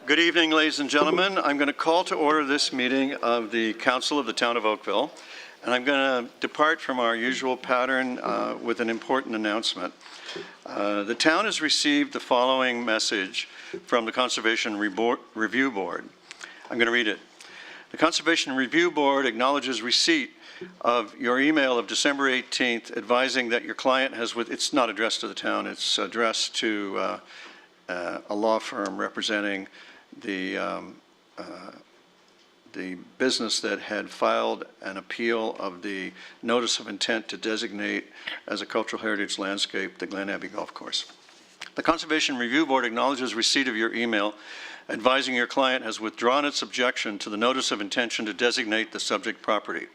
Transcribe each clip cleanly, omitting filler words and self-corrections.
Good evening, ladies and gentlemen. I'm going to call to order this meeting of the Council of the Town of Oakville, and I'm going to depart from our usual pattern with an important announcement. The town has received the following message from the Conservation Review Board. I'm going to read it. The Conservation Review Board acknowledges receipt of your email of December 18th advising that your client has, it's not addressed to the town, it's addressed to a law firm representing the business that had filed an appeal of the notice of intent to designate as a cultural heritage landscape the Glen Abbey Golf Course. The Conservation Review Board acknowledges receipt of your email advising your client has withdrawn its objection to the notice of intention to designate the subject property.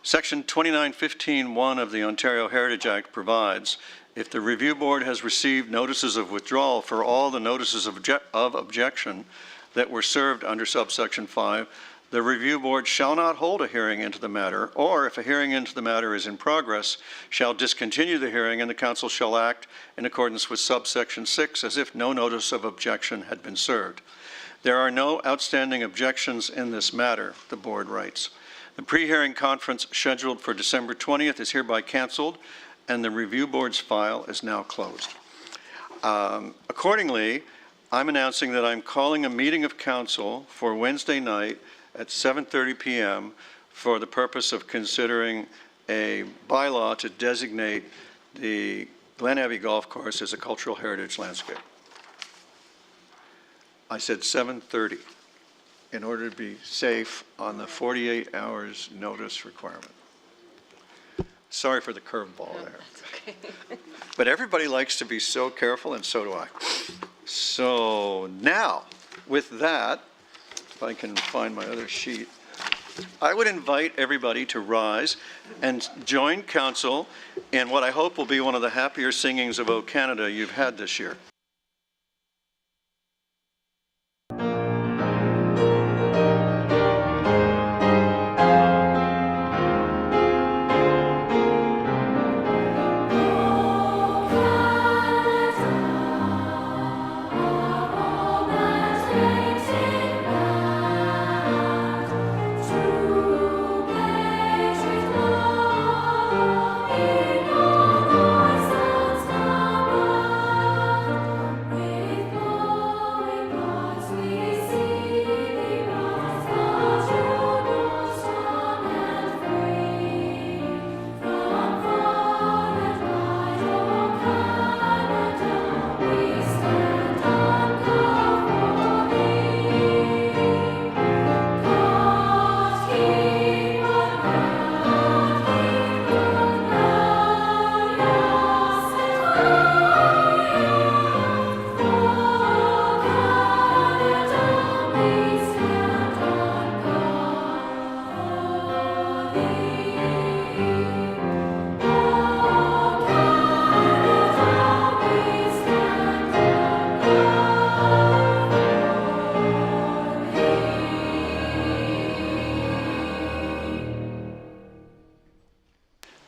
Section 2915(1) of the Ontario Heritage Act provides if the Review Board has received notices of withdrawal for all the notices of objection that were served under subsection 5, the Review Board shall not hold a hearing into the matter, or if a hearing into the matter is in progress, shall discontinue the hearing and the Council shall act in accordance with subsection 6 as if no notice of objection had been served. There are no outstanding objections in this matter, the Board writes. The pre-hearing conference scheduled for December 20th is hereby canceled, and the Review Board's file is now closed. Accordingly, I'm announcing that I'm calling a meeting of Council for Wednesday night at 7:30 p.m. for the purpose of considering a bylaw to designate the Glen Abbey Golf Course as a cultural heritage landscape. I said 7:30 in order to be safe on the 48 hours notice requirement. Sorry for the curveball there. Okay. But everybody likes to be so careful, and so do I. So now, with that, if I can find my other sheet, I would invite everybody to rise and join Council in what I hope will be one of the happier singings of O Canada you've had this year.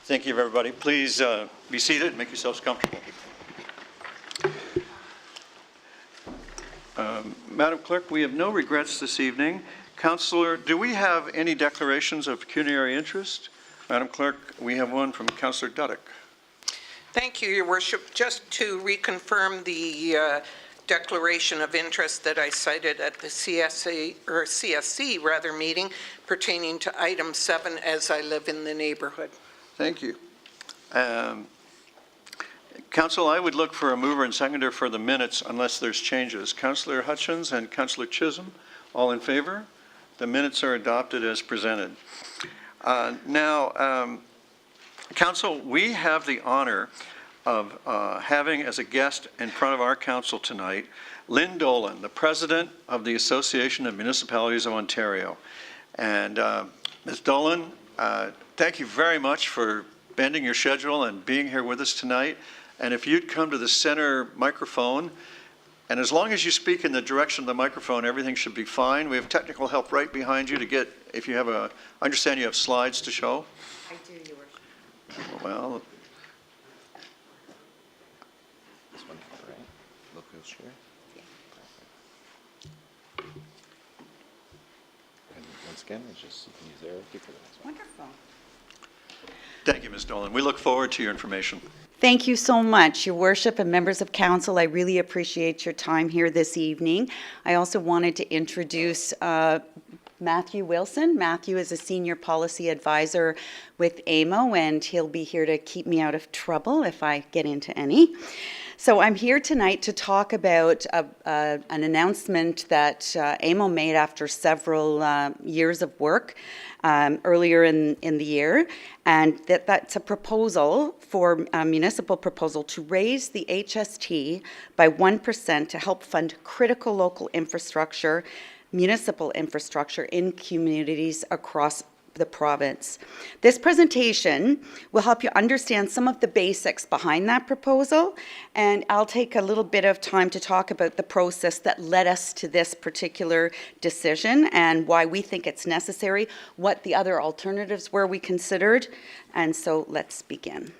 Thank you, everybody. Please be seated and make yourselves comfortable. Madam Clerk, we have no regrets this evening. Councillor, do we have any declarations of pecuniary interest? Madam Clerk, we have one from Councillor Duddick. Thank you, Your Worship. Just to reconfirm the declaration of interest that I cited at the CSC rather meeting pertaining to item 7 as I live in the neighborhood. Thank you. Council, I would look for a mover and seconder for the minutes unless there's changes. Councillor Hutchins and Councillor Chisholm, all in favor? The minutes are adopted as presented. Now, Council, we have the honor of having as a guest in front of our council tonight, Lynn Dollin, the President of the Association of Municipalities of Ontario. And Ms. Dollin, thank you very much for bending your schedule and being here with us tonight. And if you'd come to the center microphone, and as long as you speak in the direction of the microphone, everything should be fine. We have technical help right behind you to get, if you have I understand you have slides to show? I do, Your Worship. Well, This one, right? Look who's here. Yeah. second, it's just you can use the arrow key for the next one. Wonderful. Thank you, Ms. Dollin. We look forward to your information. Thank you so much, Your Worship and members of council. I really appreciate your time here this evening. I also wanted to introduce Matthew Wilson. Matthew is a senior policy advisor with AMO, and he'll be here to keep me out of trouble if I get into any. So I'm here tonight to talk about an announcement that AMO made after several years of work earlier in the year, and that's a proposal for a municipal proposal to raise the HST by 1% to help fund critical local infrastructure, municipal infrastructure in communities across the province. This presentation will help you understand some of the basics behind that proposal, and I'll take a little bit of time to talk about the process that led us to this particular decision and why we think it's necessary, what the other alternatives were we considered, and so let's begin.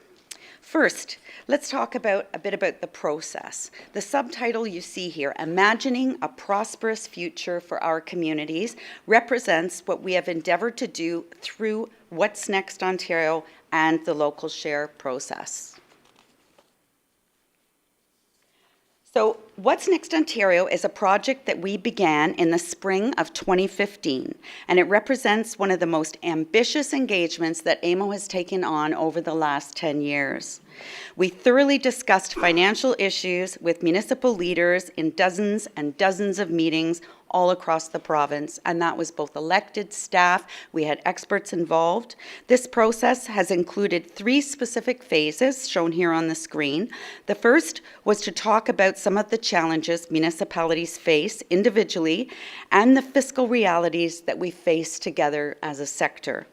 First, let's talk a bit about the process. The subtitle you see here, Imagining a Prosperous Future for Our Communities, represents what we have endeavored to do through What's Next Ontario and the local share process. So What's Next Ontario is a project that we began in the spring of 2015, and it represents one of the most ambitious engagements that AMO has taken on over the last 10 years. We thoroughly discussed financial issues with municipal leaders in dozens and dozens of meetings all across the province, and that was both elected staff, we had experts involved. This process has included 3 specific phases shown here on the screen. The first was to talk about some of the challenges municipalities face individually and the fiscal realities that we face together as a sector.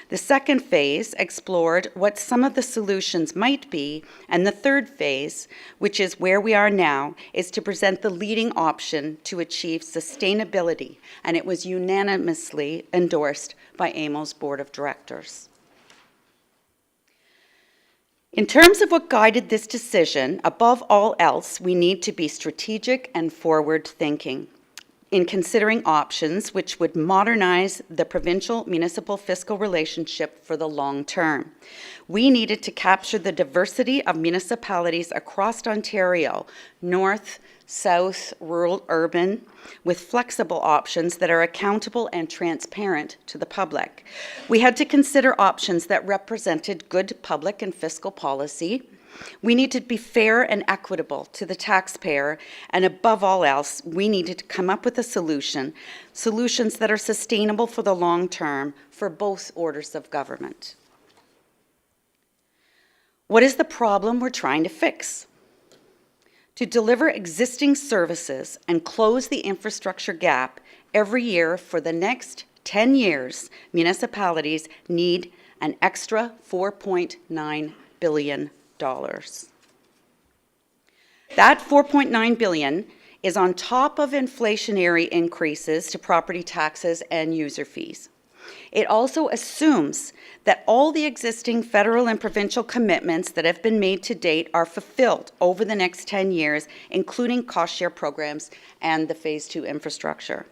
The second phase explored what some of the solutions might be, and the third phase, which is where we are now, is to present the leading option to achieve sustainability, and it was unanimously endorsed by AMO's Board of Directors. In terms of what guided this decision, above all else, we need to be strategic and forward-thinking in considering options which would modernize the provincial-municipal fiscal relationship for the long term. We needed to capture the diversity of municipalities across Ontario, north, south, rural, urban, with flexible options that are accountable and transparent to the public. We had to consider options that represented good public and fiscal policy. We need to be fair and equitable to the taxpayer, and above all else, we needed to come up with a solutions that are sustainable for the long term for both orders of government. What is the problem we're trying to fix? To deliver existing services and close the infrastructure gap every year for the next 10 years, municipalities need an extra $4.9 billion. That $4.9 billion is on top of inflationary increases to property taxes and user fees. It also assumes that all the existing federal and provincial commitments that have been made to date are fulfilled over the next 10 years, including cost share programs and the Phase 2 infrastructure.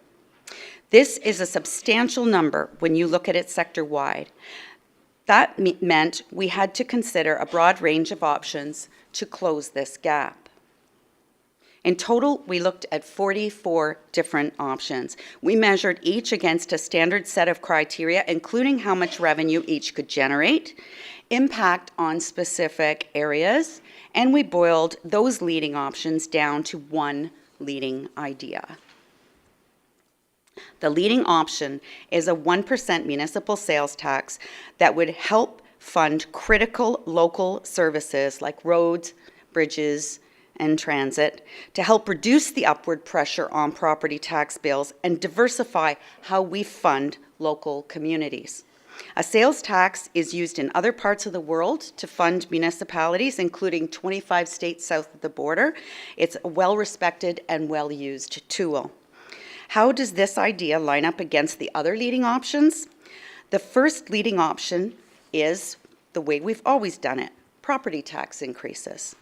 This is a substantial number when you look at it sector-wide. That meant we had to consider a broad range of options to close this gap. In total, we looked at 44 different options. We measured each against a standard set of criteria, including how much revenue each could generate, impact on specific areas, and we boiled those leading options down to one leading idea. The leading option is a 1% municipal sales tax that would help fund critical local services like roads, bridges, and transit to help reduce the upward pressure on property tax bills and diversify how we fund local communities. A sales tax is used in other parts of the world to fund municipalities, including 25 states south of the border. It's a well-respected and well-used tool. How does this idea line up against the other leading options? The first leading option is the way we've always done it, property tax increases.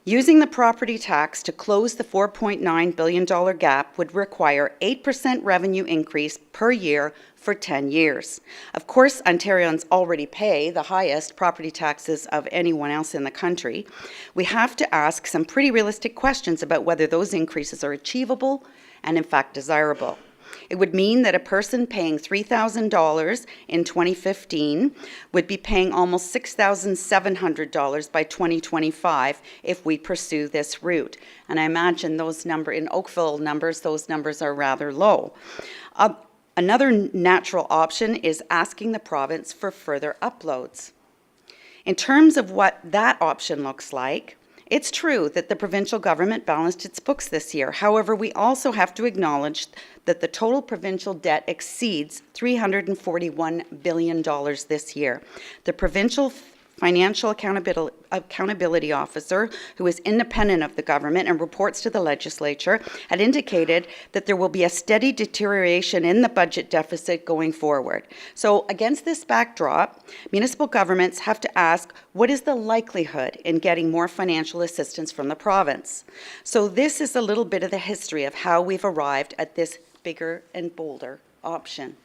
Using the property tax to close the $4.9 billion gap would require 8% revenue increase per year for 10 years. Of course, Ontarians already pay the highest property taxes of anyone else in the country. We have to ask some pretty realistic questions about whether those increases are achievable and in fact desirable. It would mean that a person paying $3,000 in 2015 would be paying almost $6,700 by 2025 if we pursue this route. And I imagine those in Oakville numbers, those numbers are rather low. Another natural option is asking the province for further uploads. In terms of what that option looks like, it's true that the provincial government balanced its books this year. However, we also have to acknowledge that the total provincial debt exceeds $341 billion this year. The provincial Financial Accountability Officer, who is independent of the government and reports to the legislature, had indicated that there will be a steady deterioration in the budget deficit going forward. So against this backdrop, municipal governments have to ask, what is the likelihood in getting more financial assistance from the province? So this is a little bit of the history of how we've arrived at this bigger and bolder option.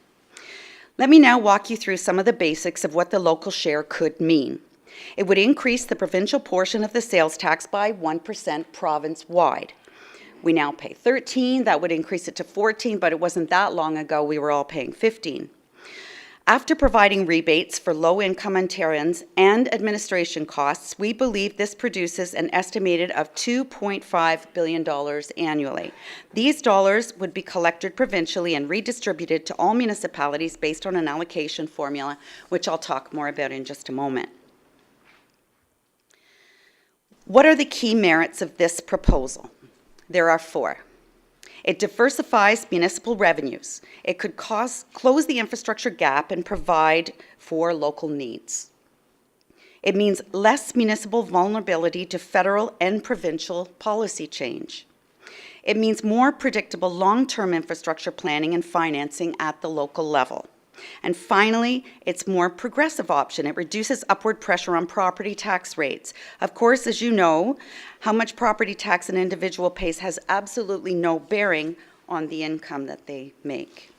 Let me now walk you through some of the basics of what the local share could mean. It would increase the provincial portion of the sales tax by 1% province-wide. We now pay 13, that would increase it to 14, but it wasn't that long ago we were all paying 15. After providing rebates for low-income Ontarians and administration costs, we believe this produces an estimated of $2.5 billion annually. These dollars would be collected provincially and redistributed to all municipalities based on an allocation formula, which I'll talk more about in just a moment. What are the key merits of this proposal? There are 4. It diversifies municipal revenues. It could close the infrastructure gap and provide for local needs. It means less municipal vulnerability to federal and provincial policy change. It means more predictable long-term infrastructure planning and financing at the local level. And finally, it's more progressive option. It reduces upward pressure on property tax rates. Of course, as you know, how much property tax an individual pays has absolutely no bearing on the income that they make.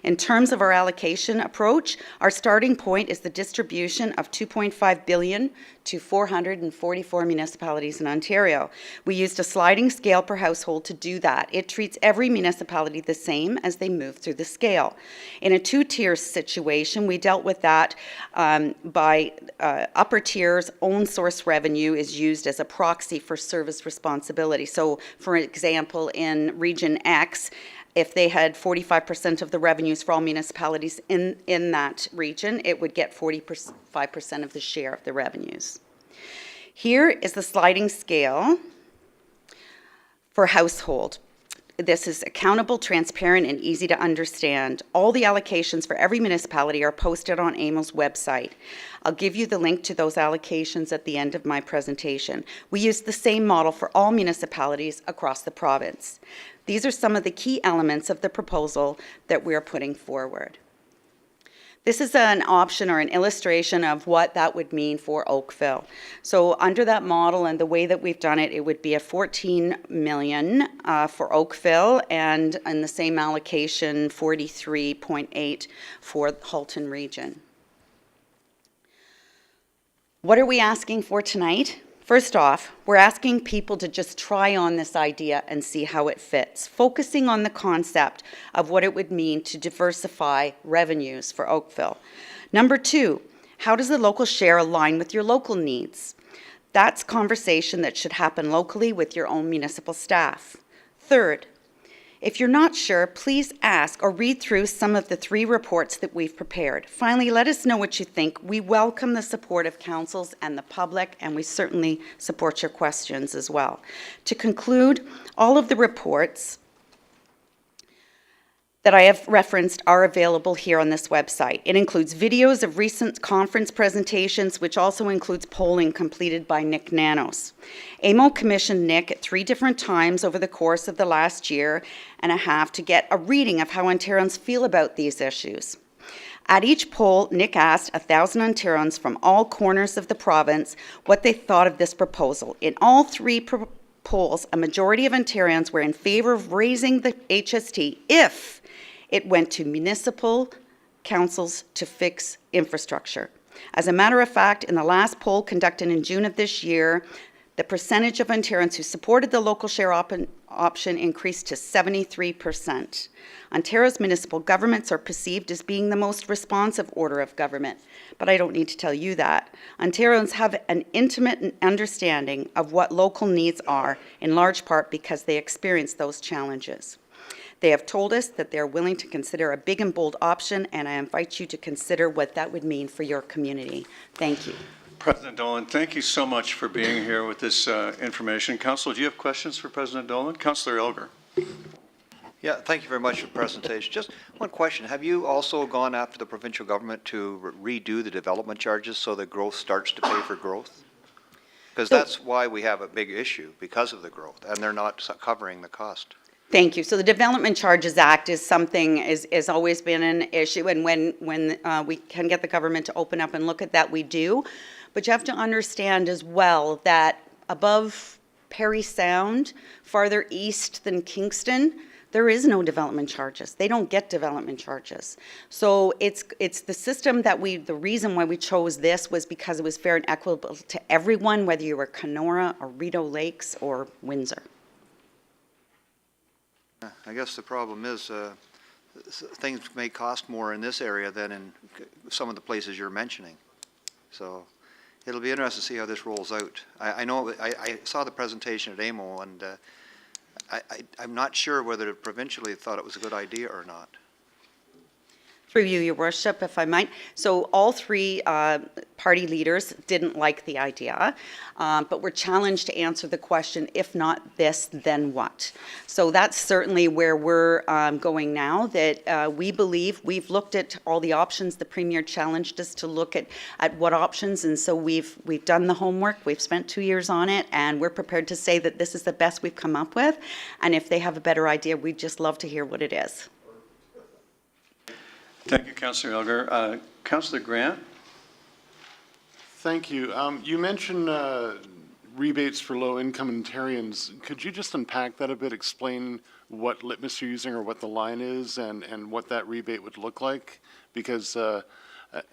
In terms of our allocation approach, our starting point is the distribution of $2.5 billion to 444 municipalities in Ontario. We used a sliding scale per household to do that. It treats every municipality the same as they move through the scale. In a 2-tier situation, we dealt with that by upper tiers, own source revenue is used as a proxy for service responsibility. So, for example, in Region X, if they had 45% of the revenues for all municipalities in that region, it would get 45% of the share of the revenues. Here is the sliding scale for household. This is accountable, transparent, and easy to understand. All the allocations for every municipality are posted on AMO's website. I'll give you the link to those allocations at the end of my presentation. We used the same model for all municipalities across the province. These are some of the key elements of the proposal that we're putting forward. This is an option or an illustration of what that would mean for Oakville. So under that model and the way that we've done it, it would be a $14 million for Oakville, and in the same allocation, $43.8 for the Halton region. What are we asking for tonight? First off, we're asking people to just try on this idea and see how it fits, focusing on the concept of what it would mean to diversify revenues for Oakville. Number 2, how does the local share align with your local needs? That's conversation that should happen locally with your own municipal staff. Third, if you're not sure, please ask or read through some of the 3 reports that we've prepared. Finally, let us know what you think. We welcome the support of councils and the public, and we certainly support your questions as well. To conclude, all of the reports that I have referenced are available here on this website. It includes videos of recent conference presentations, which also includes polling completed by Nick Nanos. AMO commissioned Nick at 3 different times over the course of the last year and a half to get a reading of how Ontarians feel about these issues. At each poll, Nick asked 1,000 Ontarians from all corners of the province what they thought of this proposal. In all three polls, a majority of Ontarians were in favor of raising the HST if it went to municipal councils to fix infrastructure. As a matter of fact, in the last poll conducted in June of this year, the percentage of Ontarians who supported the local share option increased to 73%. Ontario's municipal governments are perceived as being the most responsive order of government, but I don't need to tell you that. Ontarians have an intimate understanding of what local needs are, in large part because they experience those challenges. They have told us that they're willing to consider a big and bold option, and I invite you to consider what that would mean for your community. Thank you. President Dollin, thank you so much for being here with this information. Council, do you have questions for President Dollin? Councillor Elgar. Yeah, thank you very much for the presentation. Just one question. Have you also gone after the provincial government to redo the development charges so that growth starts to pay for growth? Because that's why we have a big issue, because of the growth, and they're not covering the cost. Thank you. So the Development Charges Act is something, is always been an issue, and when we can get the government to open up and look at that, we do. But you have to understand as well that above Parry Sound, farther east than Kingston, there is no development charges. They don't get development charges. So it's the system that the reason why we chose this was because it was fair and equitable to everyone, whether you were Kenora or Rideau Lakes or Windsor. I guess the problem is things may cost more in this area than in some of the places you're mentioning. So it'll be interesting to see how this rolls out. I know I saw the presentation at AMO, and I'm not sure whether provincially thought it was a good idea or not. Through you, Your Worship, if I might. So all three party leaders didn't like the idea, but were challenged to answer the question, if not this, then what? So that's certainly where we're going now, that we believe we've looked at all the options. The Premier challenged us to look at what options, and so we've done the homework. We've spent 2 years on it, and we're prepared to say that this is the best we've come up with. And if they have a better idea, we'd just love to hear what it is. Thank you, Councillor Elgar. Councillor Grant? Thank you. You mentioned rebates for low-income Ontarians. Could you just unpack that a bit, explain what litmus you're using or what the line is and what that rebate would look like? Because an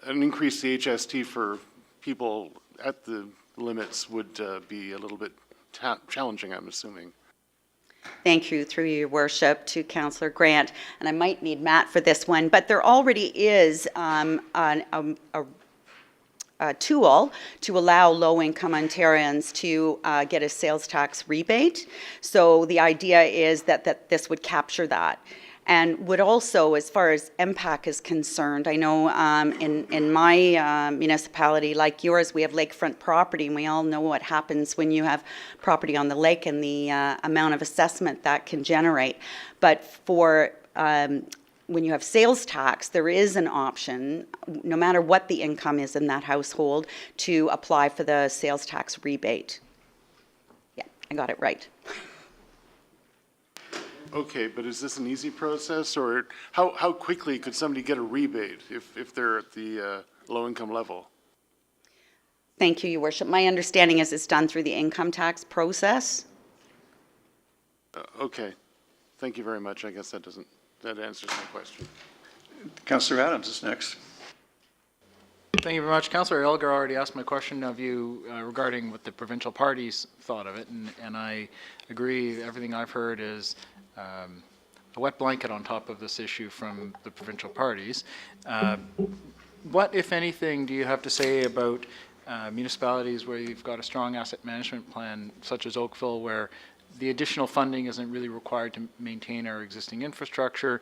increase to HST for people at the limits would be a little bit challenging, I'm assuming. Thank you, through your worship, to Councillor Grant. And I might need Matt for this one, but there already is a tool to allow low-income Ontarians to get a sales tax rebate. So the idea is that this would capture that. And would also, as far as MPAC is concerned, I know in my municipality, like yours, we have lakefront property, and we all know what happens when you have property on the lake and the amount of assessment that can generate. But for when you have sales tax, there is an option, no matter what the income is in that household, to apply for the sales tax rebate. Yeah, I got it right. Okay, but is this an easy process, or how quickly could somebody get a rebate if they're at the low-income level? Thank you, Your Worship. My understanding is it's done through the income tax process. Okay, thank you very much. I guess that answers my question. Councillor Adams is next. Thank you very much. Councillor Elgar already asked my question of you regarding what the provincial parties thought of it, and I agree. Everything I've heard is a wet blanket on top of this issue from the provincial parties. What, if anything, do you have to say about municipalities where you've got a strong asset management plan, such as Oakville, where the additional funding isn't really required to maintain our existing infrastructure?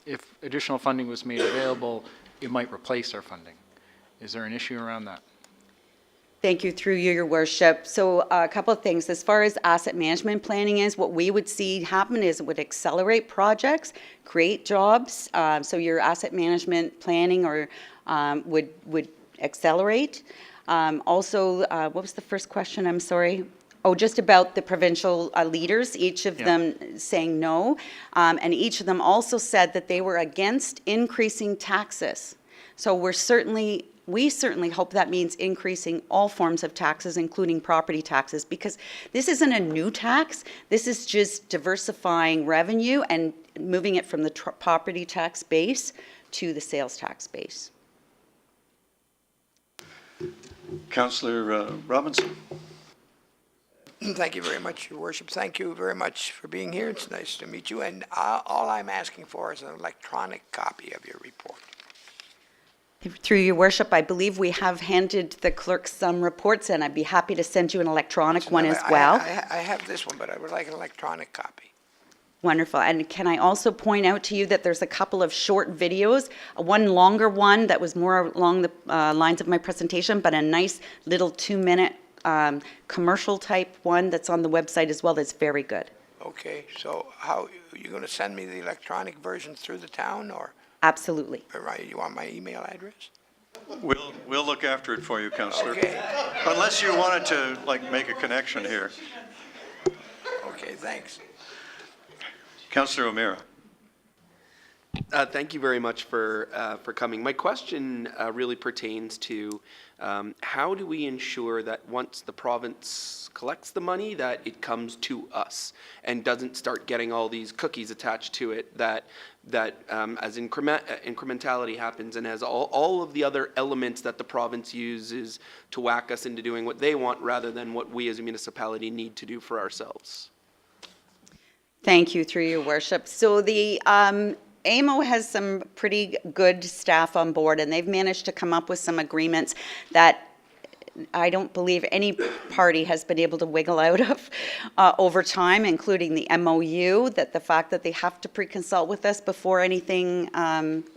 If additional funding was made available, it might replace our funding. Is there an issue around that? Thank you, through you, Your Worship. So a couple of things. As far as asset management planning is, what we would see happen is it would accelerate projects, create jobs. So your asset management planning would accelerate. Also, what was the first question? I'm sorry. Oh, just about the provincial leaders, each of them saying no. And each of them also said that they were against increasing taxes. So we certainly hope that means increasing all forms of taxes, including property taxes, because this isn't a new tax. This is just diversifying revenue and moving it from the property tax base to the sales tax base. Councillor Robinson. Thank you very much, Your Worship. Thank you very much for being here. It's nice to meet you. And all I'm asking for is an electronic copy of your report. Through your worship, I believe we have handed the clerk some reports, and I'd be happy to send you an electronic one as well. I have this one, but I would like an electronic copy. Wonderful. And can I also point out to you that there's a couple of short videos, one longer one that was more along the lines of my presentation, but a nice little 2-minute commercial type one that's on the website as well that's very good. Okay, so how, are you going to send me the electronic version through the town, or Absolutely. you want my email address? We'll look after it for you, Councillor. Okay, Unless you wanted to, make a connection here. okay, thanks. Councillor O'Meara. Thank you very much for coming. My question really pertains to how do we ensure that once the province collects the money, that it comes to us and doesn't start getting all these cookies attached to it, that as incrementality happens and as all of the other elements that the province uses to whack us into doing what they want rather than what we as a municipality need to do for ourselves. Thank you, through your worship. So the AMO has some pretty good staff on board, and they've managed to come up with some agreements that I don't believe any party has been able to wiggle out of over time, including the MOU, that the fact that they have to pre-consult with us before anything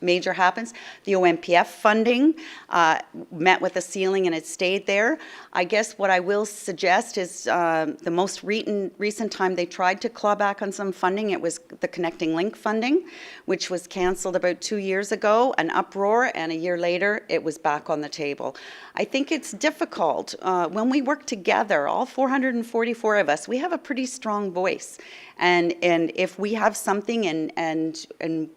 major happens. The OMPF funding met with a ceiling and it stayed there. I guess what I will suggest is the most recent time they tried to claw back on some funding, it was the Connecting Link funding, which was canceled about 2 years ago, an uproar, and a year later it was back on the table. I think it's difficult. When we work together, all 444 of us, we have a pretty strong voice. And if we have something and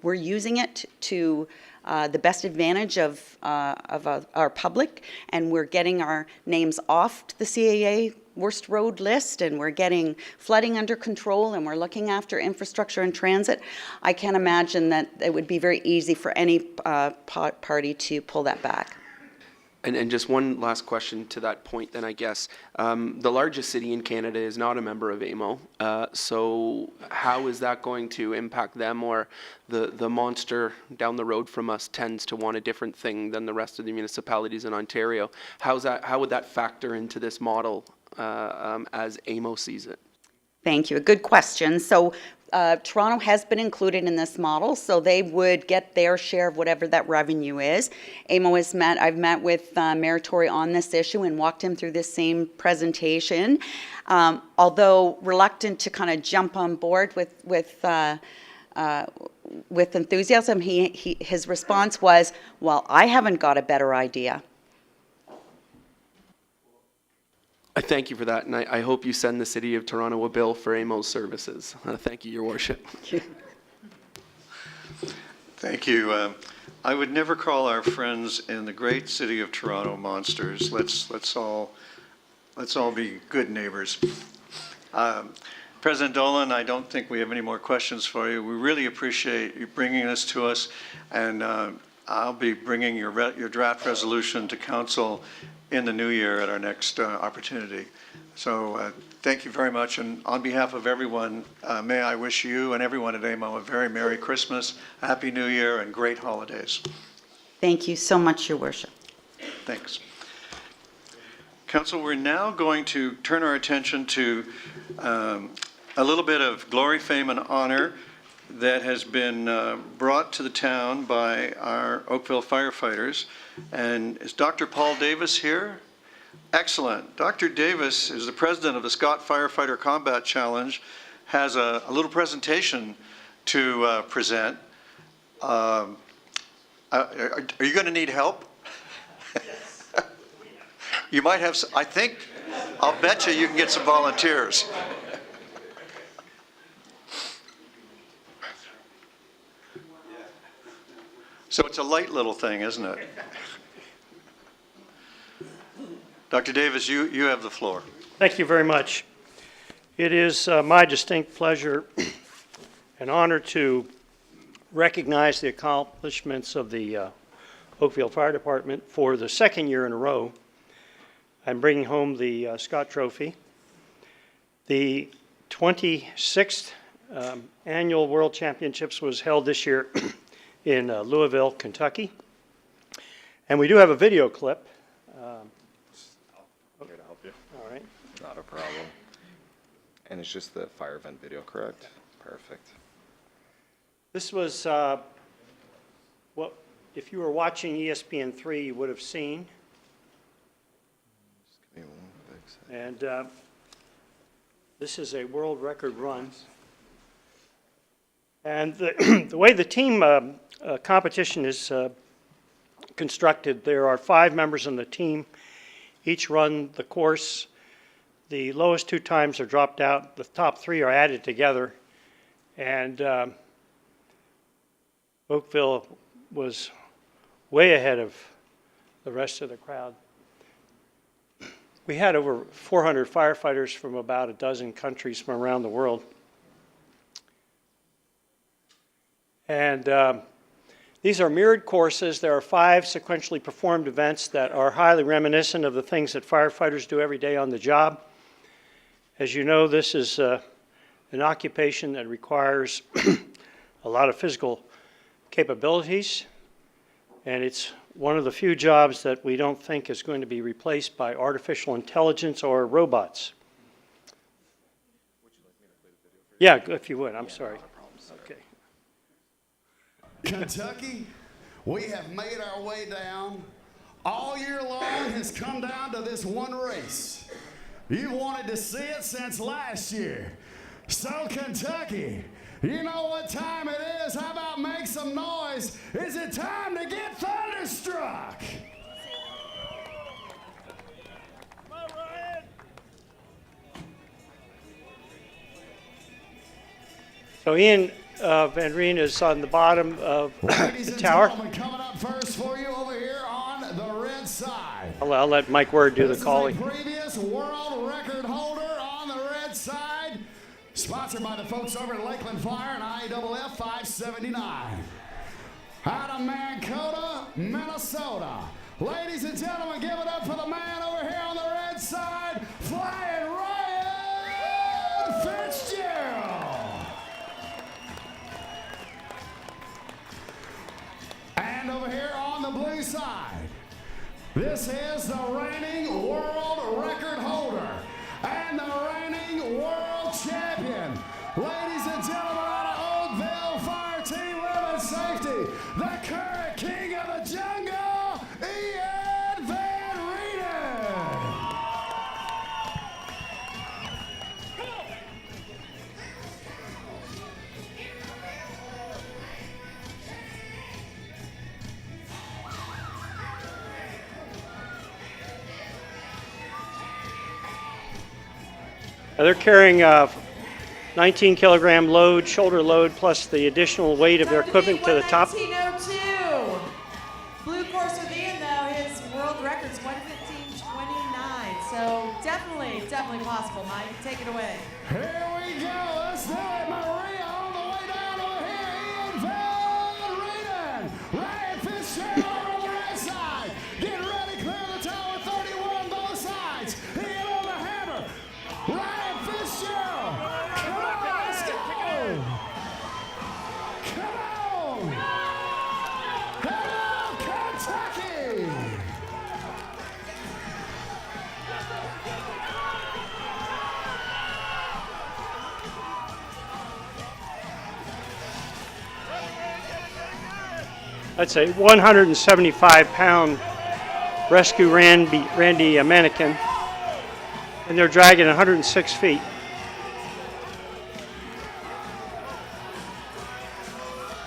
we're using it to the best advantage of our public, and we're getting our names off the CAA worst road list, and we're getting flooding under control, and we're looking after infrastructure and transit, I can't imagine that it would be very easy for any party to pull that back. And just one last question to that point then, I guess. The largest city in Canada is not a member of AMO. So how is that going to impact them, or the monster down the road from us tends to want a different thing than the rest of the municipalities in Ontario? How would that factor into this model as AMO sees it? Thank you. A good question. So Toronto has been included in this model, so they would get their share of whatever that revenue is. AMO has I've met with Mayor Tory on this issue and walked him through this same presentation. Although reluctant to kind of jump on board with enthusiasm, his response was, "Well, I haven't got a better idea." I thank you for that, and I hope you send the City of Toronto a bill for AMO's services. Thank you, Your Worship. Thank you. I would never call our friends in the great city of Toronto monsters. Let's all be good neighbors. President Dollin, I don't think we have any more questions for you. We really appreciate you bringing this to us, and I'll be bringing your draft resolution to council in the new year at our next opportunity. So thank you very much, and on behalf of everyone, may I wish you and everyone at AMO a very Merry Christmas, Happy New Year, and great holidays. Thank you so much, Your Worship. Thanks. Council, we're now going to turn our attention to a little bit of glory, fame, and honor that has been brought to the town by our Oakville firefighters. And is Dr. Paul Davis here? Excellent. Dr. Davis is the president of the Scott Firefighter Combat Challenge, has a little presentation to present. Are you going to need help? You might have, I'll bet you can get some volunteers. So it's a light little thing, isn't it? Dr. Davis, you have the floor. Thank you very much. It is my distinct pleasure and honor to recognize the accomplishments of the Oakville Fire Department for the second year in a row. I'm bringing home the Scott Trophy. The 26th Annual World Championships was held this year in Louisville, Kentucky. And we do have a video clip. I'm here to help you. All right. Not a problem. And it's just the fire vent video, correct? Perfect. This was what, if you were watching ESPN3, you would have seen. Just give me one quick second. And this is a world record run. And the way the team competition is constructed, there are 5 members on the team. Each run the course. The lowest 2 times are dropped out. The top 3 are added together. And Oakville was way ahead of the rest of the crowd. We had over 400 firefighters from about a dozen countries from around the world. And these are mirrored courses. There are 5 sequentially performed events that are highly reminiscent of the things that firefighters do every day on the job. As you know, this is an occupation that requires a lot of physical capabilities, and it's one of the few jobs that we don't think is going to be replaced by artificial intelligence or robots. Would you like me to play the video for you? Yeah, if you would. I'm sorry. Okay. Kentucky, we have made our way down. All year long has come down to this one race. You wanted to see it since last year. So Kentucky, you know what time it is. How about make some noise? Is it time to get thunderstruck? So Ian Van Reen is on the bottom of the tower. Gentlemen, coming up first for you over here on the red side. I'll let Mike Word do the calling. This is a previous world record holder on the red side, sponsored by the folks over at Lakeland Fire and IAAF 579. Out of Mankato, Minnesota. Ladies and gentlemen, give it up for the man over here on the red side, Flying Ryan Fitzgerald. And over here on the blue side, this is the reigning world record holder and the reigning world champion. Ladies and gentlemen, out of Oakville Fire Team Women's Safety, the current king of the jungle, Ian Van Rieden. They're carrying a 19-kilogram load, shoulder load, plus the additional weight of their equipment to the top. 1902. Blue course with Ian, though, his world record's 1:15:29. So definitely possible, Mike. Take it away. Here we go. Let's do it, Maria, all the way down over here. Ian Van Rieden. Ryan Fitzgerald on the right side. Get ready, clear the tower. 31 both sides. Ian on the hammer. Ryan Fitzgerald. Come on, let's go. Come on. Hello, Kentucky. That's a 175-pound rescue Randy mannequin, and they're dragging 106 feet.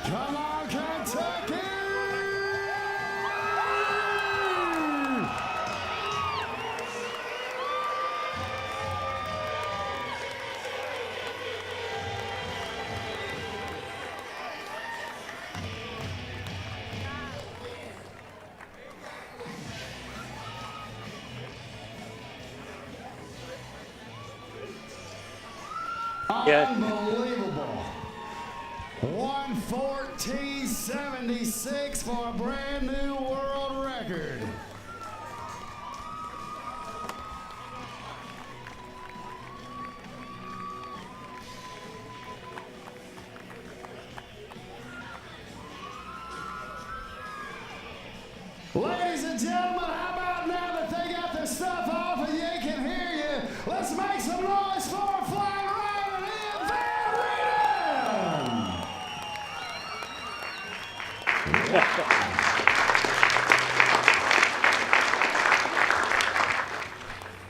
Come on, Kentucky! Yeah. Unbelievable. 1:14.76 for a brand new world record. Ladies and gentlemen, how about now that they got their stuff off and they can hear you, let's make some noise for Flying Ryan and Ian Van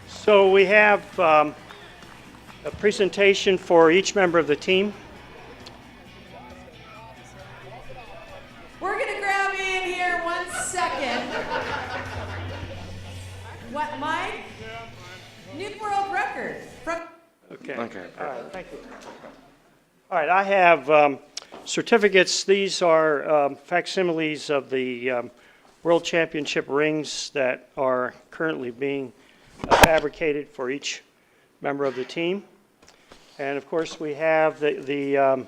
So we have a presentation for each member of the team. We're gonna grab you in here 1 second. What, Mike? New world record from. Okay. Okay. All right, thank you. All right, I have certificates. These are facsimiles of the World Championship rings that are currently being fabricated for each member of the team. And of course, we have the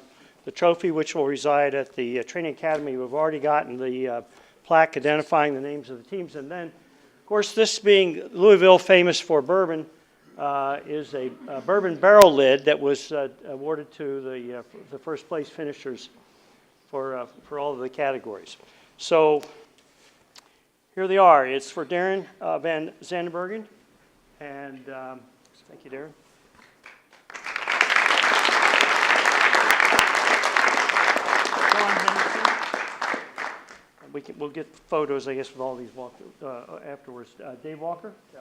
trophy, which will reside at the training academy. We've already gotten the plaque identifying the names of the teams. And then, of course, this being Louisville, famous for bourbon, is a bourbon barrel lid that was awarded to the first place finishers for all of the categories. So here they are. It's for Darren Van Zandenbergen. And thank you, Darren. We'll get photos, I guess, with all these afterwards. Dave Walker? Yeah.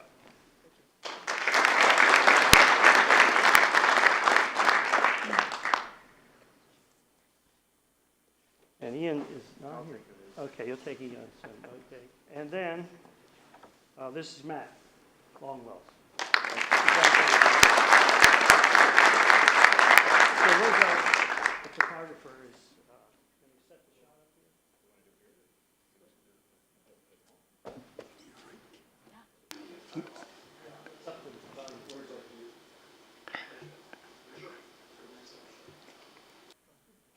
And Ian is not here. Okay, you'll take Ian. Okay. And then, this is Matt Longwell. So where's the photographer is, can you set the shot up here?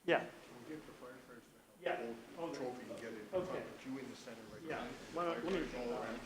Yeah. Yeah. Trophy and get it. Okay. You in the center right now. Yeah. Let me go around.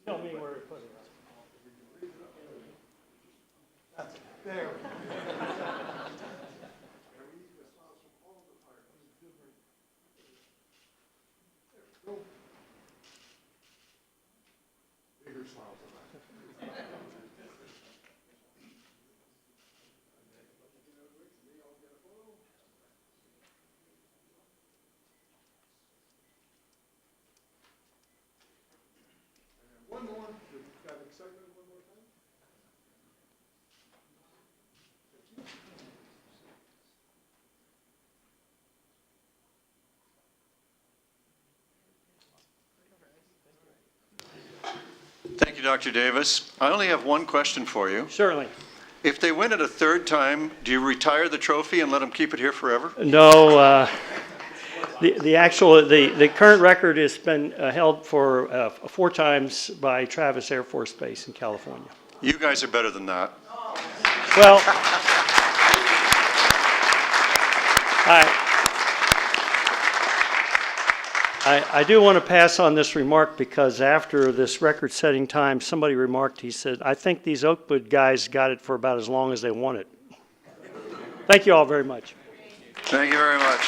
Tell me where to put it. There we go. Bigger smiles than that. One more. Got excitement one more time? Thank you, Dr. Davis. I only have one question for you. Certainly. If they win it a third time, do you retire the trophy and let them keep it here forever? No, the current record has been held for 4 times by Travis Air Force Base in California. You guys are better than that. Well, I do want to pass on this remark because after this record-setting time, somebody remarked, he said, I think these Oakwood guys got it for about as long as they wanted. Thank you all very much. Thank you very much.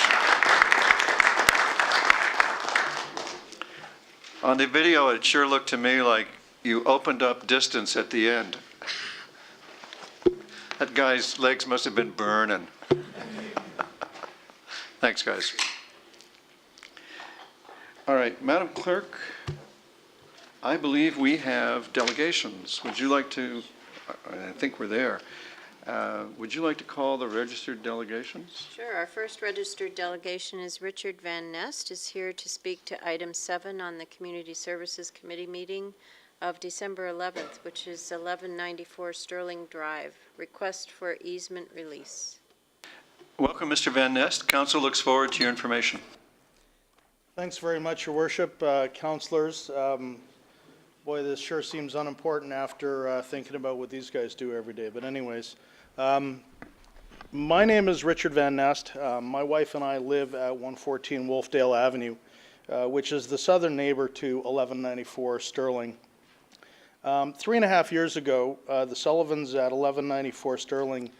On the video, it sure looked to me like you opened up distance at the end. That guy's legs must have been burning. Thanks, guys. All right, Madam Clerk, I believe we have delegations. Would you like to, I think we're there. Would you like to call the registered delegations? Sure. Our first registered delegation is Richard Van Nest, is here to speak to item 7 on the Community Services Committee meeting of December 11th, which is 1194 Sterling Drive, request for easement release. Welcome, Mr. Van Nest. Council looks forward to your information. Thanks very much, Your Worship. Councilors, boy, this sure seems unimportant after thinking about what these guys do every day. But anyways, my name is Richard Van Nest. My wife and I live at 114 Wolfdale Avenue, which is the southern neighbor to 1194 Sterling. 3.5 years ago, the Sullivans at 1194 Sterling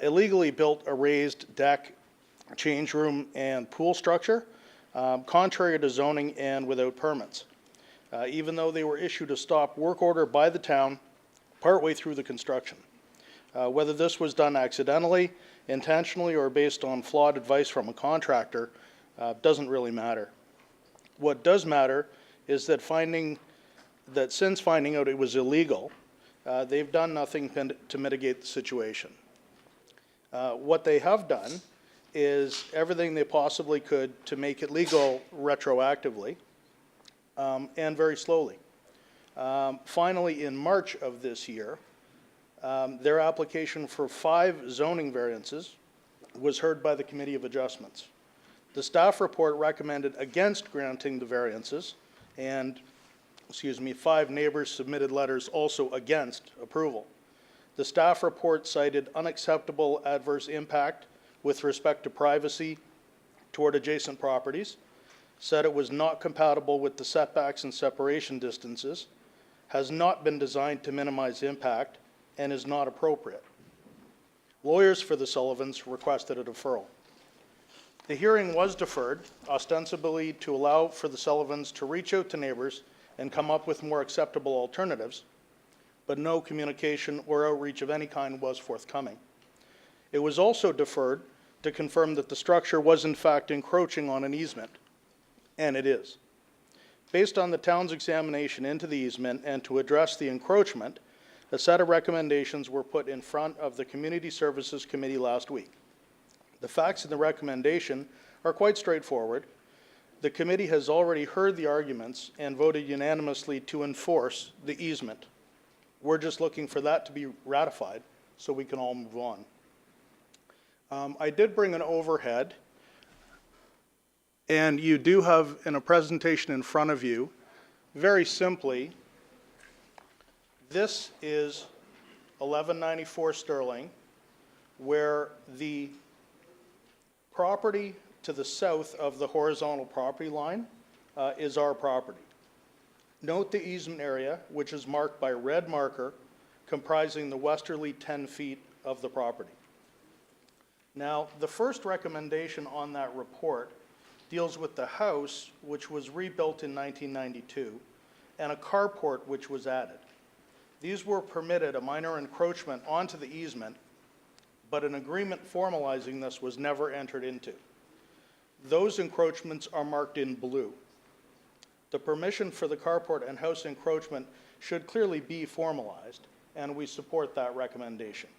illegally built a raised deck, change room, and pool structure, contrary to zoning and without permits, even though they were issued a stop work order by the town partway through the construction. Whether this was done accidentally, intentionally, or based on flawed advice from a contractor doesn't really matter. What does matter is that since finding out it was illegal, they've done nothing to mitigate the situation. What they have done is everything they possibly could to make it legal retroactively and very slowly. Finally, in March of this year, their application for 5 zoning variances was heard by the Committee of Adjustments. The staff report recommended against granting the variances, and 5 neighbors submitted letters also against approval. The staff report cited unacceptable adverse impact with respect to privacy toward adjacent properties, said it was not compatible with the setbacks and separation distances, has not been designed to minimize impact, and is not appropriate. Lawyers for the Sullivans requested a deferral. The hearing was deferred, ostensibly to allow for the Sullivans to reach out to neighbors and come up with more acceptable alternatives, but no communication or outreach of any kind was forthcoming. It was also deferred to confirm that the structure was in fact encroaching on an easement, and it is. Based on the town's examination into the easement and to address the encroachment, a set of recommendations were put in front of the Community Services Committee last week. The facts in the recommendation are quite straightforward. The committee has already heard the arguments and voted unanimously to enforce the easement. We're just looking for that to be ratified so we can all move on. I did bring an overhead, and you do have in a presentation in front of you, very simply, this is 1194 Sterling, where the property to the south of the horizontal property line is our property. Note the easement area, which is marked by red marker, comprising the westerly 10 feet of the property. Now, the first recommendation on that report deals with the house, which was rebuilt in 1992, and a carport which was added. These were permitted a minor encroachment onto the easement, but an agreement formalizing this was never entered into. Those encroachments are marked in blue. The permission for the carport and house encroachment should clearly be formalized, and we support that recommendation.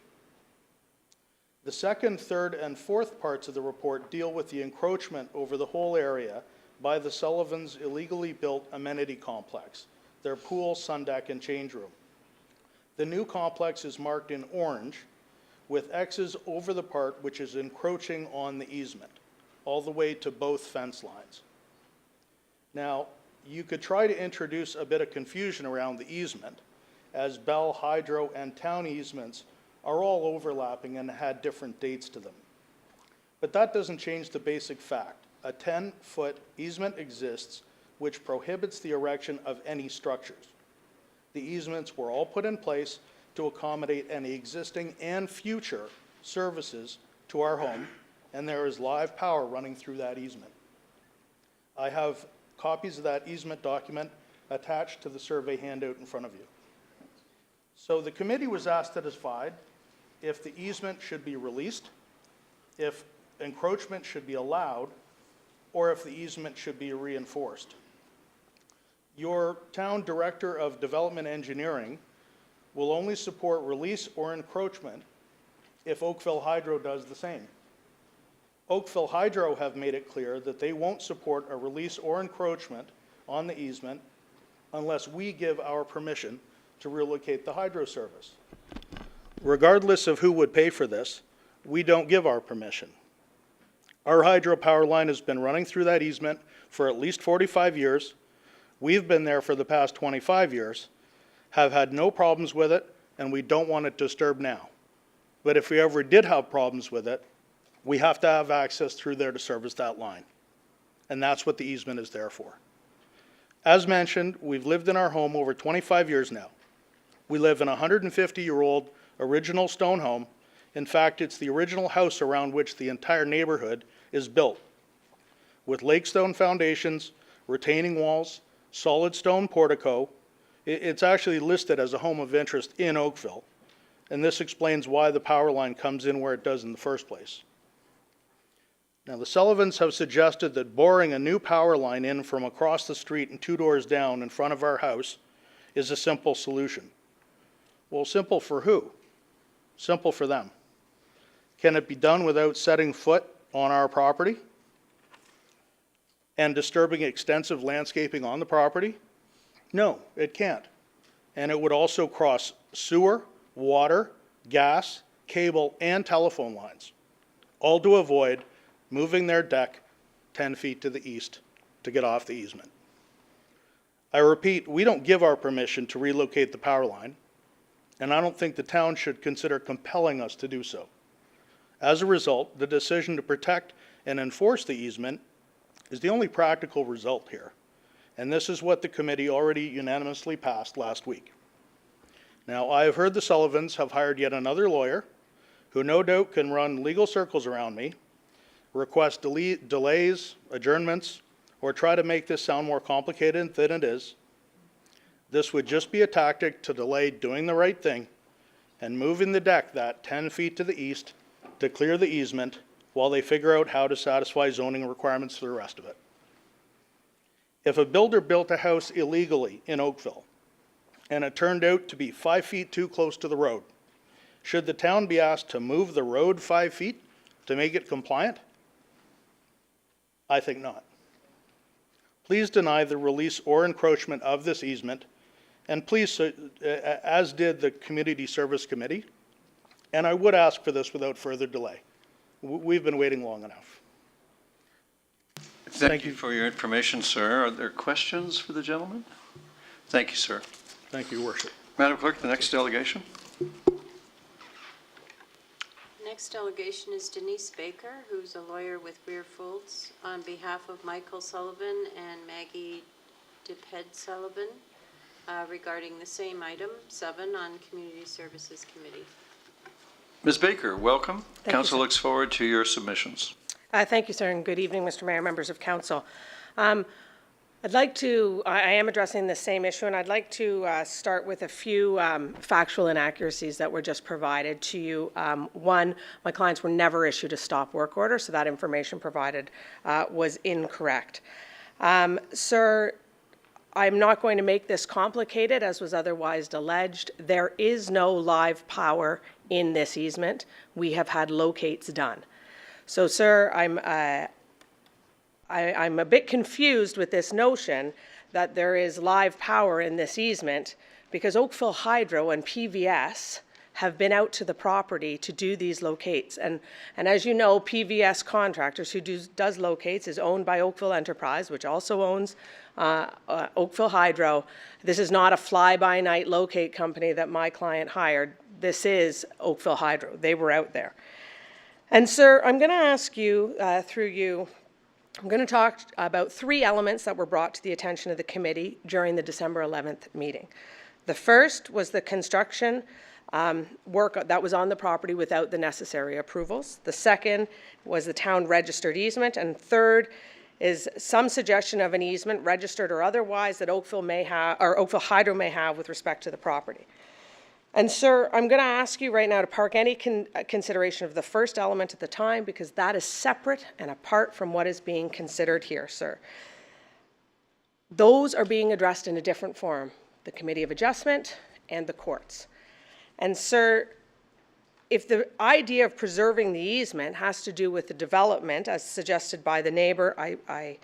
The second, third, and fourth parts of the report deal with the encroachment over the whole area by the Sullivans' illegally built amenity complex, their pool, sun deck, and change room. The new complex is marked in orange with X's over the part which is encroaching on the easement, all the way to both fence lines. Now, you could try to introduce a bit of confusion around the easement, as Bell, Hydro, and town easements are all overlapping and had different dates to them. But that doesn't change the basic fact. A 10-foot easement exists which prohibits the erection of any structures. The easements were all put in place to accommodate any existing and future services to our home, and there is live power running through that easement. I have copies of that easement document attached to the survey handout in front of you. So the committee was asked to decide if the easement should be released, if encroachment should be allowed, or if the easement should be reinforced. Your town director of development engineering will only support release or encroachment if Oakville Hydro does the same. Oakville Hydro have made it clear that they won't support a release or encroachment on the easement unless we give our permission to relocate the hydro service. Regardless of who would pay for this, we don't give our permission. Our hydropower line has been running through that easement for at least 45 years. We've been there for the past 25 years, have had no problems with it, and we don't want it disturbed now. But if we ever did have problems with it, we have to have access through there to service that line. And that's what the easement is there for. As mentioned, we've lived in our home over 25 years now. We live in a 150-year-old original stone home. In fact, it's the original house around which the entire neighborhood is built, with lake stone foundations, retaining walls, solid stone portico. It's actually listed as a home of interest in Oakville, and this explains why the power line comes in where it does in the first place. Now, the Sullivans have suggested that boring a new power line in from across the street and 2 doors down in front of our house is a simple solution. Well, simple for who? Simple for them. Can it be done without setting foot on our property and disturbing extensive landscaping on the property? No, it can't. And it would also cross sewer, water, gas, cable, and telephone lines, all to avoid moving their deck 10 feet to the east to get off the easement. I repeat, we don't give our permission to relocate the power line, and I don't think the town should consider compelling us to do so. As a result, the decision to protect and enforce the easement is the only practical result here, and this is what the committee already unanimously passed last week. Now, I have heard the Sullivans have hired yet another lawyer who no doubt can run legal circles around me, request delays, adjournments, or try to make this sound more complicated than it is. This would just be a tactic to delay doing the right thing and moving the deck that 10 feet to the east to clear the easement while they figure out how to satisfy zoning requirements for the rest of it. If a builder built a house illegally in Oakville and it turned out to be 5 feet too close to the road, should the town be asked to move the road 5 feet to make it compliant? I think not. Please deny the release or encroachment of this easement, and please, as did the Community Service Committee, and I would ask for this without further delay. We've been waiting long enough. Thank you for your information, sir. Are there questions for the gentleman? Thank you, sir. Thank you, Your Worship. Madam Clerk, the next delegation. Next delegation is Denise Baker, who's a lawyer with Weir Folds, on behalf of Michael Sullivan and Maggie DePed Sullivan regarding the same item, 7, on Community Services Committee. Ms. Baker, welcome. Council you, looks forward to your submissions. Thank you, sir, and good evening, Mr. Mayor, members of council. I'd like to, I am addressing the same issue, and I'd like to start with a few factual inaccuracies that were just provided to you. One, my clients were never issued a stop work order, so that information provided was incorrect. Sir, I'm not going to make this complicated, as was otherwise alleged. There is no live power in this easement. We have had locates done. So, sir, I'm a bit confused with this notion that there is live power in this easement, because Oakville Hydro and PVS have been out to the property to do these locates. And as you know, PVS Contractors, who does locates, is owned by Oakville Enterprise, which also owns Oakville Hydro. This is not a fly-by-night locate company that my client hired. This is Oakville Hydro. They were out there. And sir, I'm going to ask you, through you, I'm going to talk about 3 elements that were brought to the attention of the committee during the December 11th meeting. The first was the construction work that was on the property without the necessary approvals. The second was the town registered easement. And third is some suggestion of an easement, registered or otherwise, that Oakville may have, or Oakville Hydro may have, with respect to the property. And sir, I'm going to ask you right now to park any consideration of the first element at the time, because that is separate and apart from what is being considered here, sir. Those are being addressed in a different forum, the Committee of Adjustment and the courts. And sir, if the idea of preserving the easement has to do with the development, as suggested by the neighbor, I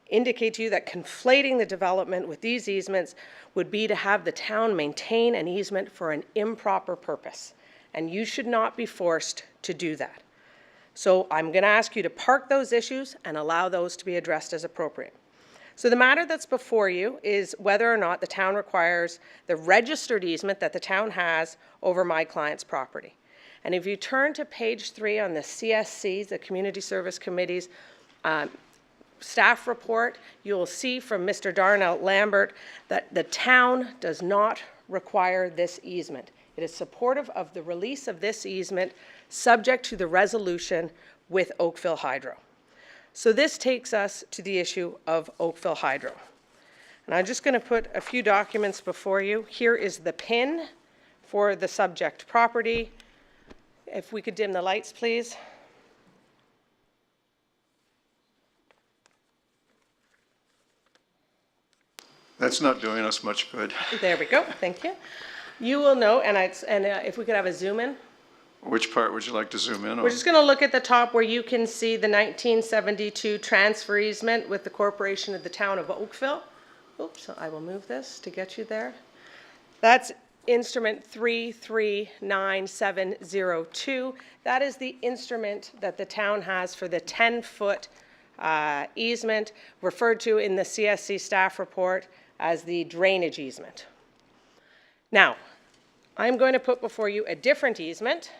indicate to you that conflating the development with these easements would be to have the town maintain an easement for an improper purpose. And you should not be forced to do that. So I'm going to ask you to park those issues and allow those to be addressed as appropriate. So the matter that's before you is whether or not the town requires the registered easement that the town has over my client's property. And if you turn to page 3 on the CSC's, the Community Service Committee's staff report, you will see from Mr. Darnell Lambert that the town does not require this easement. It is supportive of the release of this easement subject to the resolution with Oakville Hydro. So this takes us to the issue of Oakville Hydro. And I'm just going to put a few documents before you. Here is the PIN for the subject property. If we could dim the lights, please. That's not doing us much good. There we go. Thank you. You will know, and if we could have a zoom in. Which part would you like to zoom in on? We're just going to look at the top where you can see the 1972 transfer easement with the Corporation of the Town of Oakville. Oops, I will move this to get you there. That's instrument 339702. That is the instrument that the town has for the 10-foot easement referred to in the CSC staff report as the drainage easement. Now, I'm going to put before you a different easement.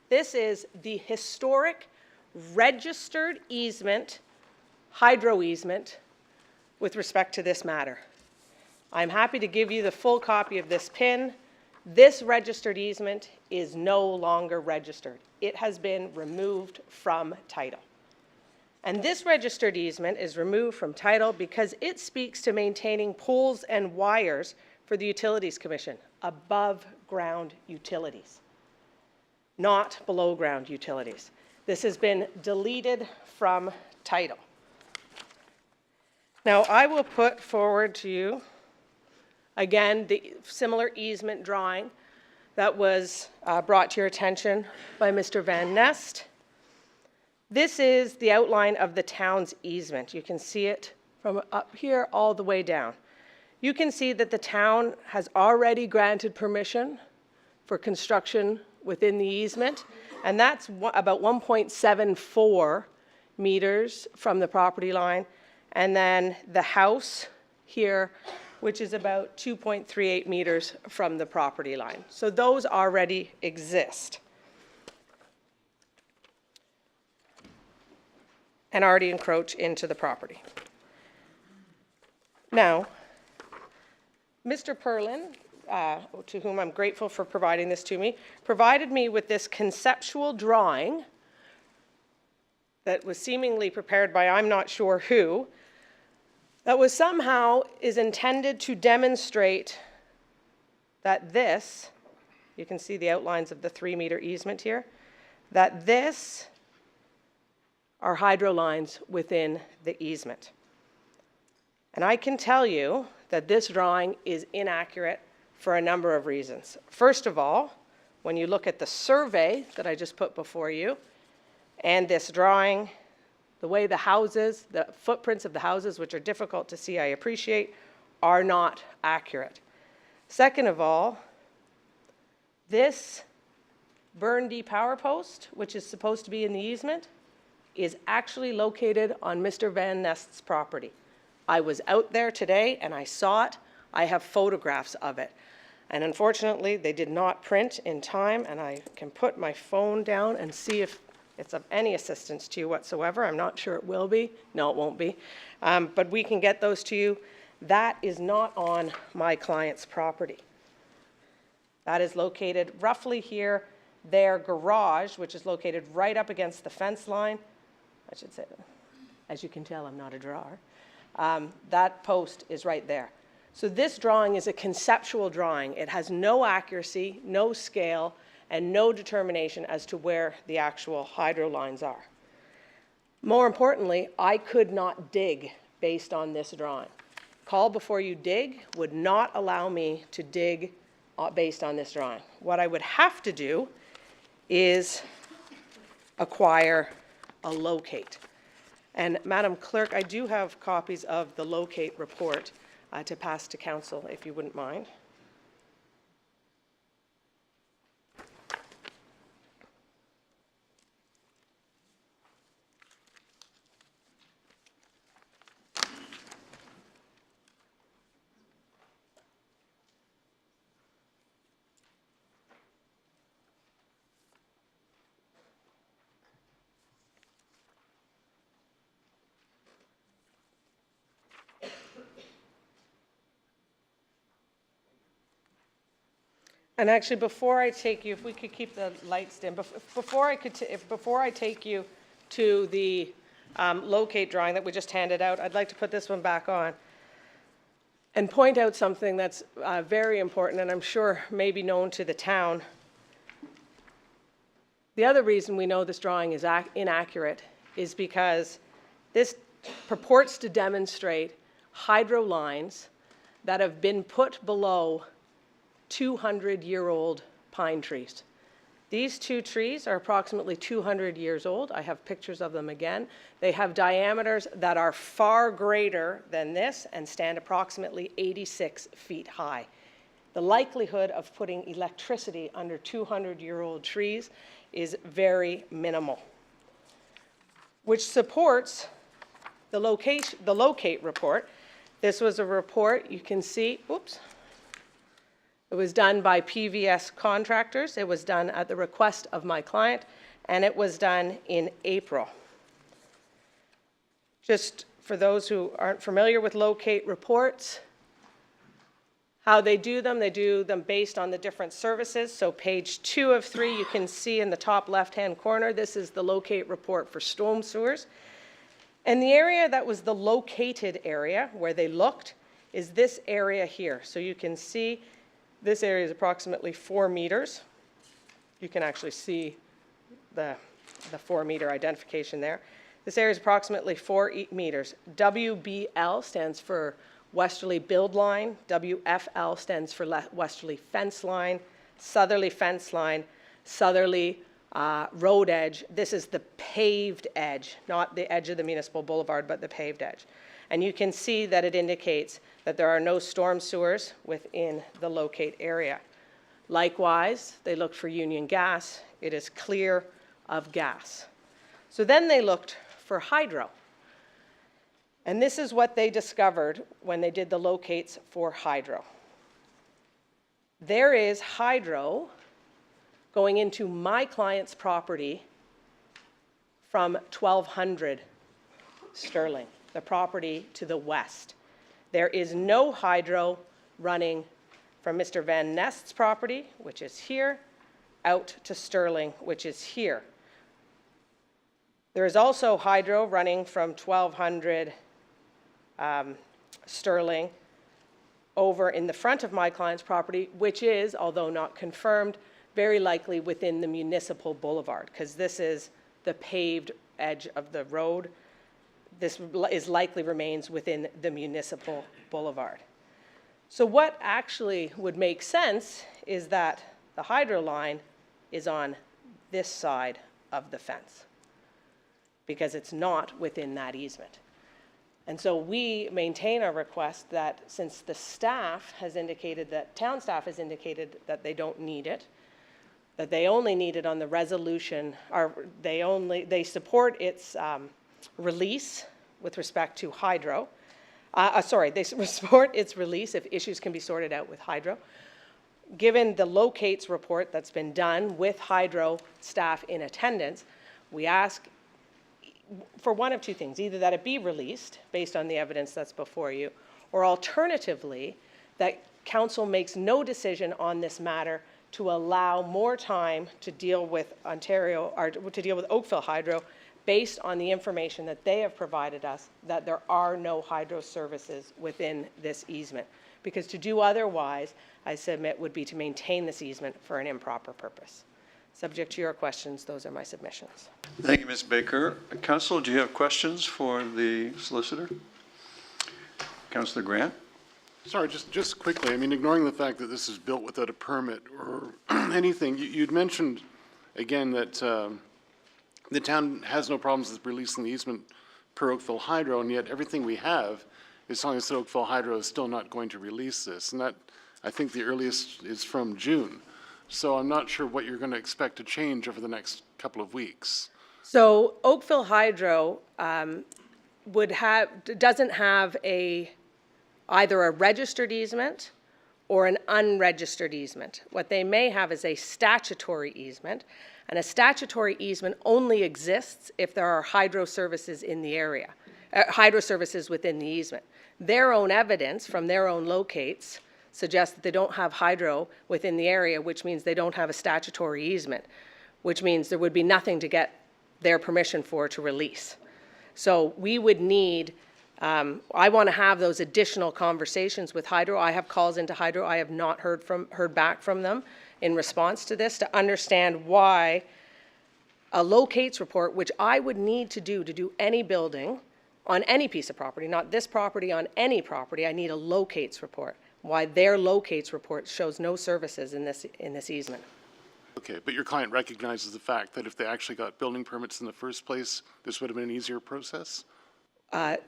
This is the historic registered easement, hydro easement, with respect to this matter. I'm happy to give you the full copy of this PIN. This registered easement is no longer registered. It has been removed from title. And this registered easement is removed from title because it speaks to maintaining poles and wires for the Utilities Commission, above ground utilities, not below ground utilities. This has been deleted from title. Now, I will put forward to you, again, the similar easement drawing that was brought to your attention by Mr. Van Nest. This is the outline of the town's easement. You can see it from up here all the way down. You can see that the town has already granted permission for construction within the easement, and that's about 1.74 meters from the property line. And then the house here, which is about 2.38 meters from the property line. So those already exist and already encroach into the property. Now, Mr. Perlin, to whom I'm grateful for providing this to me, provided me with this conceptual drawing that was seemingly prepared by I'm not sure who, that was somehow is intended to demonstrate that this, you can see the outlines of the 3-meter easement here, that this are hydro lines within the easement. And I can tell you that this drawing is inaccurate for a number of reasons. First of all, when you look at the survey that I just put before you, and this drawing, the way the houses, the footprints of the houses, which are difficult to see, I appreciate, are not accurate. Second of all, this Burndy power post, which is supposed to be in the easement, is actually located on Mr. Van Nest's property. I was out there today and I saw it. I have photographs of it. And unfortunately, they did not print in time, and I can put my phone down and see if it's of any assistance to you whatsoever. I'm not sure it will be. No, it won't be. But we can get those to you. That is not on my client's property. That is located roughly here. Their garage, which is located right up against the fence line, I should say, as you can tell, I'm not a drawer. That post is right there. So this drawing is a conceptual drawing. It has no accuracy, no scale, and no determination as to where the actual hydro lines are. More importantly, I could not dig based on this drawing. call before you dig would not allow me to dig based on this drawing. What I would have to do is acquire a locate. And Madam Clerk, I do have copies of the locate report to pass to council, if you wouldn't mind. And actually, before I take you, if we could keep the lights dim, before I take you to the locate drawing that we just handed out, I'd like to put this one back on and point out something that's very important, and I'm sure may be known to the town. The other reason we know this drawing is inaccurate is because this purports to demonstrate hydro lines that have been put below 200-year-old pine trees. These two trees are approximately 200 years old. I have pictures of them again. They have diameters that are far greater than this and stand approximately 86 feet high. The likelihood of putting electricity under 200-year-old trees is very minimal, which supports the locate report. This was a report you can see, oops. It was done by PVS contractors. It was done at the request of my client, and it was done in April. Just for those who aren't familiar with locate reports, how they do them based on the different services. So page 2 of 3, you can see in the top left-hand corner, this is the locate report for storm sewers. And the area that was the located area where they looked is this area here. So you can see this area is approximately 4 meters. You can actually see the 4-meter identification there. This area is approximately 4 meters. WBL stands for westerly build line. WFL stands for westerly fence line, southerly fence line, southerly road edge. This is the paved edge, not the edge of the municipal boulevard, but the paved edge. And you can see that it indicates that there are no storm sewers within the locate area. Likewise, they looked for Union Gas. It is clear of gas. So then they looked for hydro. And this is what they discovered when they did the locates for hydro. There is hydro going into my client's property from 1200 Sterling, the property to the west. There is no hydro running from Mr. Van Nest's property, which is here, out to Sterling, which is here. There is also hydro running from 1200 Sterling over in the front of my client's property, which is, although not confirmed, very likely within the municipal boulevard, because this is the paved edge of the road. This is likely remains within the municipal boulevard. So what actually would make sense is that the hydro line is on this side of the fence, because it's not within that easement. And so we maintain our request that since the staff has indicated that, town staff has indicated that they don't need it, that they only need it on the resolution, or they support its release with respect to hydro. They support its release if issues can be sorted out with hydro. Given the locates report that's been done with hydro staff in attendance, we ask for one of two things: either that it be released based on the evidence that's before you, or alternatively, that council makes no decision on this matter to allow more time to deal with Ontario, or to deal with Oakville Hydro, based on the information that they have provided us that there are no hydro services within this easement. Because to do otherwise, I submit, would be to maintain this easement for an improper purpose. Subject to your questions, those are my submissions. Thank you, Ms. Baker. Council, do you have questions for the solicitor? Councillor Grant? Sorry, just quickly, I mean, ignoring the fact that this is built without a permit or anything, you'd mentioned, again, that the town has no problems with releasing the easement per Oakville Hydro, and yet everything we have is telling us that Oakville Hydro is still not going to release this, and that, I think the earliest is from June. So I'm not sure what you're going to expect to change over the next couple of weeks. So Oakville Hydro doesn't have either a registered easement or an unregistered easement. What they may have is a statutory easement, and a statutory easement only exists if there are hydro services in the area, hydro services within the easement. Their own evidence from their own locates suggests that they don't have hydro within the area, which means they don't have a statutory easement, which means there would be nothing to get their permission for to release. So we would need, I want to have those additional conversations with Hydro. I have calls into Hydro. I have not heard back from them in response to this to understand why a locates report, which I would need to do any building on any piece of property, not this property, on any property, I need a locates report. Why their locates report shows no services in this easement. Okay, but your client recognizes the fact that if they actually got building permits in the first place, this would have been an easier process? They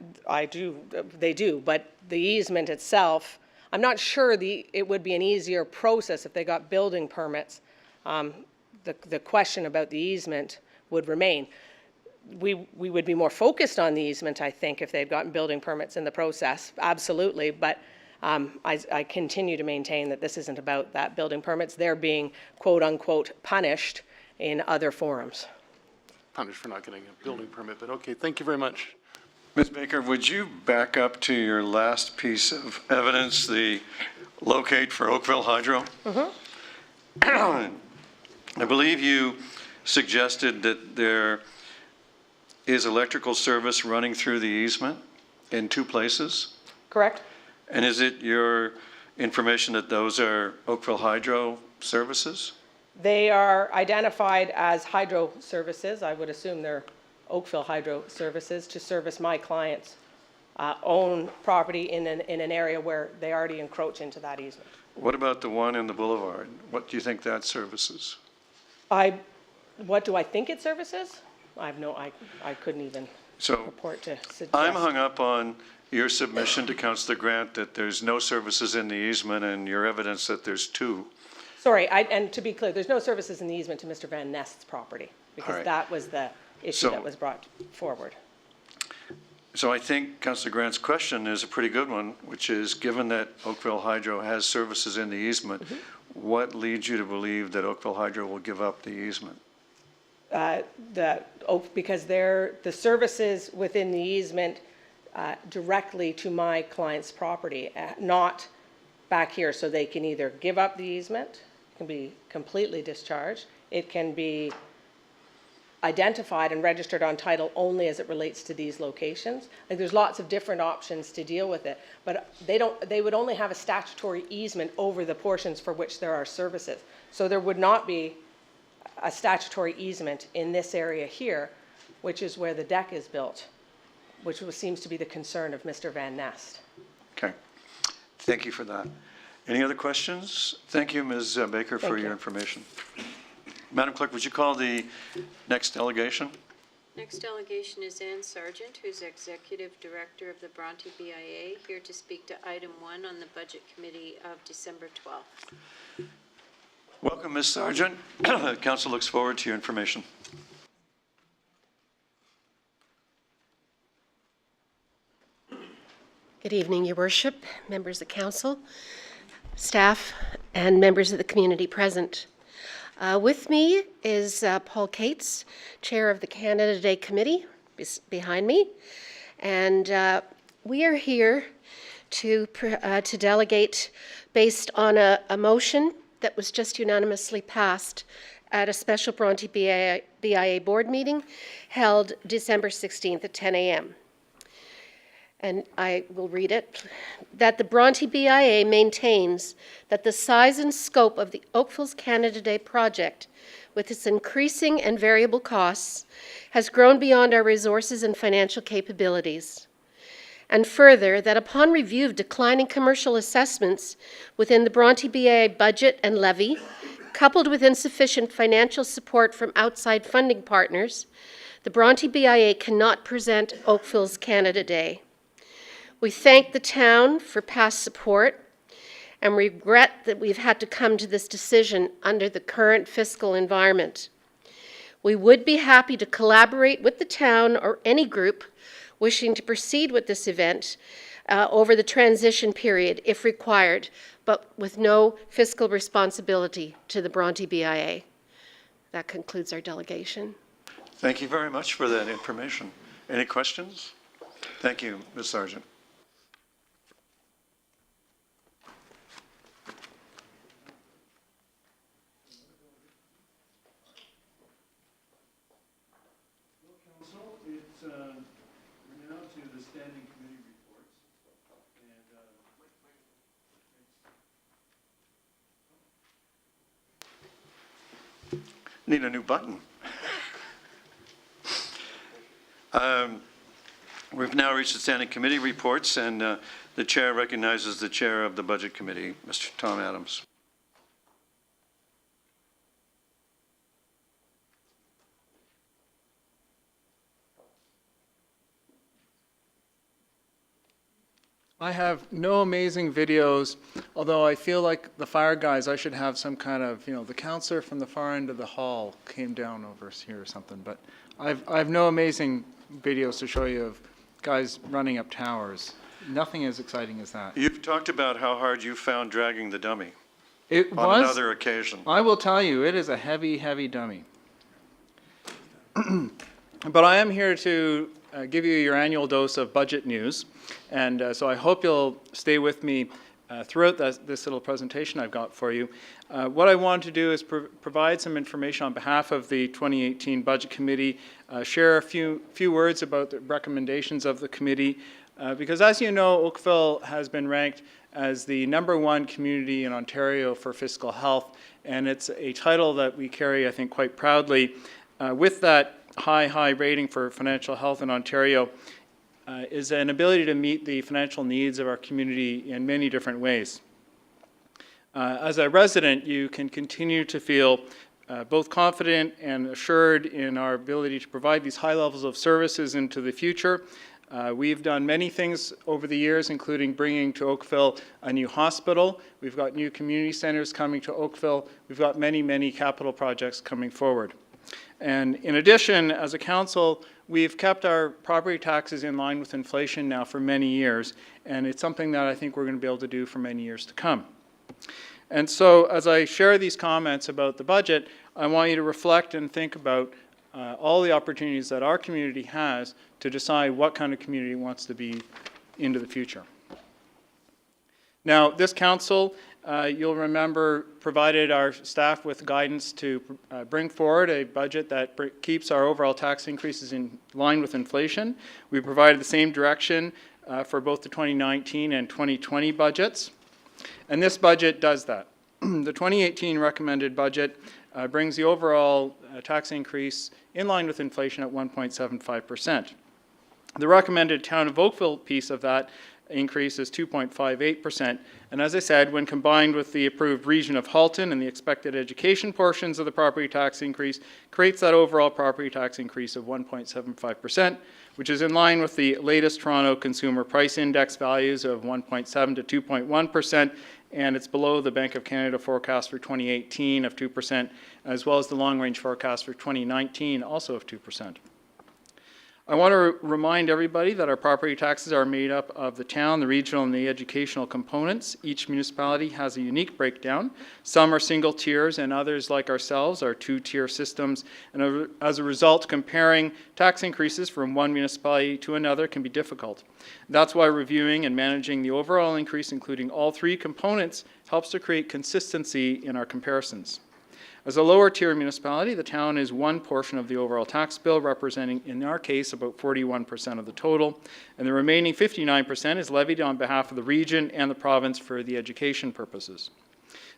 do, but the easement itself, I'm not sure it would be an easier process if they got building permits. The question about the easement would remain. We would be more focused on the easement, I think, if they'd gotten building permits in the process, absolutely, but I continue to maintain that this isn't about that building permits. They're being quote-unquote punished in other forums. Punished for not getting a building permit, but okay, thank you very much. Ms. Baker, would you back up to your last piece of evidence, the locate for Oakville Hydro? I believe you suggested that there is electrical service running through the easement in 2 places? Correct. And is it your information that those are Oakville Hydro services? They are identified as hydro services. I would assume they're Oakville Hydro services to service my client's own property in an area where they already encroach into that easement. What about the one in the boulevard? What do you think that services? What do I think it services? I couldn't even report to suggest. I'm hung up on your submission to Councillor Grant that there's no services in the easement and your evidence that there's 2. Sorry, and to be clear, there's no services in the easement to Mr. Van Nest's property because that was the issue that was brought forward. So I think Councillor Grant's question is a pretty good one, which is, given that Oakville Hydro has services in the easement, what leads you to believe that Oakville Hydro will give up the easement? Because the services within the easement directly to my client's property, not back here. So they can either give up the easement, it can be completely discharged, it can be identified and registered on title only as it relates to these locations. Like there's lots of different options to deal with it, but they would only have a statutory easement over the portions for which there are services. So there would not be a statutory easement in this area here, which is where the deck is built, which seems to be the concern of Mr. Van Nest. Okay. Thank you for that. Any other questions? Thank you, Ms. Baker, for your information. Madam Clerk, would you call the next delegation? Next delegation is Ann Sargent, who's Executive Director of the Bronte BIA, here to speak to item 1 on the Budget Committee of December 12th. Welcome, Ms. Sargent. Council looks forward to your information. Good evening, Your Worship, members of Council, staff, and members of the community present. With me is Paul Cates, Chair of the Canada Day Committee, behind me, and we are here to delegate based on a motion that was just unanimously passed at a special Bronte BIA board meeting held December 16th at 10 a.m. And I will read it, that the Bronte BIA maintains that the size and scope of the Oakville's Canada Day project, with its increasing and variable costs, has grown beyond our resources and financial capabilities. And further, that upon review of declining commercial assessments within the Bronte BIA budget and levy, coupled with insufficient financial support from outside funding partners, the Bronte BIA cannot present Oakville's Canada Day. We thank the town for past support and regret that we've had to come to this decision under the current fiscal environment. We would be happy to collaborate with the town or any group wishing to proceed with this event over the transition period if required, but with no fiscal responsibility to the Bronte BIA. That concludes our delegation. Thank you very much for that information. Any questions? Thank you, Ms. Sargent. We're now to the standing committee reports. Need a new button. We've now reached the standing committee reports, and the chair recognizes the chair of the Budget Committee, Mr. Tom Adams. I have no amazing videos, although I feel like the fire guys, I should have some kind of, the counselor from the far end of the hall came down over here or something, but I have no amazing videos to show you of guys running up towers. Nothing as exciting as that. You've talked about how hard you found dragging the dummy. It on was, another occasion. I will tell you, it is a heavy, heavy dummy. But I am here to give you your annual dose of budget news. And so I hope you'll stay with me throughout this little presentation I've got for you. What I want to do is provide some information on behalf of the 2018 Budget Committee, share a few words about the recommendations of the committee, because as you know, Oakville has been ranked as the #1 community in Ontario for fiscal health, and it's a title that we carry, I think, quite proudly. With that high rating for financial health in Ontario, is an ability to meet the financial needs of our community in many different ways. As a resident, you can continue to feel both confident and assured in our ability to provide these high levels of services into the future. We've done many things over the years, including bringing to Oakville a new hospital. We've got new community centers coming to Oakville. We've got many capital projects coming forward. And in addition, as a council, we've kept our property taxes in line with inflation now for many years, and it's something that I think we're going to be able to do for many years to come. And so as I share these comments about the budget, I want you to reflect and think about all the opportunities that our community has to decide what kind of community it wants to be into the future. Now, this council, you'll remember, provided our staff with guidance to bring forward a budget that keeps our overall tax increases in line with inflation. We provided the same direction for both the 2019 and 2020 budgets. And this budget does that. The 2018 recommended budget brings the overall tax increase in line with inflation at 1.75%. The recommended Town of Oakville piece of that increase is 2.58%. And as I said, when combined with the approved region of Halton and the expected education portions of the property tax increase, creates that overall property tax increase of 1.75%, which is in line with the latest Toronto Consumer Price Index values of 1.7 to 2.1%, and it's below the Bank of Canada forecast for 2018 of 2%, as well as the long-range forecast for 2019, also of 2%. I want to remind everybody that our property taxes are made up of the town, the regional, and the educational components. Each municipality has a unique breakdown. Some are single tiers, and others, like ourselves, are two-tier systems. And as a result, comparing tax increases from one municipality to another can be difficult. That's why reviewing and managing the overall increase, including all three components, helps to create consistency in our comparisons. As a lower tier municipality, the town is one portion of the overall tax bill, representing, in our case, about 41% of the total, and the remaining 59% is levied on behalf of the region and the province for the education purposes.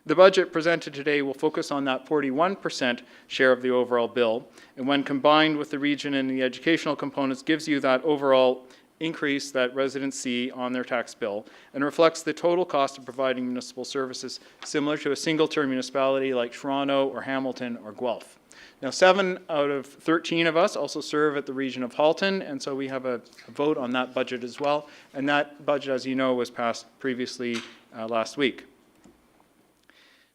The budget presented today will focus on that 41% share of the overall bill, and when combined with the region and the educational components, gives you that overall increase that residents see on their tax bill and reflects the total cost of providing municipal services, similar to a single-term municipality like Toronto or Hamilton or Guelph. Now, 7 out of 13 of us also serve at the region of Halton, and so we have a vote on that budget as well. And that budget, as you know, was passed previously last week.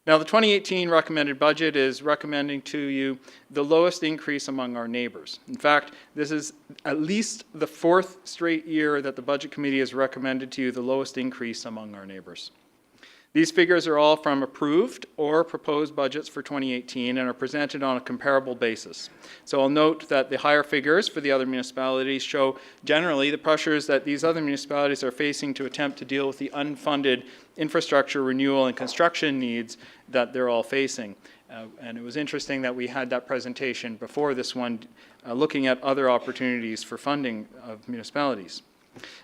Now, the 2018 recommended budget is recommending to you the lowest increase among our neighbors. In fact, this is at least the 4th straight year that the Budget Committee has recommended to you the lowest increase among our neighbors. These figures are all from approved or proposed budgets for 2018 and are presented on a comparable basis. So I'll note that the higher figures for the other municipalities show generally the pressures that these other municipalities are facing to attempt to deal with the unfunded infrastructure renewal and construction needs that they're all facing. And it was interesting that we had that presentation before this one looking at other opportunities for funding of municipalities.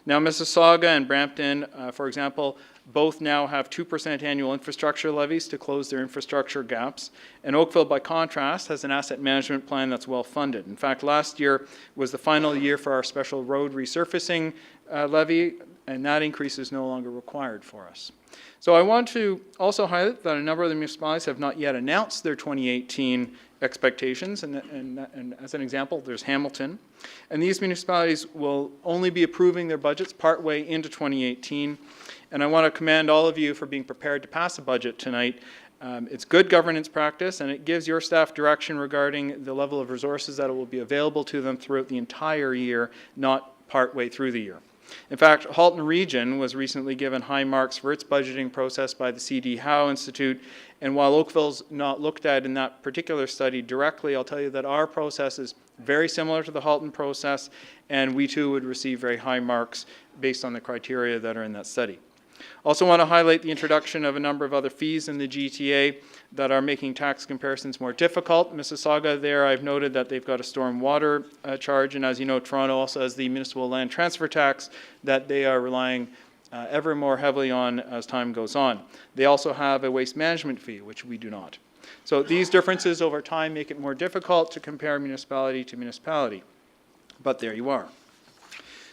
Now, Mississauga and Brampton, for example, both now have 2% annual infrastructure levies to close their infrastructure gaps. And Oakville, by contrast, has an asset management plan that's well funded. In fact, last year was the final year for our special road resurfacing levy, and that increase is no longer required for us. So I want to also highlight that a number of the municipalities have not yet announced their 2018 expectations, and as an example, there's Hamilton. And these municipalities will only be approving their budgets partway into 2018. And I want to commend all of you for being prepared to pass a budget tonight. It's good governance practice, and it gives your staff direction regarding the level of resources that will be available to them throughout the entire year, not partway through the year. In fact, Halton Region was recently given high marks for its budgeting process by the C.D. Howe Institute, and while Oakville's not looked at in that particular study directly, I'll tell you that our process is very similar to the Halton process, and we too would receive very high marks based on the criteria that are in that study. Also want to highlight the introduction of a number of other fees in the GTA that are making tax comparisons more difficult. Mississauga there, I've noted that they've got a storm water charge, and as you know, Toronto also has the municipal land transfer tax that they are relying ever more heavily on as time goes on. They also have a waste management fee, which we do not. So these differences over time make it more difficult to compare municipality to municipality. But there you are.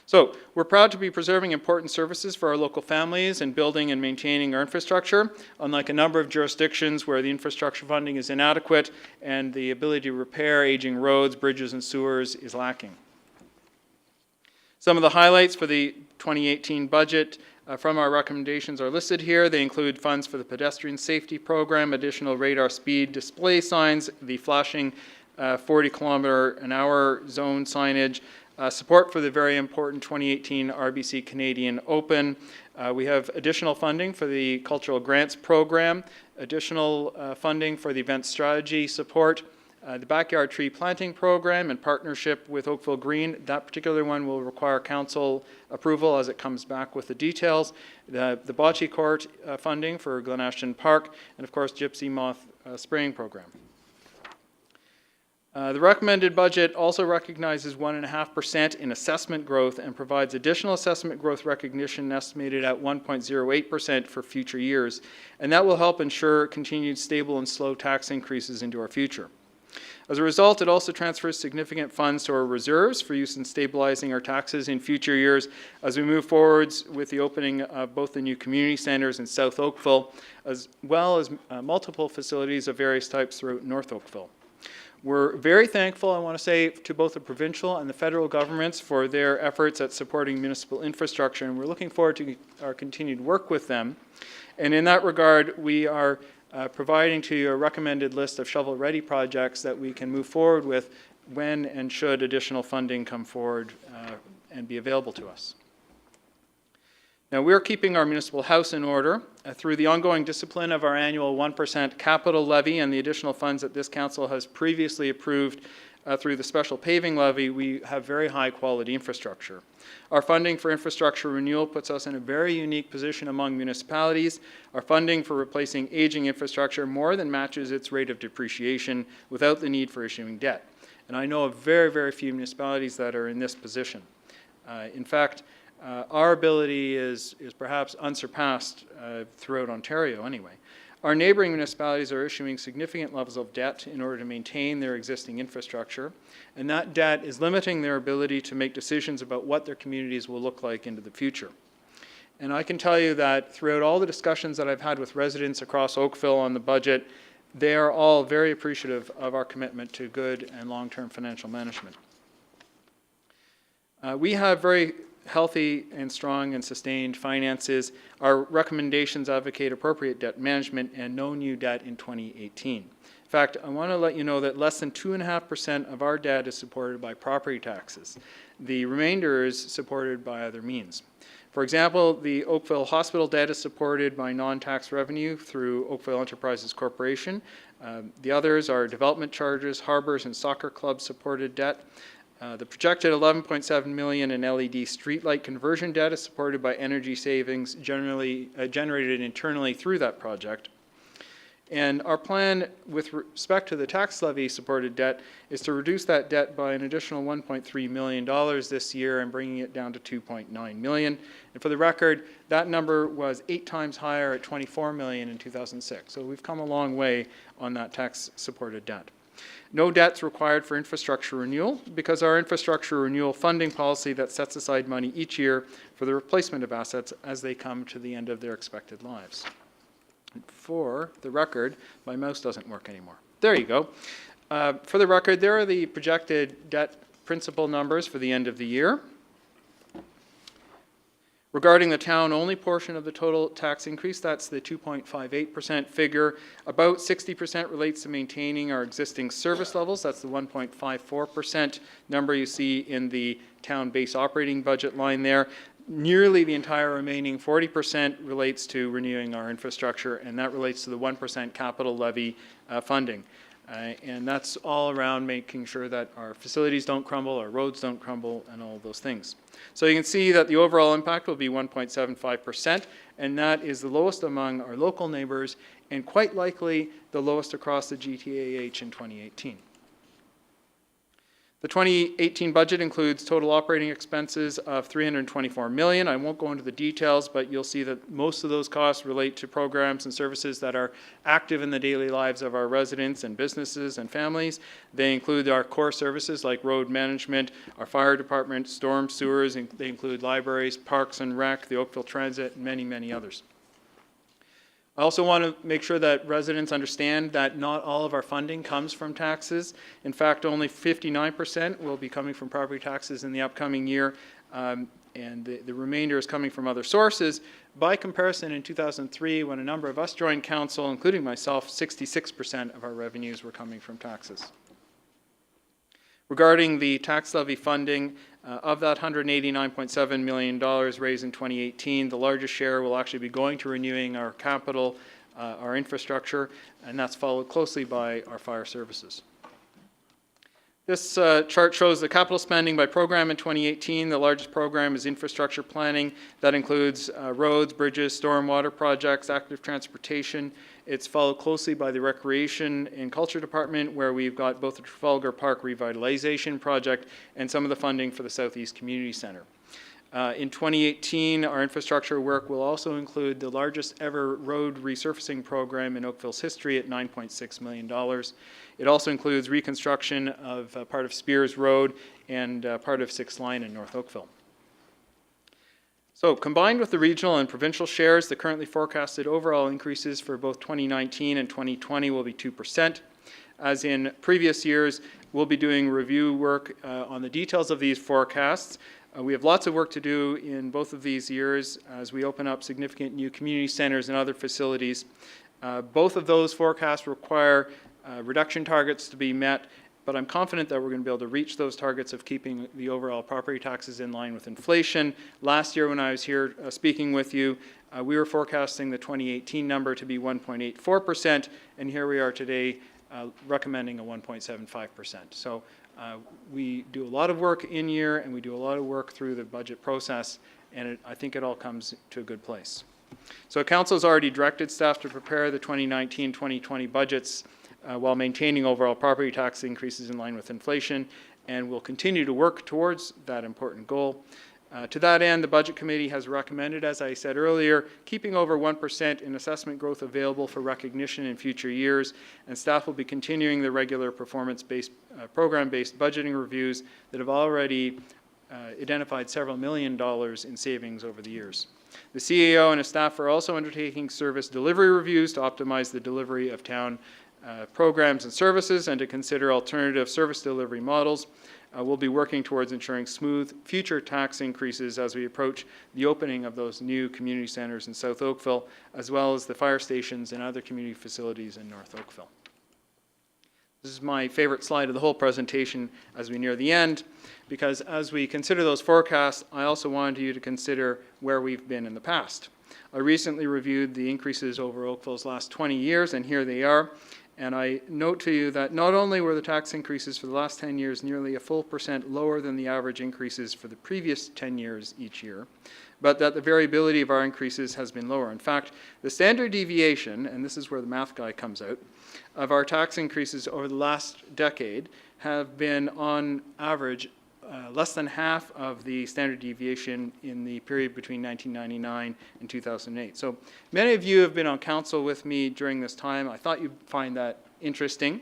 So we're proud to be preserving important services for our local families and building and maintaining our infrastructure, unlike a number of jurisdictions where the infrastructure funding is inadequate and the ability to repair aging roads, bridges, and sewers is lacking. Some of the highlights for the 2018 budget from our recommendations are listed here. They include funds for the pedestrian safety program, additional radar speed display signs, the flashing 40-kilometer-an-hour zone signage, support for the very important 2018 RBC Canadian Open. We have additional funding for the Cultural Grants Program, additional funding for the event strategy support, the Backyard Tree Planting Program in partnership with Oakville Green. That particular one will require council approval as it comes back with the details. The Bocce Court funding for Glen Ashton Park, and of course Gypsy Moth Spraying Program. The recommended budget also recognizes 1.5% in assessment growth and provides additional assessment growth recognition estimated at 1.08% for future years. And that will help ensure continued stable and slow tax increases into our future. As a result, it also transfers significant funds to our reserves for use in stabilizing our taxes in future years as we move forwards with the opening of both the new community centers in South Oakville, as well as multiple facilities of various types throughout North Oakville. We're very thankful, I want to say, to both the provincial and the federal governments for their efforts at supporting municipal infrastructure, and we're looking forward to our continued work with them. And in that regard, we are providing to you a recommended list of shovel-ready projects that we can move forward with when and should additional funding come forward and be available to us. Now, we're keeping our municipal house in order through the ongoing discipline of our annual 1% capital levy and the additional funds that this council has previously approved through the special paving levy. We have very high quality infrastructure. Our funding for infrastructure renewal puts us in a very unique position among municipalities. Our funding for replacing aging infrastructure more than matches its rate of depreciation without the need for issuing debt. And I know of very, very few municipalities that are in this position. In fact, our ability is perhaps unsurpassed throughout Ontario anyway. Our neighboring municipalities are issuing significant levels of debt in order to maintain their existing infrastructure, and that debt is limiting their ability to make decisions about what their communities will look like into the future. And I can tell you that throughout all the discussions that I've had with residents across Oakville on the budget, they are all very appreciative of our commitment to good and long-term financial management. We have very healthy and strong and sustained finances. Our recommendations advocate appropriate debt management and no new debt in 2018. In fact, I want to let you know that less than 2.5% of our debt is supported by property taxes. The remainder is supported by other means. For example, the Oakville Hospital debt is supported by non-tax revenue through Oakville Enterprises Corporation. The others are development charges, harbors, and soccer club supported debt. The projected $11.7 million in LED streetlight conversion debt is supported by energy savings generally generated internally through that project. And our plan with respect to the tax levy supported debt is to reduce that debt by an additional $1.3 million this year and bringing it down to $2.9 million. And for the record, that number was 8 times higher at $24 million in 2006. So we've come a long way on that tax supported debt. No debts required for infrastructure renewal because our infrastructure renewal funding policy that sets aside money each year for the replacement of assets as they come to the end of their expected lives. For the record, my mouse doesn't work anymore. There you go. For the record, there are the projected debt principal numbers for the end of the year. Regarding the town-only portion of the total tax increase, that's the 2.58% figure. About 60% relates to maintaining our existing service levels. That's the 1.54% number you see in the town base operating budget line there. Nearly the entire remaining 40% relates to renewing our infrastructure, and that relates to the 1% capital levy funding. And that's all around making sure that our facilities don't crumble, our roads don't crumble, and all of those things. So you can see that the overall impact will be 1.75%, and that is the lowest among our local neighbors, and quite likely the lowest across the GTAH in 2018. The 2018 budget includes total operating expenses of $324 million. I won't go into the details, but you'll see that most of those costs relate to programs and services that are active in the daily lives of our residents and businesses and families. They include our core services like road management, our fire department, storm sewers, and they include libraries, parks and rec, the Oakville Transit, and many, many others. I also want to make sure that residents understand that not all of our funding comes from taxes. In fact, only 59% will be coming from property taxes in the upcoming year, and the remainder is coming from other sources. By comparison, in 2003, when a number of us joined council, including myself, 66% of our revenues were coming from taxes. Regarding the tax levy funding, of that $189.7 million raised in 2018, the largest share will actually be going to renewing our capital, our infrastructure, and that's followed closely by our fire services. This chart shows the capital spending by program in 2018. The largest program is infrastructure planning. That includes roads, bridges, stormwater projects, active transportation. It's followed closely by the Recreation and Culture Department, where we've got both the Trafalgar Park Revitalization Project and some of the funding for the Southeast Community Center. In 2018, our infrastructure work will also include the largest ever road resurfacing program in Oakville's history at $9.6 million. It also includes reconstruction of part of Spears Road and part of 6th Line in North Oakville. So combined with the regional and provincial shares, the currently forecasted overall increases for both 2019 and 2020 will be 2%. As in previous years, we'll be doing review work on the details of these forecasts. We have lots of work to do in both of these years as we open up significant new community centers and other facilities. Both of those forecasts require reduction targets to be met, but I'm confident that we're going to be able to reach those targets of keeping the overall property taxes in line with inflation. Last year when I was here speaking with you, we were forecasting the 2018 number to be 1.84%, and here we are today recommending a 1.75%. So we do a lot of work in year, and we do a lot of work through the budget process, and I think it all comes to a good place. So Council has already directed staff to prepare the 2019-2020 budgets while maintaining overall property tax increases in line with inflation, and we'll continue to work towards that important goal. To that end, the Budget Committee has recommended, as I said earlier, keeping over 1% in assessment growth available for recognition in future years, and staff will be continuing the regular performance-based, program-based budgeting reviews that have already identified several $1 million in savings over the years. The CAO and his staff are also undertaking service delivery reviews to optimize the delivery of town programs and services and to consider alternative service delivery models. We'll be working towards ensuring smooth future tax increases as we approach the opening of those new community centers in South Oakville, as well as the fire stations and other community facilities in North Oakville. This is my favorite slide of the whole presentation as we near the end, because as we consider those forecasts, I also wanted you to consider where we've been in the past. I recently reviewed the increases over Oakville's last 20 years, and here they are. And I note to you that not only were the tax increases for the last 10 years nearly a full % lower than the average increases for the previous 10 years each year, but that the variability of our increases has been lower. In fact, the standard deviation, and this is where the math guy comes out, of our tax increases over the last decade have been on average less than half of the standard deviation in the period between 1999 and 2008. So many of you have been on council with me during this time. I thought you'd find that interesting.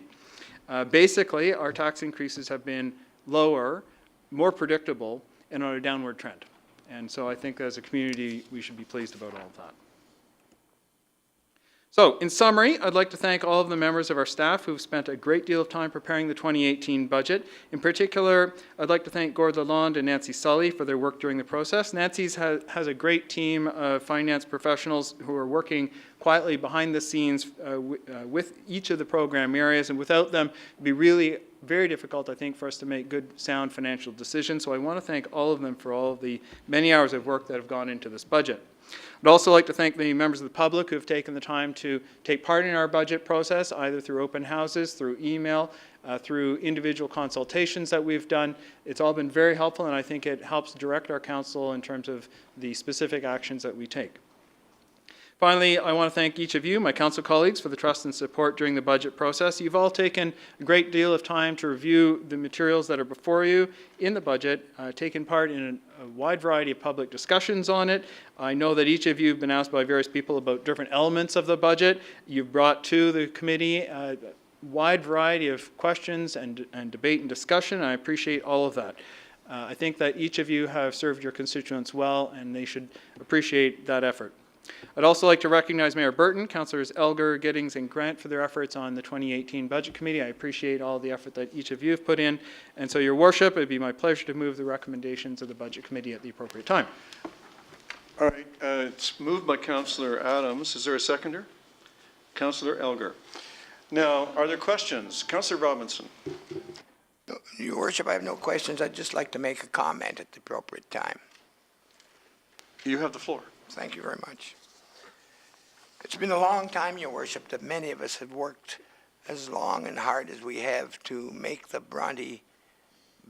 Basically, our tax increases have been lower, more predictable, and on a downward trend. And so I think as a community, we should be pleased about all of that. So, in summary, I'd like to thank all of the members of our staff who've spent a great deal of time preparing the 2018 budget. In particular, I'd like to thank Gord Lalonde and Nancy Sully for their work during the process. Nancy has a great team of finance professionals who are working quietly behind the scenes with each of the program areas, and without them, it'd be really very difficult, I think, for us to make good, sound financial decisions. So I want to thank all of them for all of the many hours of work that have gone into this budget. I'd also like to thank the members of the public who have taken the time to take part in our budget process, either through open houses, through email, through individual consultations that we've done. It's all been very helpful, and I think it helps direct our council in terms of the specific actions that we take. Finally, I want to thank each of you, my council colleagues, for the trust and support during the budget process. You've all taken a great deal of time to review the materials that are before you in the budget, taken part in a wide variety of public discussions on it. I know that each of you have been asked by various people about different elements of the budget. You've brought to the committee a wide variety of questions and debate and discussion, and I appreciate all of that. I think that each of you have served your constituents well, and they should appreciate that effort. I'd also like to recognize Mayor Burton, Councillors Elgar, Giddings, and Grant for their efforts on the 2018 Budget Committee. I appreciate all the effort that each of you have put in. And so, Your Worship, it would be my pleasure to move the recommendations of the Budget Committee at the appropriate time. All right, it's moved by Councillor Adams. Is there a seconder? Councillor Elgar. Now, are there questions? Councillor Robinson. Your Worship, I have no questions. I'd just like to make a comment at the appropriate time. You have the floor. Thank you very much. It's been a long time, Your Worship, that many of us have worked as long and hard as we have to make the Bronte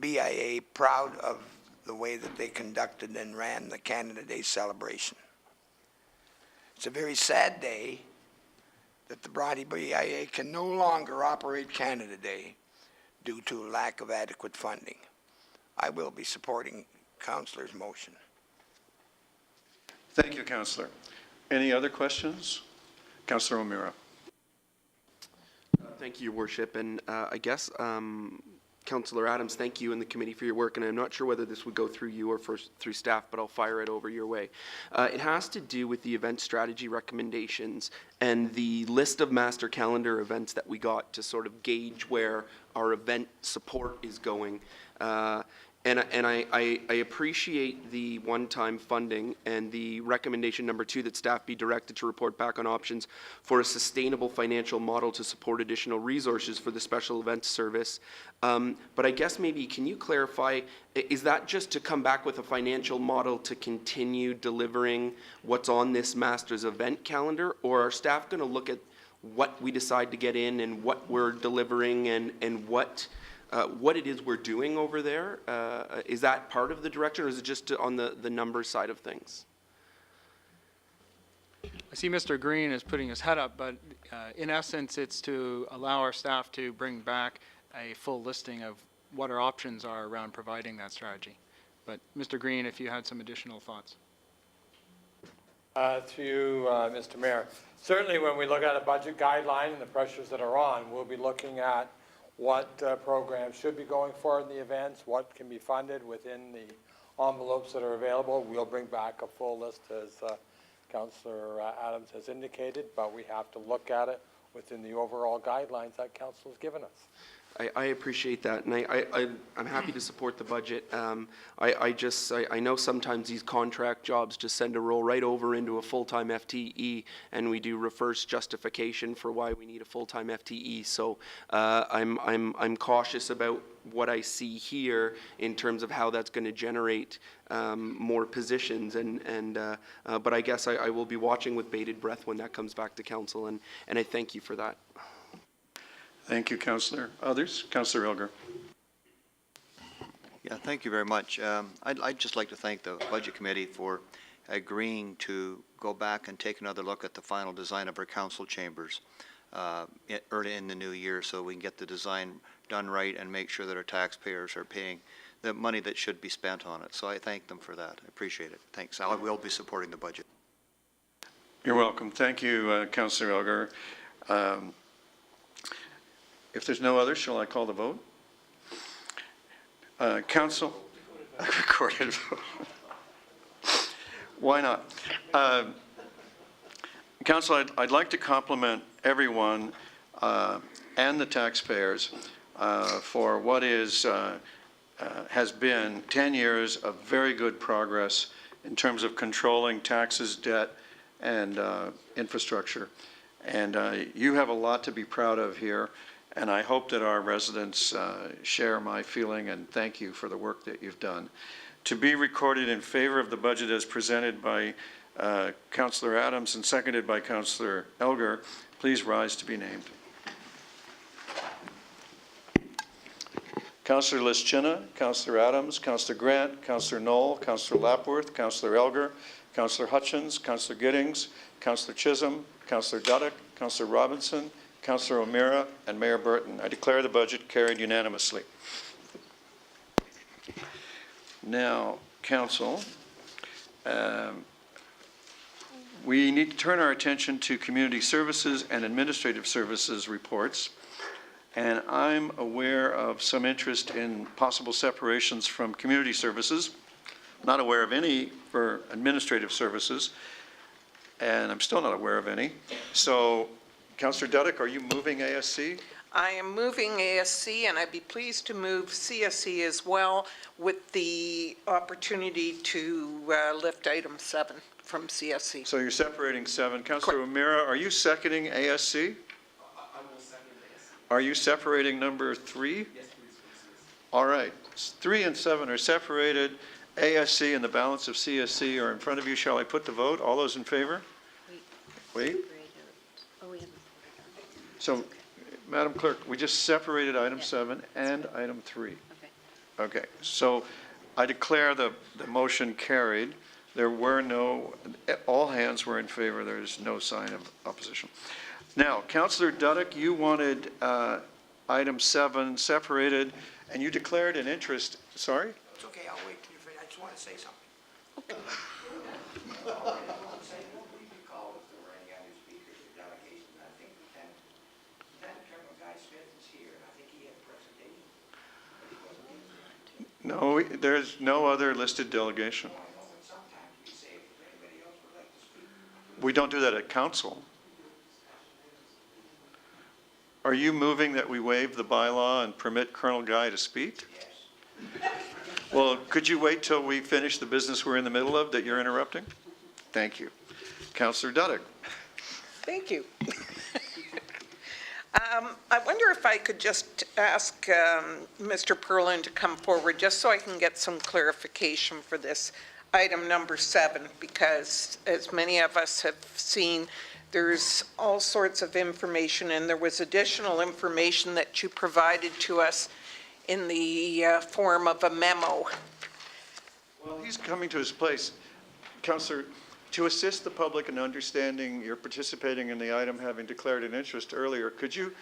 BIA proud of the way that they conducted and ran the Canada Day celebration. It's a very sad day that the Bronte BIA can no longer operate Canada Day due to a lack of adequate funding. I will be supporting Councillor's motion. Thank you, Councillor. Any other questions? Councillor O'Meara. Thank you, Your Worship. And I guess, Councillor Adams, thank you and the committee for your work. And I'm not sure whether this would go through you or through staff, but I'll fire it over your way. It has to do with the event strategy recommendations and the list of master calendar events that we got to sort of gauge where our event support is going. And I appreciate the one-time funding and the recommendation number 2 that staff be directed to report back on options for a sustainable financial model to support additional resources for the special events service. But I guess maybe, can you clarify, is that just to come back with a financial model to continue delivering what's on this master's event calendar, or are staff going to look at what we decide to get in and what we're delivering and what it is we're doing over there? Is that part of the direction, or is it just on the numbers side of things? I see Mr. Green is putting his head up, but in essence, it's to allow our staff to bring back a full listing of what our options are around providing that strategy. But Mr. Green, if you had some additional thoughts. To you, Mr. Mayor. Certainly when we look at a budget guideline and the pressures that are on, we'll be looking at what programs should be going forward in the events, what can be funded within the envelopes that are available. We'll bring back a full list as Councillor Adams has indicated, but we have to look at it within the overall guidelines that Council has given us. I appreciate that, and I'm happy to support the budget. I know sometimes these contract jobs just send a roll right over into a full-time FTE, and we do reverse justification for why we need a full-time FTE. So I'm cautious about what I see here in terms of how that's going to generate more positions, but I guess I will be watching with bated breath when that comes back to council, and I thank you for that. Thank you, Councillor. Others? Councillor Elgar. Yeah, thank you very much. I'd just like to thank the Budget Committee for agreeing to go back and take another look at the final design of our council chambers early in the new year, so we can get the design done right and make sure that our taxpayers are paying the money that should be spent on it. So I thank them for that. I appreciate it. Thanks. I will be supporting the budget. You're welcome. Thank you, Councillor Elgar. If there's no others, shall I call the vote? Council, recorded vote. Why not? Council, I'd like to compliment everyone and the taxpayers for what has been 10 years of very good progress in terms of controlling taxes, debt, and infrastructure. And you have a lot to be proud of here. And I hope that our residents share my feeling, and thank you for the work that you've done. To be recorded in favor of the budget as presented by Councillor Adams and seconded by Councillor Elgar, please rise to be named. Councillor Lischina, Councillor Adams, Councillor Grant, Councillor Knoll, Councillor Lapworth, Councillor Elgar, Councillor Hutchins, Councillor Giddings, Councillor Chisholm, Councillor Duddick, Councillor Robinson, Councillor O'Meara, and Mayor Burton. I declare the budget carried unanimously. Now, Council, we need to turn our attention to community services and administrative services reports. And I'm aware of some interest in possible separations from community services. Not aware of any for administrative services, and I'm still not aware of any. So, Councillor Duddick, are you moving ASC? I am moving ASC, and I'd be pleased to move CSE as well, with the opportunity to lift item 7 from CSE. So you're separating 7. Councillor O'Meara, are you seconding ASC? I will second ASC. Are you separating number 3? Yes, please. All right. 3 and 7 are separated. ASC and the balance of CSC are in front of you. Shall I put the vote? All those in favor? Wait. Oh, we haven't. So, Madam Clerk, we just separated item 7 and item 3. Okay. Okay, so I declare the motion carried. There were all hands were in favor. There's no sign of opposition. Now, Councillor Duddick, you wanted item 7 separated, and you declared an interest, sorry? It's okay, I'll wait till you finish. I just want to say something. No, there's no other listed delegation. We don't do that at council. Are you moving that we waive the bylaw and permit Colonel Guy to speak? Yes. Well, could you wait till we finish the business we're in the middle of that you're interrupting? Thank you. Councillor Duddick. Thank you. I wonder if I could just ask Mr. Perlin to come forward, just so I can get some clarification for this item number 7, because as many of us have seen, there's all sorts of information, and there was additional information that you provided to us in the form of a memo. Well, he's coming to his place. Councillor, to assist the public in understanding you're participating in the item having declared an interest earlier, could you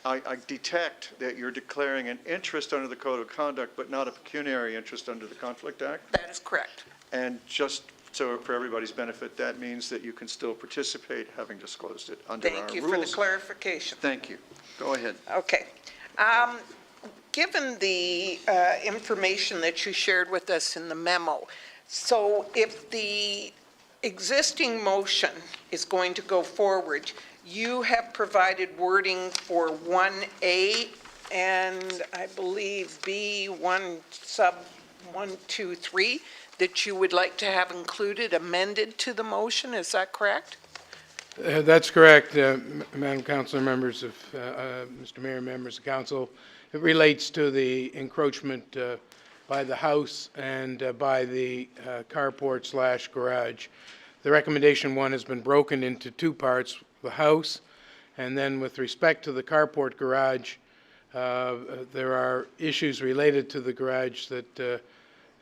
I detect that you're declaring an interest under the Code of Conduct, but not a pecuniary interest under the Conflict Act. That is correct. And just so for everybody's benefit, that means that you can still participate, having disclosed it under our rules. Thank you for the clarification. Thank you. Go ahead. Okay. Given the information that you shared with us in the memo, so if the existing motion is going to go forward, you have provided wording for 1A and I believe B1 sub 1, 2, 3 that you would like to have included, amended to the motion. Is that correct? That's correct, Madam Councilor, members of, Mr. Mayor, members of council. It relates to the encroachment by the house and by the carport / garage. The recommendation one has been broken into two parts, the house, and then with respect to the carport garage, there are issues related to the garage that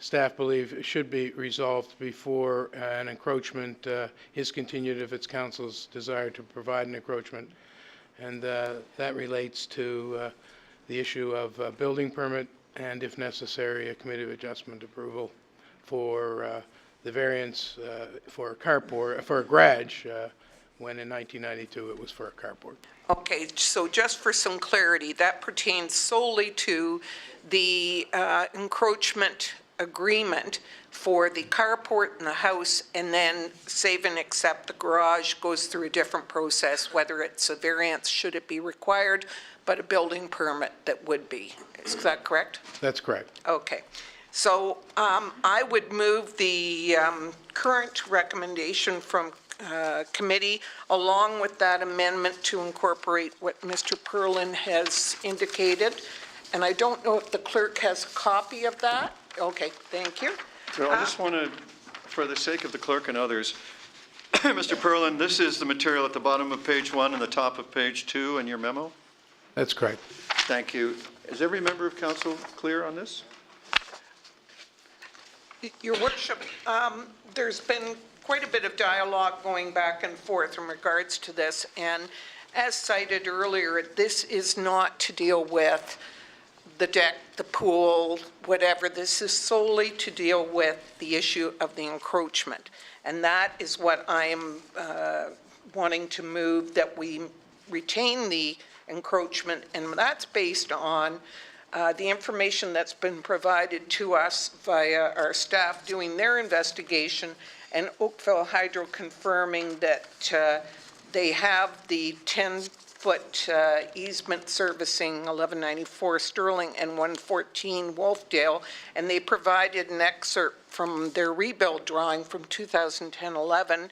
staff believe should be resolved before an encroachment is continued if it's council's desire to provide an encroachment. And that relates to the issue of a building permit and, if necessary, a committee of adjustment approval for the variance for a carport, for a garage, when in 1992 it was for a carport. Okay, so just for some clarity, that pertains solely to the encroachment agreement for the carport and the house, and then save and accept the garage goes through a different process, whether it's a variance, should it be required, but a building permit that would be. Is that correct? That's correct. Okay. So I would move the current recommendation from committee along with that amendment to incorporate what Mr. Perlin has indicated. And I don't know if the clerk has a copy of that. Okay, thank you. So I just want to, for the sake of the clerk and others, Mr. Perlin, this is the material at the bottom of page 1 and the top of page 2 in your memo? That's correct. Thank you. Is every member of council clear on this? Your Worship, there's been quite a bit of dialogue going back and forth in regards to this, and as cited earlier, this is not to deal with the deck, the pool, whatever. This is solely to deal with the issue of the encroachment, and that is what I am wanting to move, that we retain the encroachment, and that's based on the information that's been provided to us via our staff doing their investigation, and Oakville Hydro confirming that they have the 10-foot easement servicing 1194 Sterling and 114 Wolfdale, and they provided an excerpt from their rebuild drawing from 2010-11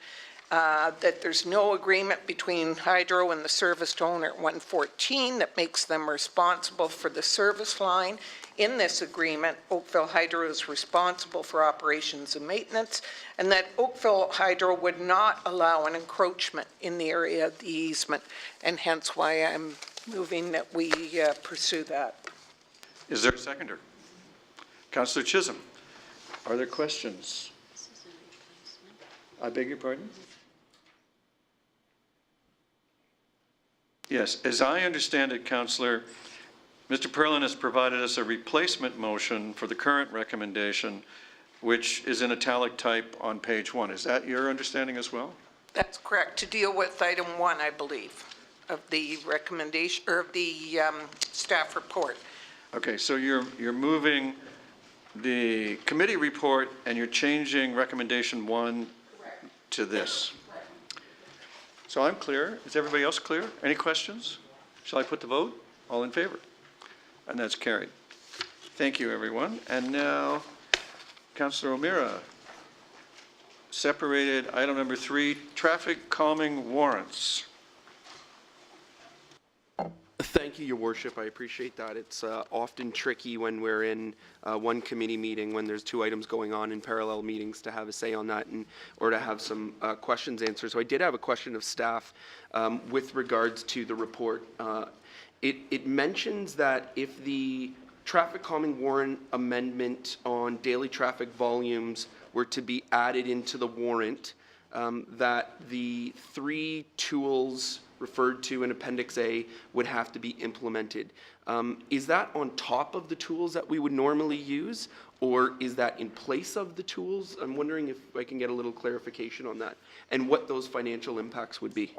that there's no agreement between Hydro and the service owner at 114 that makes them responsible for the service line. In this agreement, Oakville Hydro is responsible for operations and maintenance, and that Oakville Hydro would not allow an encroachment in the area of the easement, and hence why I'm moving that we pursue that. Is there a seconder? Councillor Chisholm, are there questions? I beg your pardon? Yes, as I understand it, Councillor, Mr. Perlin has provided us a replacement motion for the current recommendation, which is in italic type on page 1. Is that your understanding as well? That's correct, to deal with item 1, I believe, of the recommendation, or of the staff report. Okay, so you're moving the committee report and you're changing recommendation 1 to this. So I'm clear. Is everybody else clear? Any questions? Shall I put the vote? All in favor? And that's carried. Thank you, everyone. And now, Councillor O'Meara, separated item number 3, traffic calming warrants. Thank you, Your Worship. I appreciate that. It's often tricky when we're in one committee meeting, when there's 2 items going on in parallel meetings, to have a say on that and or to have some questions answered. So I did have a question of staff with regards to the report. It mentions that if the traffic calming warrant amendment on daily traffic volumes were to be added into the warrant, that the 3 tools referred to in Appendix A would have to be implemented. Is that on top of the tools that we would normally use, or is that in place of the tools? I'm wondering if I can get a little clarification on that, and what those financial impacts would be.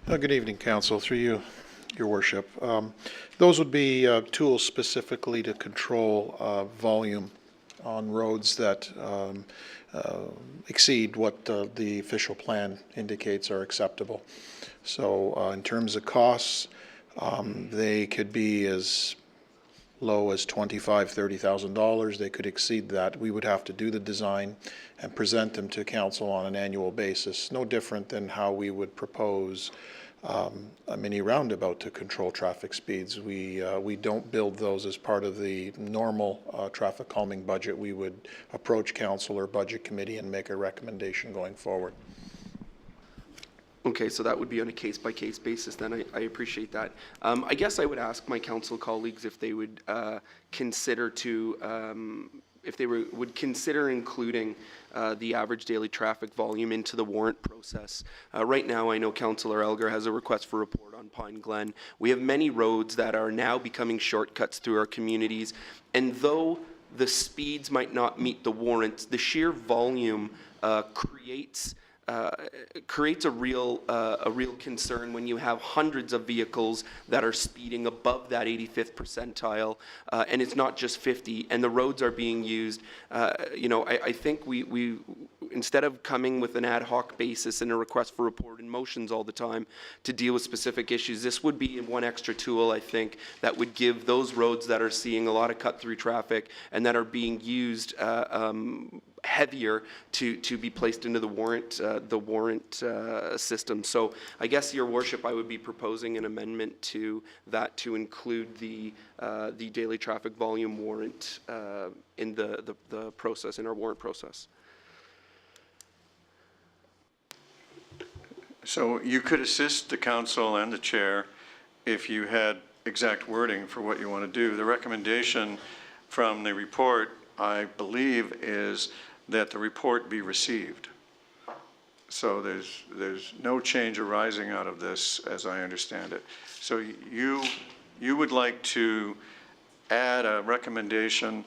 Good evening, Council. Through you, Your Worship. Those would be tools specifically to control volume on roads that exceed what the official plan indicates are acceptable. So in terms of costs, they could be as low as $25,000, $30,000. They could exceed that. We would have to do the design and present them to council on an annual basis, no different than how we would propose a mini roundabout to control traffic speeds. We don't build those as part of the normal traffic calming budget. We would approach council or budget committee and make a recommendation going forward. Okay, so that would be on a case-by-case basis then. I appreciate that. I guess I would ask my council colleagues if they would consider would consider including the average daily traffic volume into the warrant process. Right now, I know Councillor Elgar has a request for report on Pine Glen. We have many roads that are now becoming shortcuts through our communities, and though the speeds might not meet the warrants, the sheer volume creates a real concern when you have hundreds of vehicles that are speeding above that 85th percentile, and it's not just 50, and the roads are being used. I think we instead of coming with an ad hoc basis and a request for report and motions all the time to deal with specific issues, this would be one extra tool, I think, that would give those roads that are seeing a lot of cut-through traffic and that are being used heavier to be placed into the warrant system. So I guess, Your Worship, I would be proposing an amendment to that to include the daily traffic volume warrant in the process, in our warrant process. So you could assist the council and the chair if you had exact wording for what you want to do. The recommendation from the report, I believe, is that the report be received. So there's no change arising out of this, as I understand it. So you would like to add a recommendation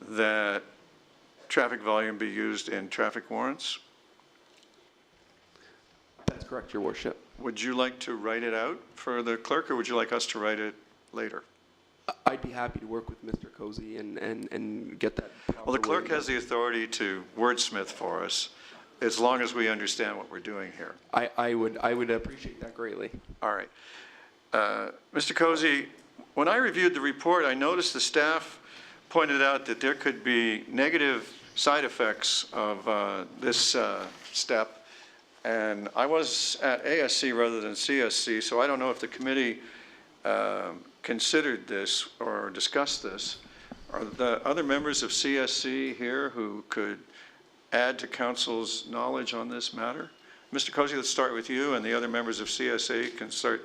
that traffic volume be used in traffic warrants? That's correct, Your Worship. Would you like to write it out for the clerk, or would you like us to write it later? I'd be happy to work with Mr. Cozy and get that. Well, the clerk has the authority to wordsmith for us, as long as we understand what we're doing here. I would appreciate that greatly. All right. Mr. Cozy, when I reviewed the report, I noticed the staff pointed out that there could be negative side effects of this step. And I was at ASC rather than CSC, so I don't know if the committee considered this or discussed this. Are the other members of CSC here who could add to council's knowledge on this matter? Mr. Cozy, let's start with you, and the other members of CSA can start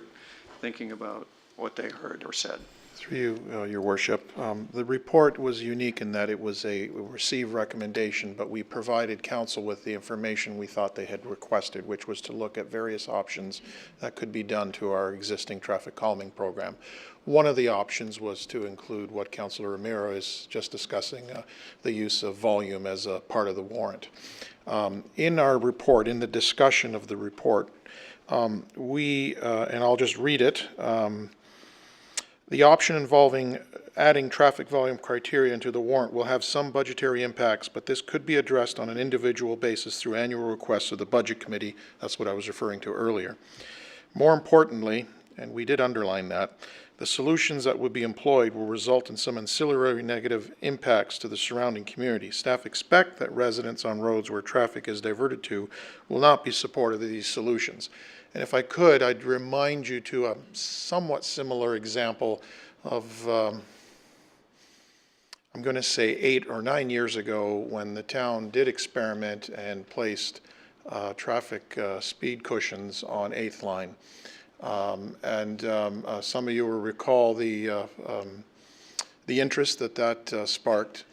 thinking about what they heard or said. Through you, Your Worship. The report was unique in that it was a received recommendation, but we provided council with the information we thought they had requested, which was to look at various options that could be done to our existing traffic calming program. One of the options was to include what Councillor Romero is just discussing, the use of volume as a part of the warrant. In our report, in the discussion of the report, and I'll just read it, the option involving adding traffic volume criteria into the warrant will have some budgetary impacts, but this could be addressed on an individual basis through annual requests of the Budget Committee. That's what I was referring to earlier. More importantly, and we did underline that, the solutions that would be employed will result in some ancillary negative impacts to the surrounding community. Staff expect that residents on roads where traffic is diverted to will not be supportive of these solutions. And if I could, I'd remind you to a somewhat similar example of, I'm going to say 8 or 9 years ago, when the town did experiment and placed traffic speed cushions on 8th line. Some of you will recall the the interest that sparked.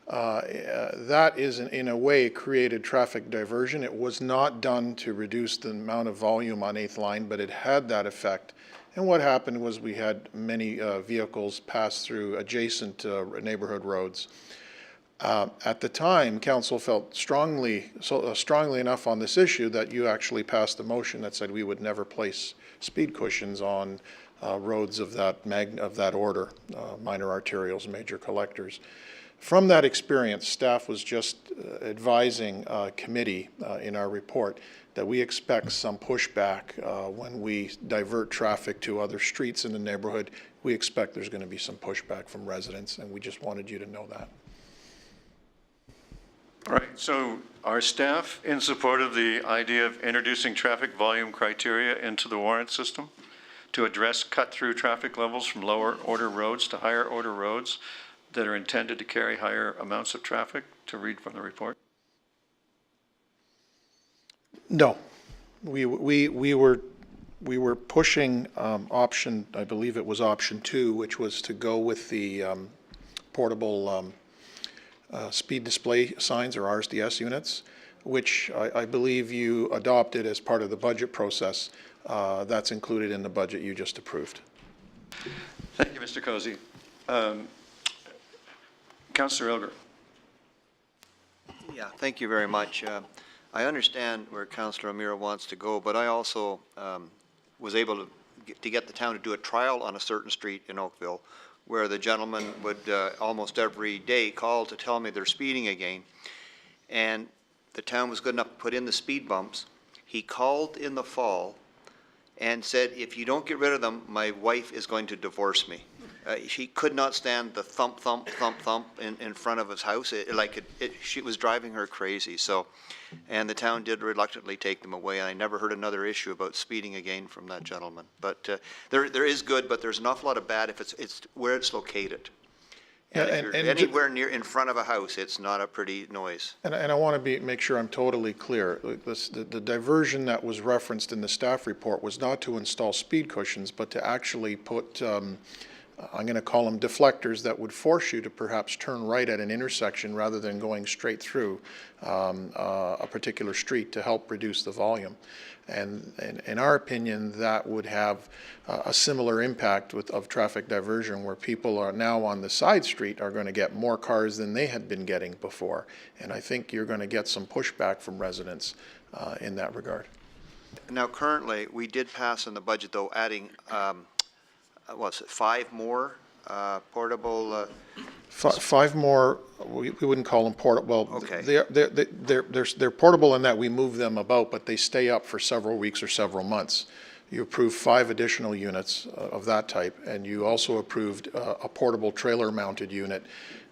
That is, in a way, created traffic diversion. It was not done to reduce the amount of volume on 8th line, but it had that effect. And what happened was we had many vehicles pass through adjacent neighborhood roads. At the time, council felt strongly enough on this issue that you actually passed a motion that said we would never place speed cushions on roads of that order, minor arterials, major collectors. From that experience, staff was just advising committee in our report that we expect some pushback when we divert traffic to other streets in the neighborhood. We expect there's going to be some pushback from residents, and we just wanted you to know that. All right, so are staff in support of the idea of introducing traffic volume criteria into the warrant system to address cut-through traffic levels from lower order roads to higher order roads that are intended to carry higher amounts of traffic, to read from the report? No, we were pushing option, I believe it was option 2, which was to go with the portable speed display signs, or RSDS units, which I believe you adopted as part of the budget process. That's included in the budget you just approved. Thank you, Mr. Cozy. Councillor Elgar. Yeah, thank you very much. I understand where Councillor O'Meara wants to go, but I also was able to get the town to do a trial on a certain street in Oakville where the gentleman would almost every day call to tell me they're speeding again. And the town was good enough to put in the speed bumps. He called in the fall and said, if you don't get rid of them, my wife is going to divorce me. She could not stand the thump, thump, thump, thump in front of his house. She was driving her crazy. So, and the town did reluctantly take them away. And I never heard another issue about speeding again from that gentleman. But there is good, but there's an awful lot of bad if it's where it's located. And if you're anywhere near in front of a house, it's not a pretty noise. And I want to make sure I'm totally clear. The diversion that was referenced in the staff report was not to install speed cushions, but to actually put I'm going to call them deflectors that would force you to perhaps turn right at an intersection rather than going straight through a particular street to help reduce the volume. And in our opinion, that would have a similar impact of traffic diversion, where people are now on the side street are going to get more cars than they had been getting before. And I think you're going to get some pushback from residents in that regard. Now, currently, we did pass in the budget, though, adding what's it, 5 more portable? 5 more. We wouldn't call them portable. Well, okay. They're portable in that we move them about, but they stay up for several weeks or several months. You approved 5 additional units of that type, and you also approved a portable trailer-mounted unit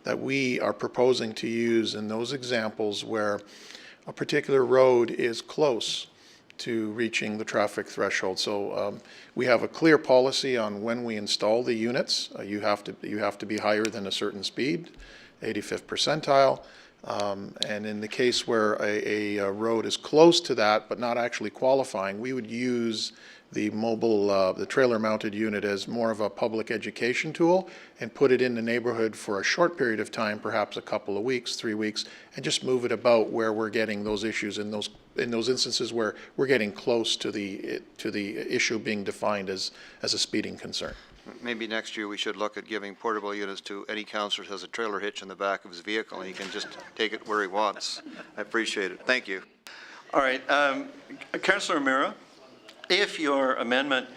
that we are proposing to use in those examples where a particular road is close to reaching the traffic threshold. So we have a clear policy on when we install the units. You have to be higher than a certain speed, 85th percentile. And in the case where a road is close to that but not actually qualifying, we would use the mobile, the trailer-mounted unit as more of a public education tool and put it in the neighborhood for a short period of time, perhaps a couple of weeks, 3 weeks, and just move it about where we're getting those issues in those instances where we're getting close to the issue being defined as a speeding concern. Maybe next year we should look at giving portable units to any councillor who has a trailer hitch in the back of his vehicle, and he can just take it where he wants. I appreciate it. Thank you. All right, Councillor O'Meara, if your amendment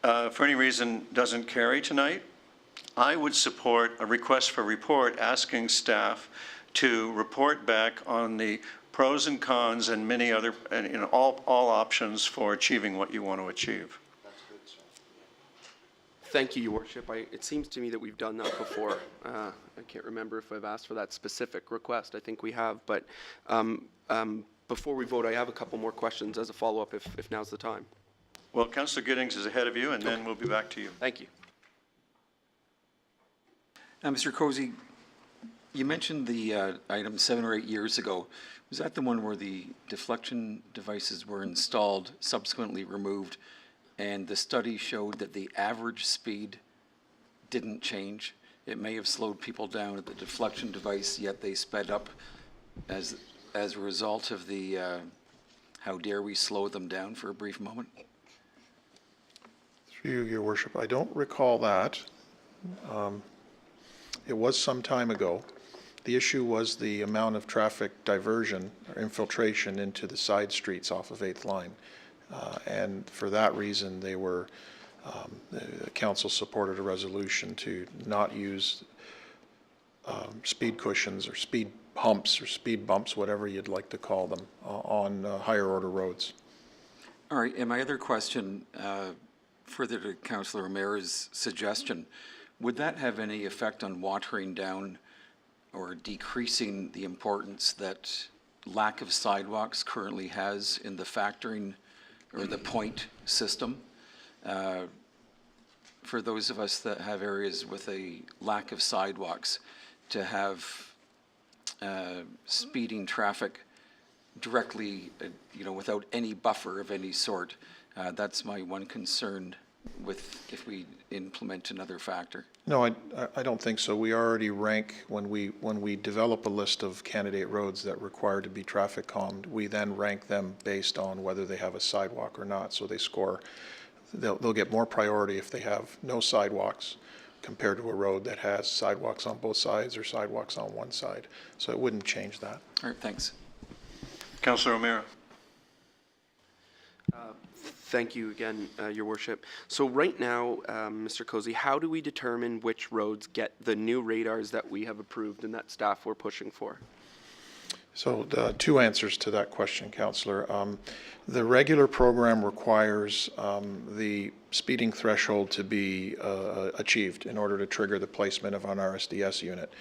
for any reason doesn't carry tonight, I would support a request for report asking staff to report back on the pros and cons and many other, and all options for achieving what you want to achieve. Thank you, Your Worship. It seems to me that we've done that before. I can't remember if I've asked for that specific request. I think we have, but before we vote, I have a couple more questions as a follow-up if now's the time. Well, Councillor Giddings is ahead of you, and then we'll be back to you. Thank you. Mr. Cozy, you mentioned the item 7 or 8 years ago. Was that the one where the deflection devices were installed, subsequently removed, and the study showed that the average speed didn't change? it may have slowed people down at the deflection device, yet they sped up as a result of the, how dare we slow them down for a brief moment? Through you, Your Worship, I don't recall that. It was some time ago. The issue was the amount of traffic diversion or infiltration into the side streets off of 8th Line. And for that reason, they were, the council supported a resolution to not use speed cushions or speed humps or speed bumps, whatever you'd like to call them, on higher order roads. All right, and my other question, further to Councillor O'Meara's suggestion, would that have any effect on watering down or decreasing the importance that lack of sidewalks currently has in the factoring or the point system? For those of us that have areas with a lack of sidewalks, to have speeding traffic directly, without any buffer of any sort, that's my one concern with if we implement another factor. No, I don't think so. We already rank, when we develop a list of candidate roads that require to be traffic calmed, we then rank them based on whether they have a sidewalk or not. So they score, they'll get more priority if they have no sidewalks compared to a road that has sidewalks on both sides or sidewalks on one side. So it wouldn't change that. All right, thanks. Councillor O'Meara. Thank you again, Your Worship. So right now, Mr. Cozy, how do we determine which roads get the new radars that we have approved and that staff were pushing for? So two answers to that question, Councillor. The regular program requires the speeding threshold to be achieved in order to trigger the placement of an RSDS unit.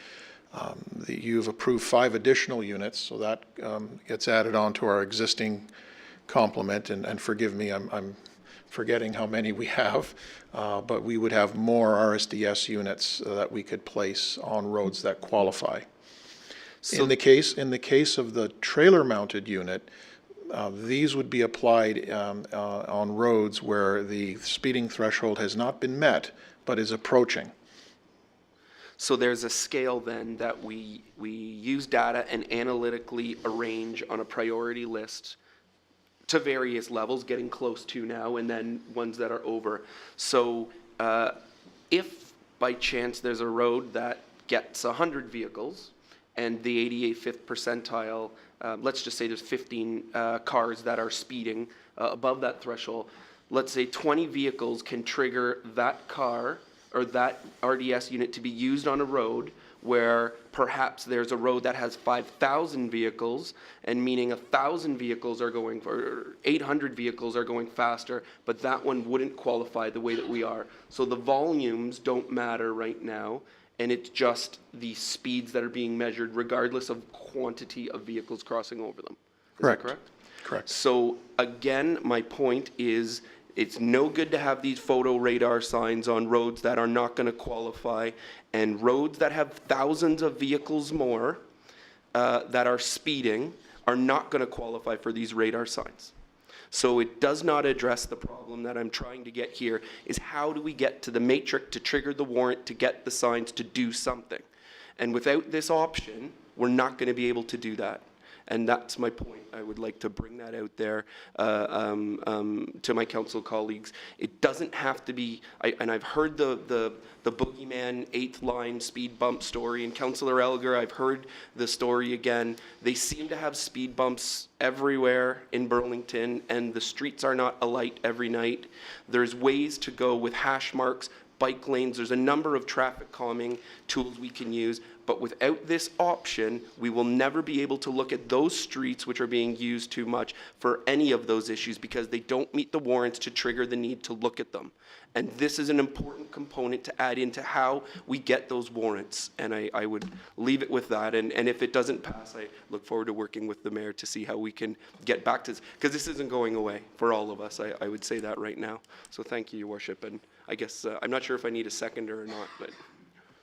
You've approved 5 additional units, so that gets added on to our existing complement, and forgive me, I'm forgetting how many we have, but we would have more RSDS units that we could place on roads that qualify. So in the case of the trailer-mounted unit, these would be applied on roads where the speeding threshold has not been met, but is approaching. So there's a scale then that we use data and analytically arrange on a priority list to various levels, getting close to now, and then ones that are over. So if by chance there's a road that gets 100 vehicles and the 85th percentile, let's just say there's 15 cars that are speeding above that threshold, let's say 20 vehicles can trigger that car or that RDS unit to be used on a road where perhaps there's a road that has 5,000 vehicles, and meaning 1,000 vehicles are going, or 800 vehicles are going faster, but that one wouldn't qualify the way that we are. So the volumes don't matter right now, and it's just the speeds that are being measured regardless of quantity of vehicles crossing over them. Is that correct? Correct. So again, my point is, it's no good to have these photo radar signs on roads that are not going to qualify, and roads that have thousands of vehicles more that are speeding are not going to qualify for these radar signs. So it does not address the problem that I'm trying to get here, is how do we get to the matrix to trigger the warrant to get the signs to do something? And without this option, we're not going to be able to do that. And that's my point. I would like to bring that out there to my council colleagues. It doesn't have to be, and I've heard the boogeyman 8th line speed bump story, and Councillor Elgar, I've heard the story again. They seem to have speed bumps everywhere in Burlington, and the streets are not alight every night. There's ways to go with hash marks, bike lanes. There's a number of traffic calming tools we can use. But without this option, we will never be able to look at those streets which are being used too much for any of those issues, because they don't meet the warrants to trigger the need to look at them. And this is an important component to add into how we get those warrants. And I would leave it with that. And if it doesn't pass, I look forward to working with the mayor to see how we can get back to this, because this isn't going away for all of us. I would say that right now. So thank you, Your Worship. And I guess I'm not sure if I need a seconder or not, but.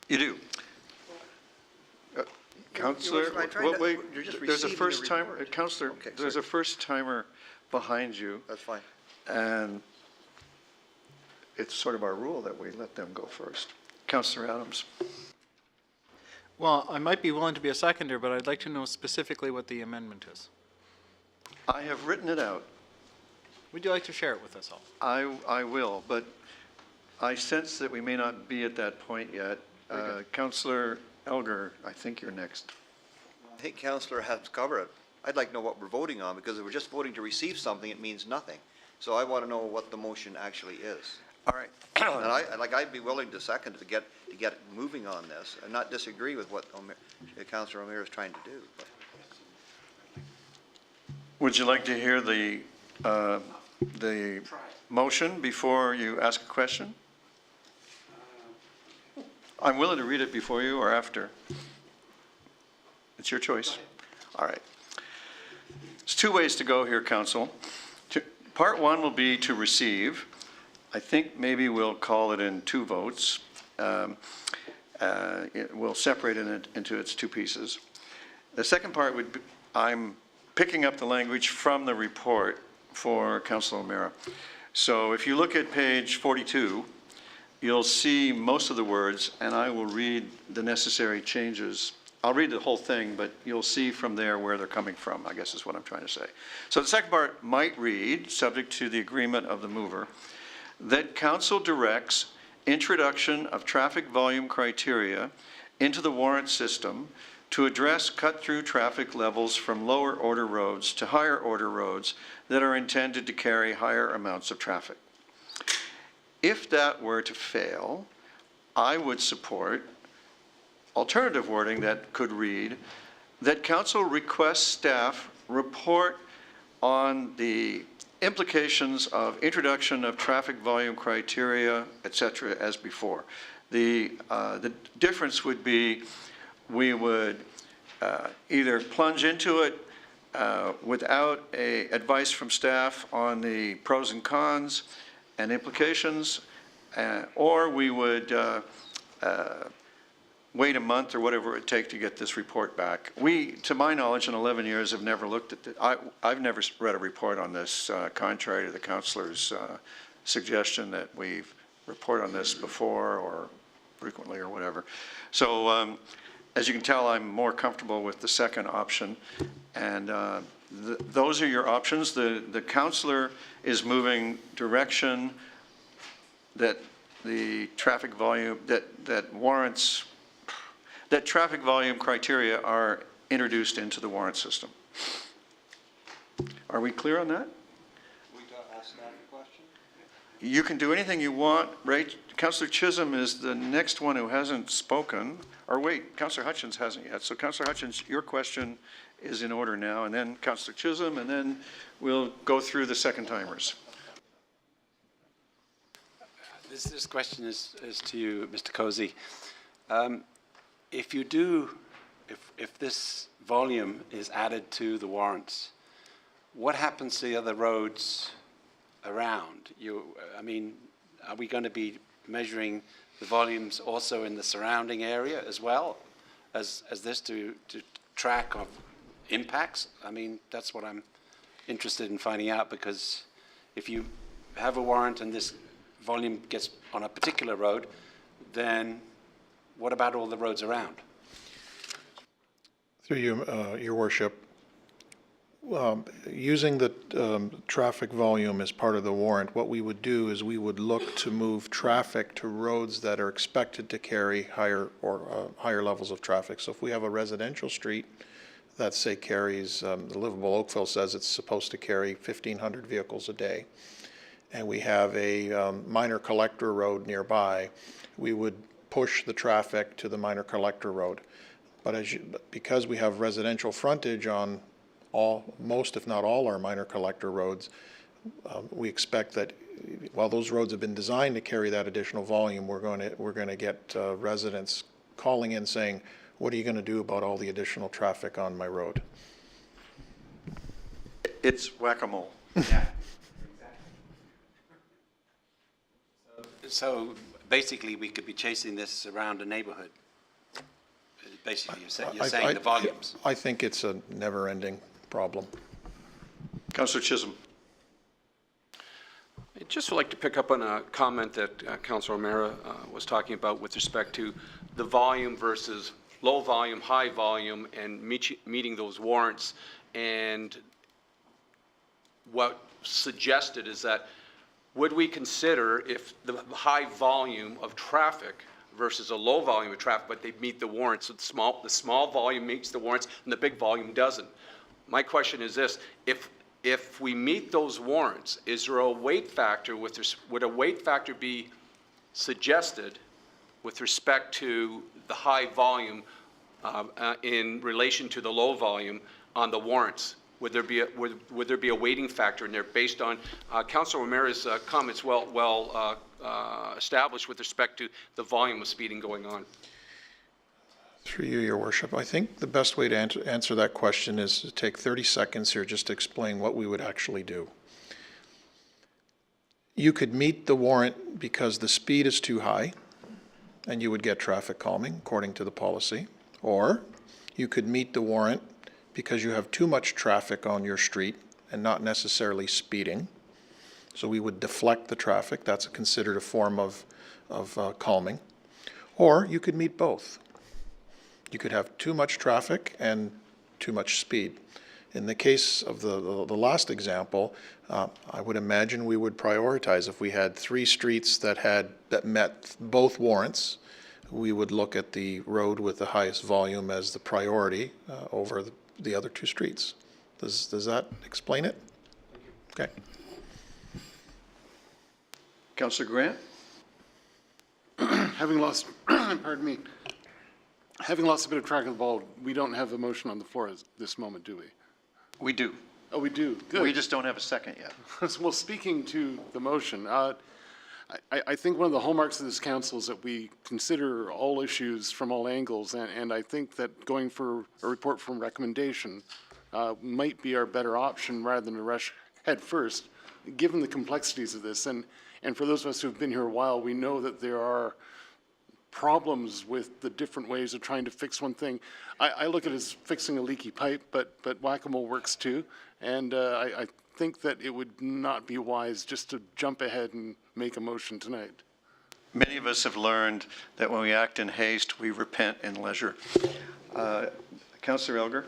You do. Councillor, wait, there's a first timer, Councillor, there's a first timer behind you. That's fine. And it's sort of our rule that we let them go first. Councillor Adams. Well, I might be willing to be a seconder, but I'd like to know specifically what the amendment is. I have written it out. Would you like to share it with us all? I will, but I sense that we may not be at that point yet. Councillor Elgar, I think you're next. I think Councillor has to cover it. I'd like to know what we're voting on, because if we're just voting to receive something, it means nothing. So I want to know what the motion actually is. All right. And I'd be willing to second to get moving on this and not disagree with what Councillor O'Meara is trying to do. But. Would you like to hear the motion before you ask a question? I'm willing to read it before you or after. It's your choice. All right. There's two ways to go here, Council. Part one will be to receive. I think maybe we'll call it in two votes. We'll separate it into its two pieces. The second part would be, I'm picking up the language from the report for Councilor O'Meara. So if you look at page 42, you'll see most of the words, and I will read the necessary changes. I'll read the whole thing, but you'll see from there where they're coming from, I guess is what I'm trying to say. So the second part might read, subject to the agreement of the mover, that Council directs introduction of traffic volume criteria into the warrant system to address cut-through traffic levels from lower order roads to higher order roads that are intended to carry higher amounts of traffic. If that were to fail, I would support alternative wording that could read that Council requests staff report on the implications of introduction of traffic volume criteria, et cetera, as before. The difference would be we would either plunge into it without advice from staff on the pros and cons and implications, or we would wait a month or whatever it would take to get this report back. We, to my knowledge, in 11 years have never looked at it. I've never read a report on this, contrary to the councillor's suggestion that we report on this before or frequently or whatever. So as you can tell, I'm more comfortable with the second option. And those are your options. The councillor is moving direction that the traffic volume, that warrants, that traffic volume criteria are introduced into the warrant system. Are we clear on that? We ask staff a question? You can do anything you want, right? Councillor Chisholm is the next one who hasn't spoken. Or wait, Councillor Hutchins hasn't yet. So Councillor Hutchins, your question is in order now, and then Councillor Chisholm, and then we'll go through the second timers. This question is to you, Mr. Cozy. If this volume is added to the warrants, what happens to the other roads around? I mean, are we going to be measuring the volumes also in the surrounding area as well as this to track of impacts? I mean, that's what I'm interested in finding out, because if you have a warrant and this volume gets on a particular road, then what about all the roads around? Through you, Your Worship, using the traffic volume as part of the warrant, what we would do is we would look to move traffic to roads that are expected to carry higher levels of traffic. So if we have a residential street that, say, carries, the livable Oakville says it's supposed to carry 1,500 vehicles a day, and we have a minor collector road nearby, we would push the traffic to the minor collector road. But because we have residential frontage on most, if not all, our minor collector roads, we expect that while those roads have been designed to carry that additional volume, we're going to get residents calling in saying, "What are you going to do about all the additional traffic on my road?" It's whack-a-mole. Yeah. So basically, we could be chasing this around a neighborhood. Basically, you're saying the volumes. I think it's a never-ending problem. Councillor Chisholm. I'd just like to pick up on a comment that Councilor O'Meara was talking about with respect to the volume versus low volume, high volume, and meeting those warrants. And what suggested is that would we consider if the high volume of traffic versus a low volume of traffic, but they meet the warrants, so the small volume meets the warrants and the big volume doesn't. My question is this: if we meet those warrants, is there a weight factor would a weight factor be suggested with respect to the high volume in relation to the low volume on the warrants? Would there be a weighting factor in there based on Councilor O'Meara's comments well established with respect to the volume of speeding going on? Through you, Your Worship, I think the best way to answer that question is to take 30 seconds here just to explain what we would actually do. You could meet the warrant because the speed is too high, and you would get traffic calming according to the policy, or you could meet the warrant because you have too much traffic on your street and not necessarily speeding. So we would deflect the traffic. That's considered a form of calming. Or you could meet both. You could have too much traffic and too much speed. In the case of the last example, I would imagine we would prioritize if we had 3 streets that met both warrants. We would look at the road with the highest volume as the priority over the other 2 streets. Does that explain it? Okay. Councillor Grant? Having lost, pardon me, having lost a bit of track of the ball, we don't have a motion on the floor at this moment, do we? We do. Oh, we do. Good. We just don't have a second yet. Well, speaking to the motion, I think one of the hallmarks of this council is that we consider all issues from all angles, and I think that going for a report from recommendation might be our better option rather than to rush head first, given the complexities of this. And for those of us who have been here a while, we know that there are problems with the different ways of trying to fix one thing. I look at it as fixing a leaky pipe, but whack-a-mole works too. And I think that it would not be wise just to jump ahead and make a motion tonight. Many of us have learned that when we act in haste, we repent in leisure. Councillor Elgar?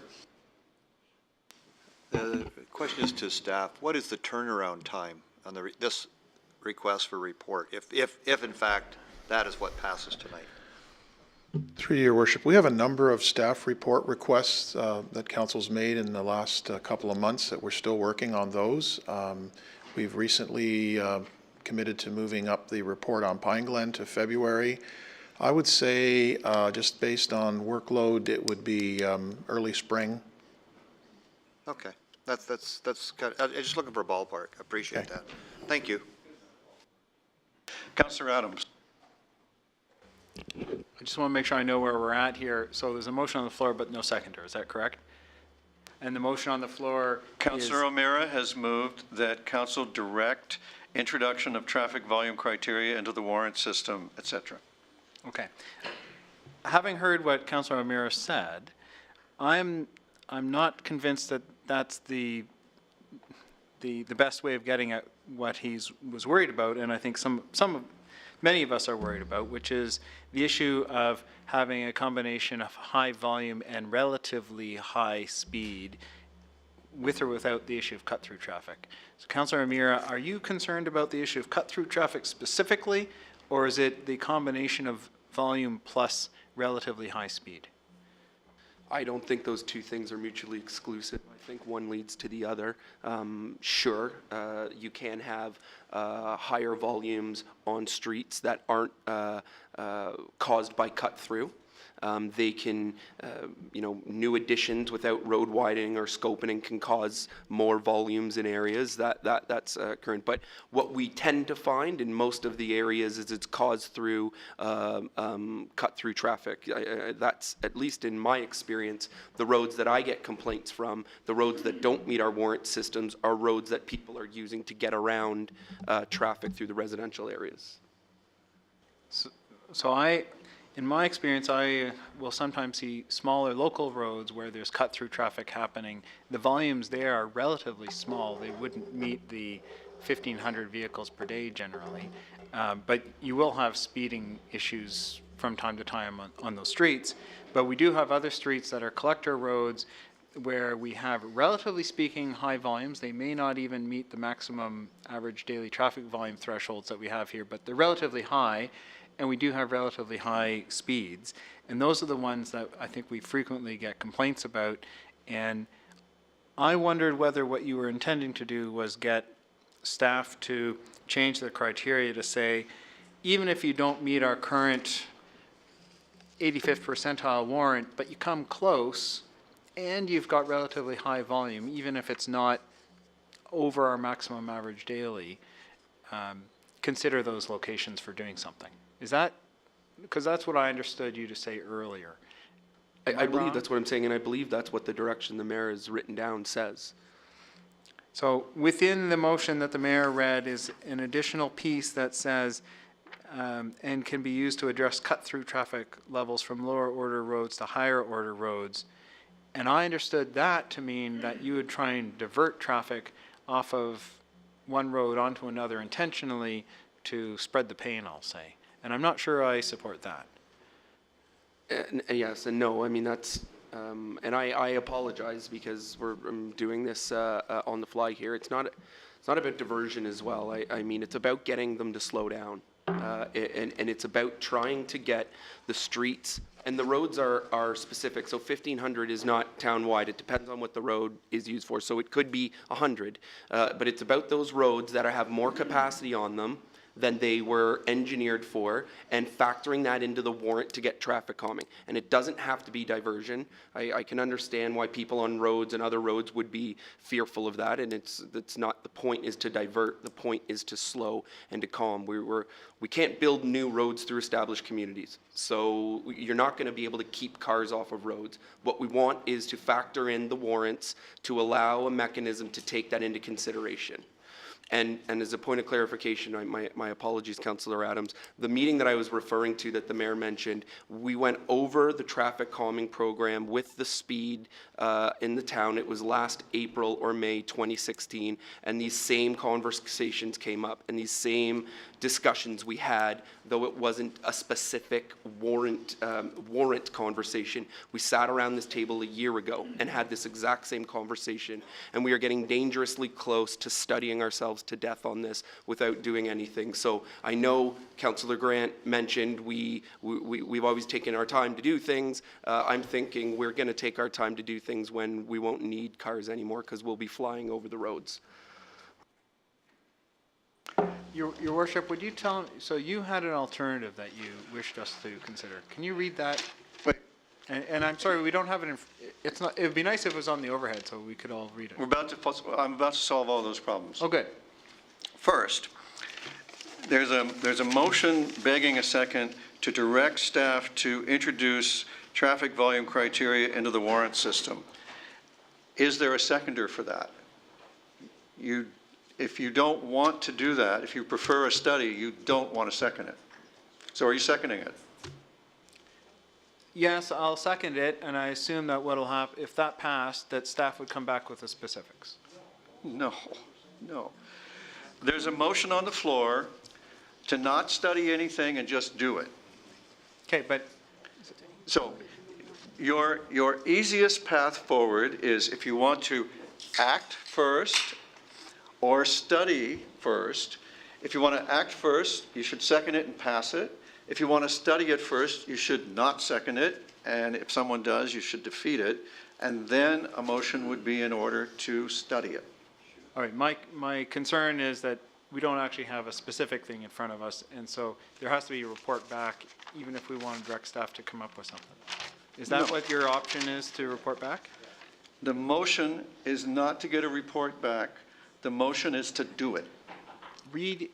The question is to staff. What is the turnaround time on this request for report, if in fact that is what passes tonight? Through Your Worship, we have a number of staff report requests that Council's made in the last couple of months that we're still working on those. We've recently committed to moving up the report on Pine Glen to February. I would say, just based on workload, it would be early spring. Okay, that's kind of, I'm just looking for a ballpark. I appreciate that. Thank you. Councillor Adams? I just want to make sure I know where we're at here. So there's a motion on the floor, but no seconder. Is that correct? And the motion on the floor Councillor O'Meara has moved that Council direct introduction of traffic volume criteria into the warrant system, etc. Okay. Having heard what Councillor O'Meara said, I'm not convinced that that's the best way of getting at what was worried about, and I think many of us are worried about, which is the issue of having a combination of high volume and relatively high speed with or without the issue of cut-through traffic. So Councillor O'Meara, are you concerned about the issue of cut-through traffic specifically, or is it the combination of volume plus relatively high speed? I don't think those two things are mutually exclusive. I think one leads to the other. Sure, you can have higher volumes on streets that aren't caused by cut-through. They can, new additions without road widening or scoping can cause more volumes in areas. That's current. But what we tend to find in most of the areas is it's caused through cut-through traffic. That's, at least in my experience, the roads that I get complaints from, the roads that don't meet our warrant systems are roads that people are using to get around traffic through the residential areas. In my experience, I will sometimes see smaller local roads where there's cut-through traffic happening. The volumes there are relatively small. They wouldn't meet the 1,500 vehicles per day generally. But you will have speeding issues from time to time on those streets. But we do have other streets that are collector roads where we have, relatively speaking, high volumes. They may not even meet the maximum average daily traffic volume thresholds that we have here, but they're relatively high, and we do have relatively high speeds. And those are the ones that I think we frequently get complaints about. And I wondered whether what you were intending to do was get staff to change the criteria to say, even if you don't meet our current 85th percentile warrant, but you come close, and you've got relatively high volume, even if it's not over our maximum average daily, consider those locations for doing something. Is that, because that's what I understood you to say earlier. I believe that's what I'm saying, and I believe that's what the direction the mayor has written down says. So within the motion that the mayor read is an additional piece that says, and can be used to address cut-through traffic levels from lower order roads to higher order roads. And I understood that to mean that you would try and divert traffic off of one road onto another intentionally to spread the pain, I'll say. And I'm not sure I support that. Yes and no. I mean, that's, and I apologize because we're doing this on the fly here. It's not about diversion as well. I mean, it's about getting them to slow down. And it's about trying to get the streets, and the roads are specific. So 1,500 is not town-wide. It depends on what the road is used for. So it could be 100. But it's about those roads that have more capacity on them than they were engineered for, and factoring that into the warrant to get traffic calming. And it doesn't have to be diversion. I can understand why people on roads and other roads would be fearful of that, and it's not, the point is to divert, the point is to slow and to calm. We can't build new roads through established communities, so you're not going to be able to keep cars off of roads. What we want is to factor in the warrants to allow a mechanism to take that into consideration. And as a point of clarification, my apologies, Councillor Adams, the meeting that I was referring to that the mayor mentioned, we went over the traffic calming program with the speed in the town. It was last April or May 2016, and these same conversations came up, and these same discussions we had, though it wasn't a specific warrant conversation. We sat around this table a year ago and had this exact same conversation, and we are getting dangerously close to studying ourselves to death on this without doing anything. So I know Councillor Grant mentioned we've always taken our time to do things. I'm thinking we're going to take our time to do things when we won't need cars anymore because we'll be flying over the roads. Your Worship, would you tell, so you had an alternative that you wished us to consider. Can you read that? Wait. And I'm sorry, we don't have it it's not, it would be nice if it was on the overhead so we could all read it. I'm about to solve all those problems. Oh, good. First, there's a motion begging a second to direct staff to introduce traffic volume criteria into the warrant system. Is there a seconder for that? If you don't want to do that, if you prefer a study, you don't want to second it. So are you seconding it? Yes, I'll second it, and I assume that what'll happen, if that passed, that staff would come back with the specifics. No. There's a motion on the floor to not study anything and just do it. Okay, but. So your easiest path forward is if you want to act first or study first. If you want to act first, you should second it and pass it. If you want to study it first, you should not second it. And if someone does, you should defeat it. And then a motion would be in order to study it. All right, my concern is that we don't actually have a specific thing in front of us. And so there has to be a report back, even if we want to direct staff to come up with something. Is that what your option is, to report back? The motion is not to get a report back. The motion is to do it. Can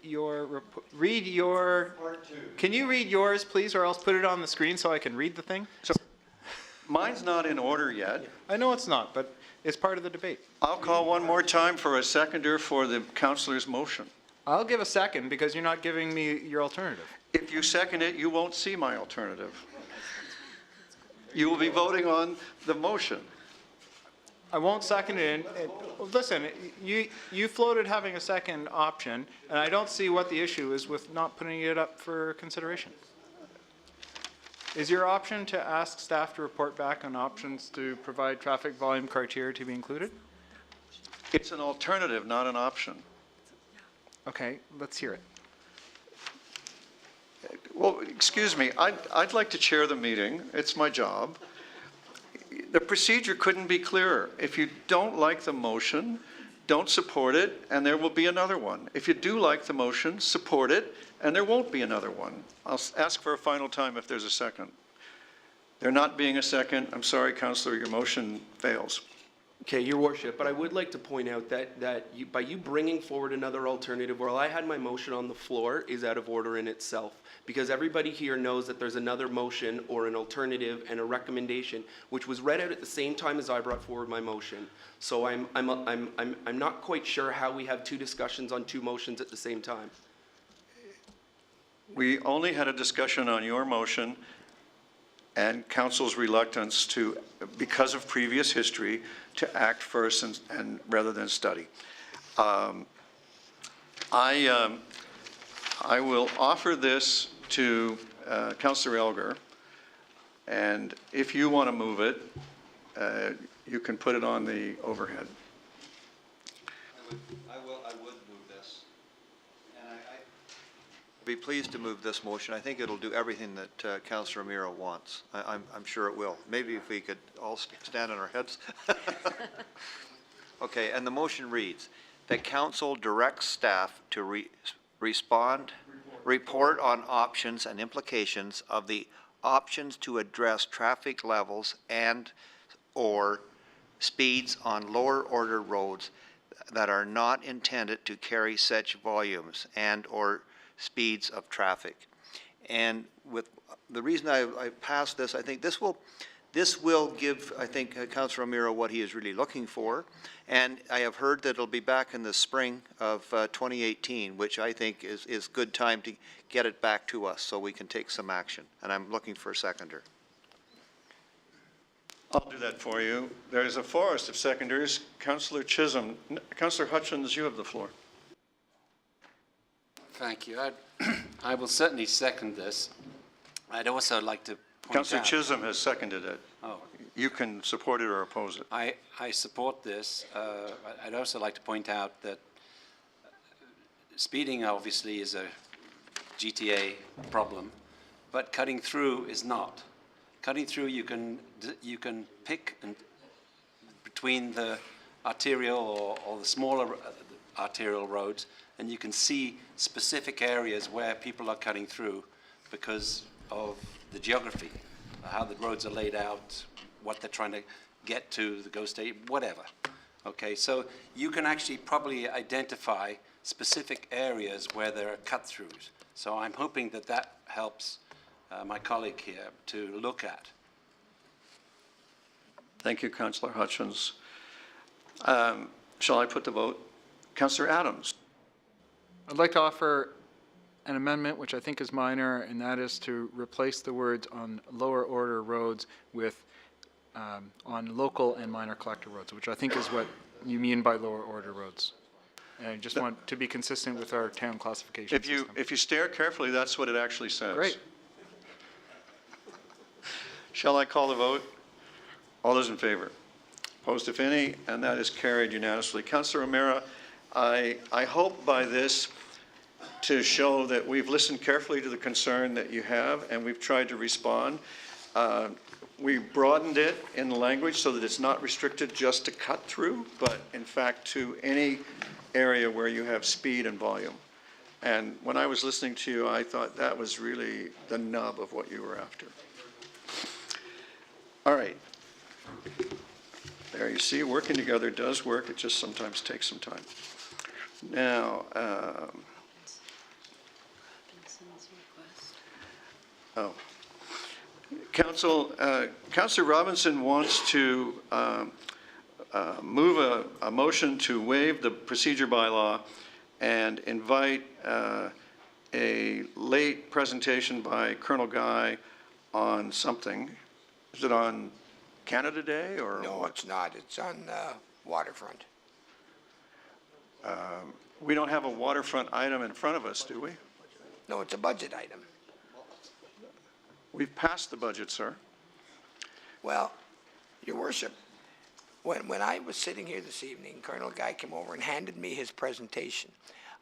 you read yours, please, or else put it on the screen so I can read the thing? So, mine's not in order yet. I know it's not, but it's part of the debate. I'll call one more time for a seconder for the councillor's motion. I'll give a second because you're not giving me your alternative. If you second it, you won't see my alternative. You will be voting on the motion. I won't second it. Listen, you floated having a second option, and I don't see what the issue is with not putting it up for consideration. Is your option to ask staff to report back on options to provide traffic volume criteria to be included? It's an alternative, not an option. Okay, let's hear it. Well, excuse me, I'd like to chair the meeting. It's my job. The procedure couldn't be clearer. If you don't like the motion, don't support it, and there will be another one. If you do like the motion, support it, and there won't be another one. I'll ask for a final time if there's a second. There not being a second, I'm sorry, Councillor, your motion fails. Okay, Your Worship, but I would like to point out that, by you bringing forward another alternative, while I had my motion on the floor, is out of order in itself. Because everybody here knows that there's another motion or an alternative and a recommendation, which was read out at the same time as I brought forward my motion. So I'm not quite sure how we have two discussions on two motions at the same time. We only had a discussion on your motion and council's reluctance to, because of previous history, to act first and rather than study. I will offer this to Councillor Elgar, and if you want to move it, you can put it on the overhead. I would move this. And I'd be pleased to move this motion. I think it'll do everything that Councillor O'Meara wants. I'm sure it will. Maybe if we could all stand on our heads. Okay, and the motion reads that council directs staff to report on options and implications of the options to address traffic levels and or speeds on lower order roads that are not intended to carry such volumes and or speeds of traffic. And with the reason I passed this, I think this will give, I think, Councillor O'Meara what he is really looking for. And I have heard that it'll be back in the spring of 2018, which I think is good time to get it back to us so we can take some action. And I'm looking for a seconder. I'll do that for you. There's a forest of seconders. Councillor Chisholm. Councillor Hutchins, you have the floor. Thank you. I will certainly second this. I'd also like to point Councillor out... Chisholm has seconded it. Oh. You can support it or oppose it. I support this. I'd also like to point out that speeding obviously is a GTA problem, but cutting through is not. Cutting through, you can pick between the arterial or the smaller arterial roads, and you can see specific areas where people are cutting through because of the geography, how the roads are laid out, what they're trying to get to, the go state, whatever. Okay, so you can actually probably identify specific areas where there are cut-throughs. So I'm hoping that that helps my colleague here to look at. Thank you, Councillor Hutchins. Shall I put the vote? Councillor Adams. I'd like to offer an amendment, which I think is minor, and that is to replace the words on lower order roads with on local and minor collector roads, which I think is what you mean by lower order roads. And I just want to be consistent with our town classification system. If you stare carefully, that's what it actually says. Great. Shall I call the vote? All those in favor? Opposed, if any, and that is carried unanimously. Councillor O'Meara, I hope by this to show that we've listened carefully to the concern that you have and we've tried to respond. We broadened it in the language so that it's not restricted just to cut through, but in fact to any area where you have speed and volume. And when I was listening to you, I thought that was really the nub of what you were after. All right. There you see, working together does work. It just sometimes takes some time. Now, Councillor Robinson wants to move a motion to waive the procedure bylaw and invite a late presentation by Colonel Guy on something. Is it on Canada Day, or? No, it's not. It's on waterfront. We don't have a waterfront item in front of us, do we? No, it's a budget item. We've passed the budget, sir. Well, Your Worship, when I was sitting here this evening, Colonel Guy came over and handed me his presentation.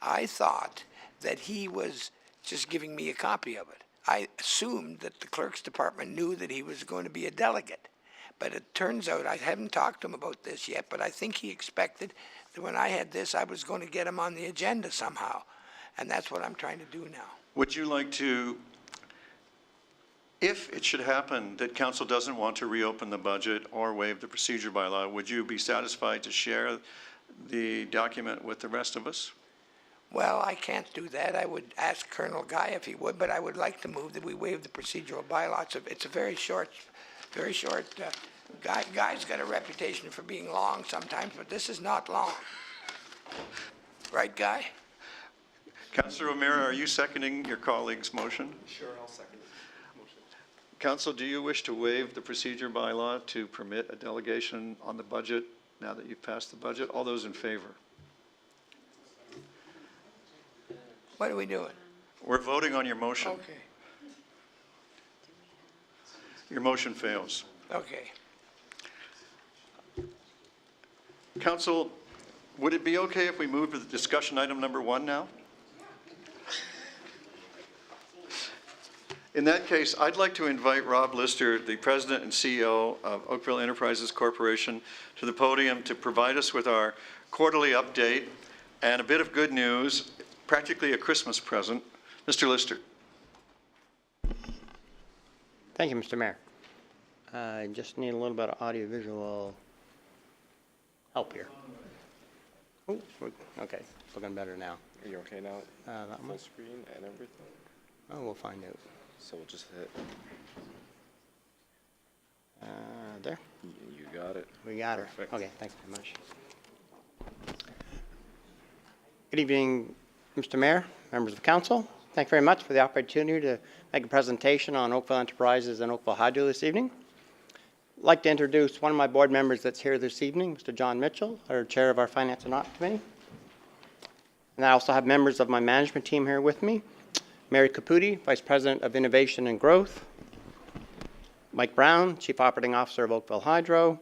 I thought that he was just giving me a copy of it. I assumed that the clerk's department knew that he was going to be a delegate. But it turns out, I haven't talked to him about this yet, but I think he expected that when I had this, I was going to get him on the agenda somehow. And that's what I'm trying to do now. Would you like to, if it should happen that council doesn't want to reopen the budget or waive the procedure bylaw, would you be satisfied to share the document with the rest of us? Well, I can't do that. I would ask Colonel Guy if he would, but I would like to move that we waive the procedural bylaw. It's a very short, Guy's got a reputation for being long sometimes, but this is not long. Right, Guy? Councillor O'Meara, are you seconding your colleague's motion? Sure, I'll second the motion. Council, do you wish to waive the procedure bylaw to permit a delegation on the budget now that you've passed the budget? All those in favor? What are we doing? We're voting on your motion. Okay. Your motion fails. Okay. Council, would it be okay if we move to the discussion item number 1 now? In that case, I'd like to invite Rob Lister, the President and CEO of Oakville Enterprises Corporation, to the podium to provide us with our quarterly update and a bit of good news, practically a Christmas present. Mr. Lister. Thank you, Mr. Mayor. I just need a little bit of audiovisual help here. Oh, okay, it's looking better now. Are you okay now? That Full one? screen and everything? Oh, we'll find out. So we'll just hit. There. You got it. We got her. Perfect. Okay, thanks very much. Good evening, Mr. Mayor, members of council. Thank you very much for the opportunity to make a presentation on Oakville Enterprises and Oakville Hydro this evening. I'd like to introduce one of my board members that's here this evening, Mr. John Mitchell, our chair of our Finance and Audit Committee. And I also have members of my management team here with me. Mary Caputi, Vice President of Innovation and Growth. Mike Brown, Chief Operating Officer of Oakville Hydro.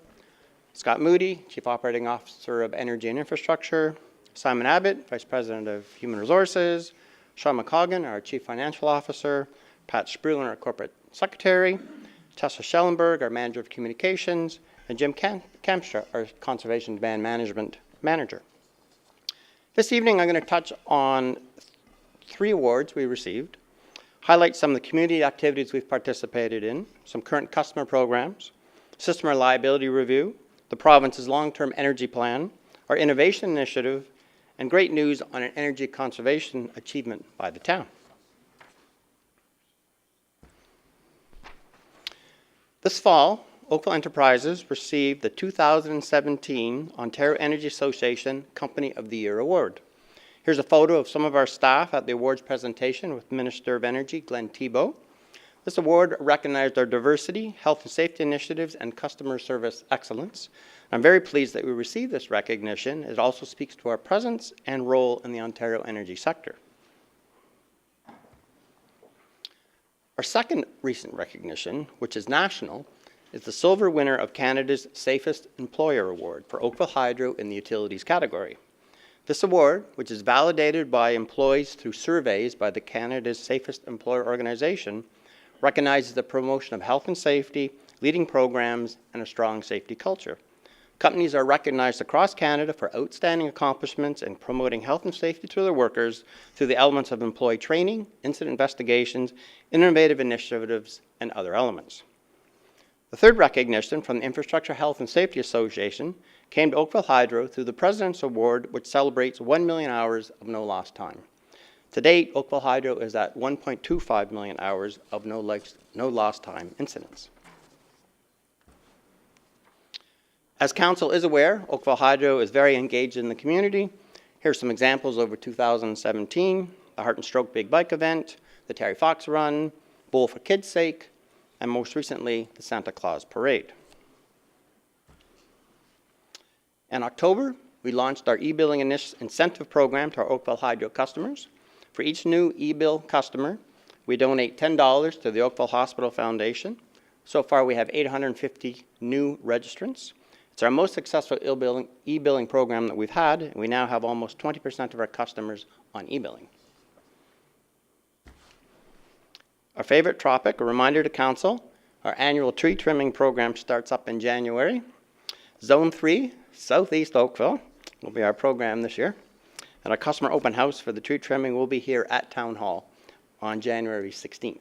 Scott Moody, Chief Operating Officer of Energy and Infrastructure. Simon Abbott, Vice President of Human Resources. Sean McCoggan, our Chief Financial Officer. Pat Sprulen, our Corporate Secretary. Tessa Schellenberg, our Manager of Communications. And Jim Kempstra, our Conservation Demand Management Manager. This evening, I'm going to touch on 3 awards we received, highlight some of the community activities we've participated in, some current customer programs, system reliability review, the province's long-term energy plan, our innovation initiative, and great news on an energy conservation achievement by the town. This fall, Oakville Enterprises received the 2017 Ontario Energy Association Company of the Year Award. Here's a photo of some of our staff at the awards presentation with Minister of Energy, Glenn Thibeault. This award recognized our diversity, health and safety initiatives, and customer service excellence. I'm very pleased that we received this recognition. It also speaks to our presence and role in the Ontario energy sector. Our second recent recognition, which is national, is the silver winner of Canada's Safest Employer Award for Oakville Hydro in the utilities category. This award, which is validated by employees through surveys by the Canada's Safest Employer Organization, recognizes the promotion of health and safety, leading programs, and a strong safety culture. Companies are recognized across Canada for outstanding accomplishments in promoting health and safety to their workers through the elements of employee training, incident investigations, innovative initiatives, and other elements. The third recognition from the Infrastructure Health and Safety Association came to Oakville Hydro through the President's Award, which celebrates 1 million hours of no lost time. To date, Oakville Hydro is at 1.25 million hours of no lost time incidents. As Council is aware, Oakville Hydro is very engaged in the community. Here are some examples over 2017, the Heart and Stroke Big Bike Event, the Terry Fox Run, Bowl for Kids' Sake, and most recently, the Santa Claus Parade. In October, we launched our e-billing incentive program to our Oakville Hydro customers. For each new e-bill customer, we donate $10 to the Oakville Hospital Foundation. So far, we have 850 new registrants. It's our most successful e-billing program that we've had, and we now have almost 20% of our customers on e-billing. Our favorite topic, a reminder to Council, our annual tree trimming program starts up in January. Zone 3, Southeast Oakville, will be our program this year. And our customer open house for the tree trimming will be here at Town Hall on January 16th.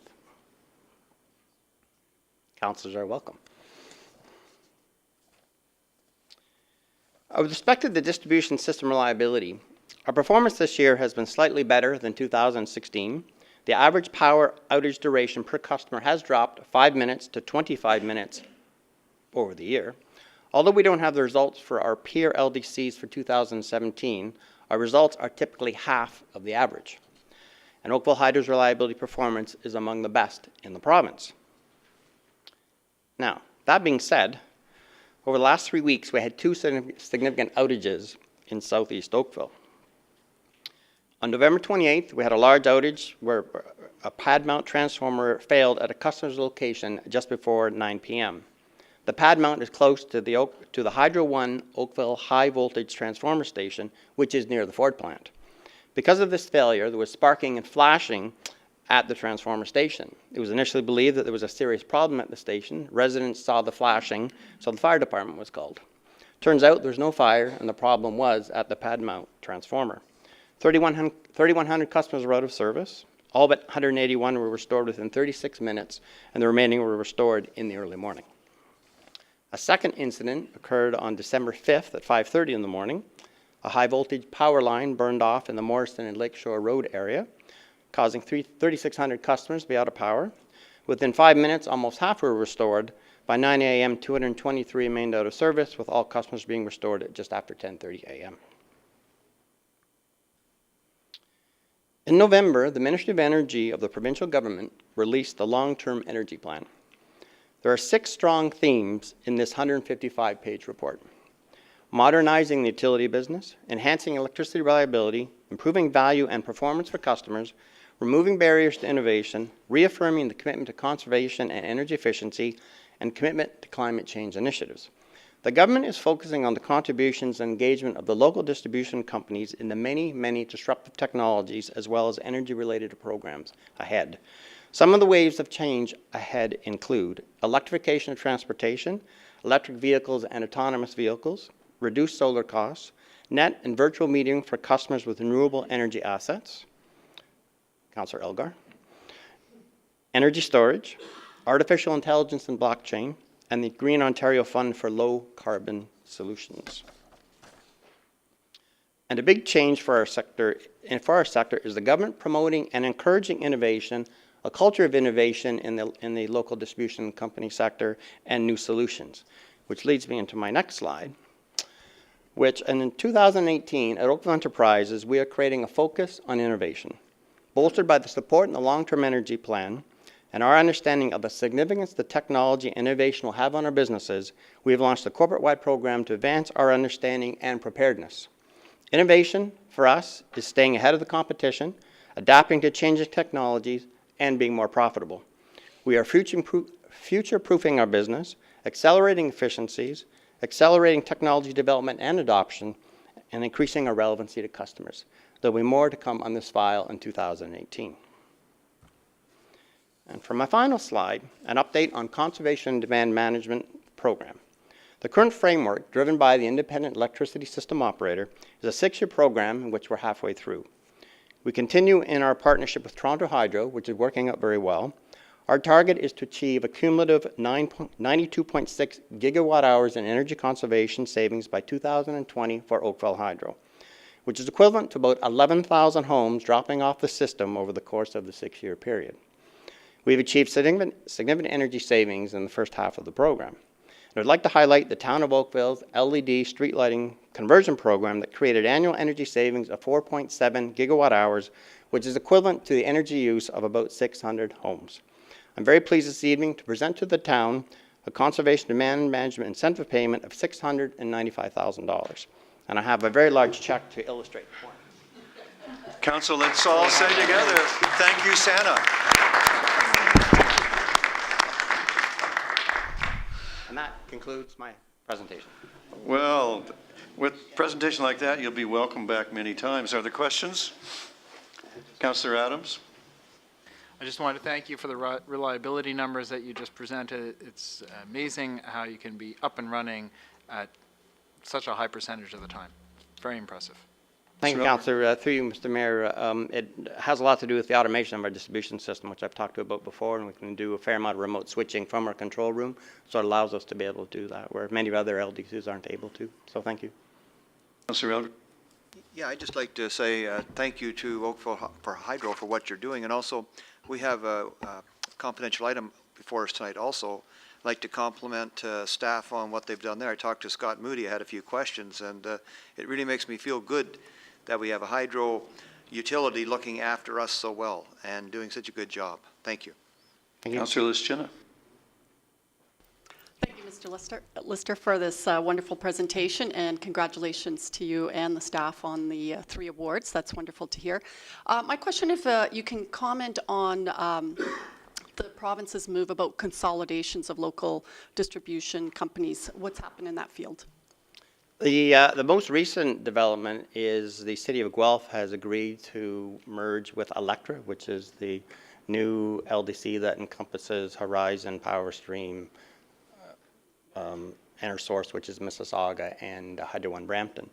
Councilors are welcome. With respect to the distribution system reliability, our performance this year has been slightly better than 2016. The average power outage duration per customer has dropped 5 minutes to 25 minutes over the year. Although we don't have the results for our peer LDCs for 2017, our results are typically half of the average. And Oakville Hydro's reliability performance is among the best in the province. Now, that being said, over the last 3 weeks, we had 2 significant outages in Southeast Oakville. On November 28th, we had a large outage where a pad mount transformer failed at a customer's location just before 9 p.m. The pad mount is close to the Hydro 1 Oakville high voltage transformer station, which is near the Ford plant. Because of this failure, there was sparking and flashing at the transformer station. It was initially believed that there was a serious problem at the station. Residents saw the flashing, so the fire department was called. Turns out there's no fire, and the problem was at the pad mount transformer. 3,100 customers were out of service. All but 181 were restored within 36 minutes, and the remaining were restored in the early morning. A second incident occurred on December 5th at 5:30 in the morning. A high voltage power line burned off in the Morrison and Lakeshore Road area, causing 3,600 customers to be out of power. Within 5 minutes, almost half were restored. By 9 a.m., 223 remained out of service, with all customers being restored at just after 10:30 a.m. In November, the Ministry of Energy of the provincial government released the long-term energy plan. There are 6 strong themes in this 155-page report: modernizing the utility business, enhancing electricity reliability, improving value and performance for customers, removing barriers to innovation, reaffirming the commitment to conservation and energy efficiency, and commitment to climate change initiatives. The government is focusing on the contributions and engagement of the local distribution companies in the many, many disruptive technologies as well as energy-related programs ahead. Some of the waves of change ahead include electrification of transportation, electric vehicles and autonomous vehicles, reduced solar costs, net and virtual metering for customers with renewable energy assets, Councillor Elgar, energy storage, artificial intelligence and blockchain, and the Green Ontario Fund for Low Carbon Solutions. And a big change for our sector is the government promoting and encouraging innovation, a culture of innovation in the local distribution company sector, and new solutions, which leads me into my next slide, and in 2018 at Oakville Enterprises, we are creating a focus on innovation. Bolstered by the support in the long-term energy plan and our understanding of the significance the technology and innovation will have on our businesses, we have launched a corporate-wide program to advance our understanding and preparedness. Innovation, for us, is staying ahead of the competition, adapting to changing technologies, and being more profitable. We are future-proofing our business, accelerating efficiencies, accelerating technology development and adoption, and increasing our relevancy to customers. There will be more to come on this file in 2018. And for my final slide, an update on Conservation and Demand Management Program. The current framework, driven by the Independent Electricity System Operator, is a 6-year program in which we're halfway through. We continue in our partnership with Toronto Hydro, which is working out very well. Our target is to achieve a cumulative 92.6 gigawatt hours in energy conservation savings by 2020 for Oakville Hydro, which is equivalent to about 11,000 homes dropping off the system over the course of the 6-year period. We've achieved significant energy savings in the first half of the program. And I'd like to highlight the Town of Oakville's LED street lighting conversion program that created annual energy savings of 4.7 gigawatt hours, which is equivalent to the energy use of about 600 homes. I'm very pleased this evening to present to the town a conservation demand management incentive payment of $695,000. And I have a very large check to illustrate the point. Council, let's all say together, thank you, Santa. And that concludes my presentation. Well, with a presentation like that, you'll be welcome back many times. Are there questions? Councillor Adams? I just wanted to thank you for the reliability numbers that you just presented. It's amazing how you can be up and running at such a high percentage of the time. Very impressive. Thank you, Councillor. Through you, Mr. Mayor, it has a lot to do with the automation of our distribution system, which I've talked to you about before, and we can do a fair amount of remote switching from our control room, so it allows us to be able to do that, where many other LDCs aren't able to. So thank you. Councillor Elder? Yeah, I'd just like to say thank you to Oakville for Hydro for what you're doing. And also, we have a confidential item before us tonight also. I'd like to compliment staff on what they've done there. I talked to Scott Moody. I had a few questions, and it really makes me feel good that we have a hydro utility looking after us so well and doing such a good job. Thank you. Councillor Lischina? Thank you, Mr. Lister, for this wonderful presentation, and congratulations to you and the staff on the 3 awards. That's wonderful to hear. My question, if you can comment on the province's move about consolidations of local distribution companies. What's happened in that field? The most recent development is the City of Guelph has agreed to merge with Electra, which is the new LDC that encompasses Horizon, Power Stream, EnerSource, which is Mississauga, and Hydro One Brampton.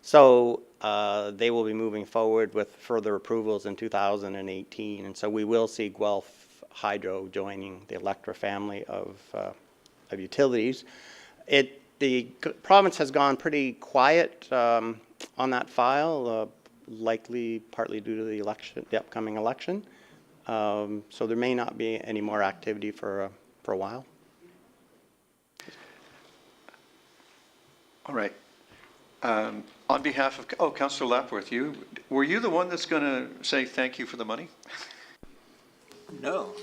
So they will be moving forward with further approvals in 2018, and so we will see Guelph Hydro joining the Electra family of utilities. The province has gone pretty quiet on that file, likely partly due to the election, the upcoming election. So there may not be any more activity for a while. All right. On behalf of, Councillor Lapworth, were you the one that's going to say thank you for the money? No.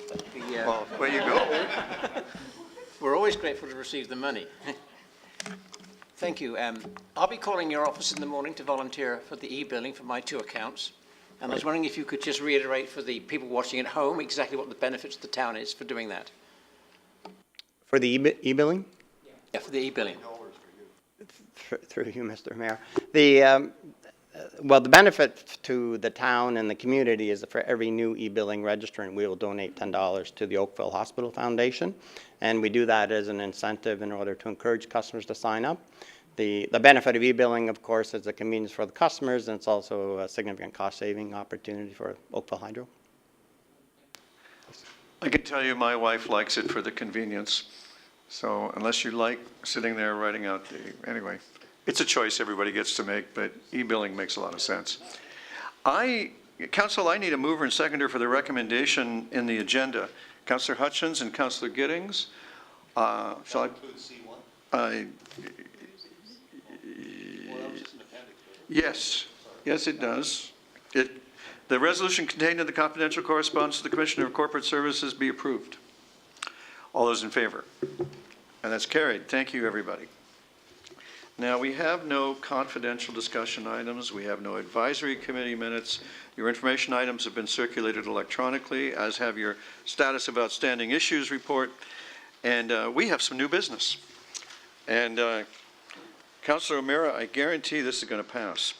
Well, where you go. We're always grateful to receive the money. Thank you. I'll be calling your office in the morning to volunteer for the e-billing for my 2 accounts. And I was wondering if you could just reiterate for the people watching at home exactly what the benefits to the town is for doing that. For the e-billing? Yeah, for the e-billing. Through you, Mr. Mayor. Well, the benefit to the town and the community is that for every new e-billing registrant, we will donate $10 to the Oakville Hospital Foundation. And we do that as an incentive in order to encourage customers to sign up. The benefit of e-billing, of course, is the convenience for the customers, and it's also a significant cost-saving opportunity for Oakville Hydro. I can tell you my wife likes it for the convenience. So unless you like sitting there writing out anyway, it's a choice everybody gets to make, but e-billing makes a lot of sense. Council, I need a mover and seconder for the recommendation in the agenda. Councillor Hutchins and Councillor Giddings. Shall I? Yes, it does. The resolution contained in the confidential correspondence to the Commissioner of Corporate Services be approved. All those in favor? And that's carried. Thank you, everybody. Now, we have no confidential discussion items. We have no advisory committee minutes. Your information items have been circulated electronically, as have your status of outstanding issues report. And we have some new business. And Councillor O'Meara, I guarantee this is going to pass.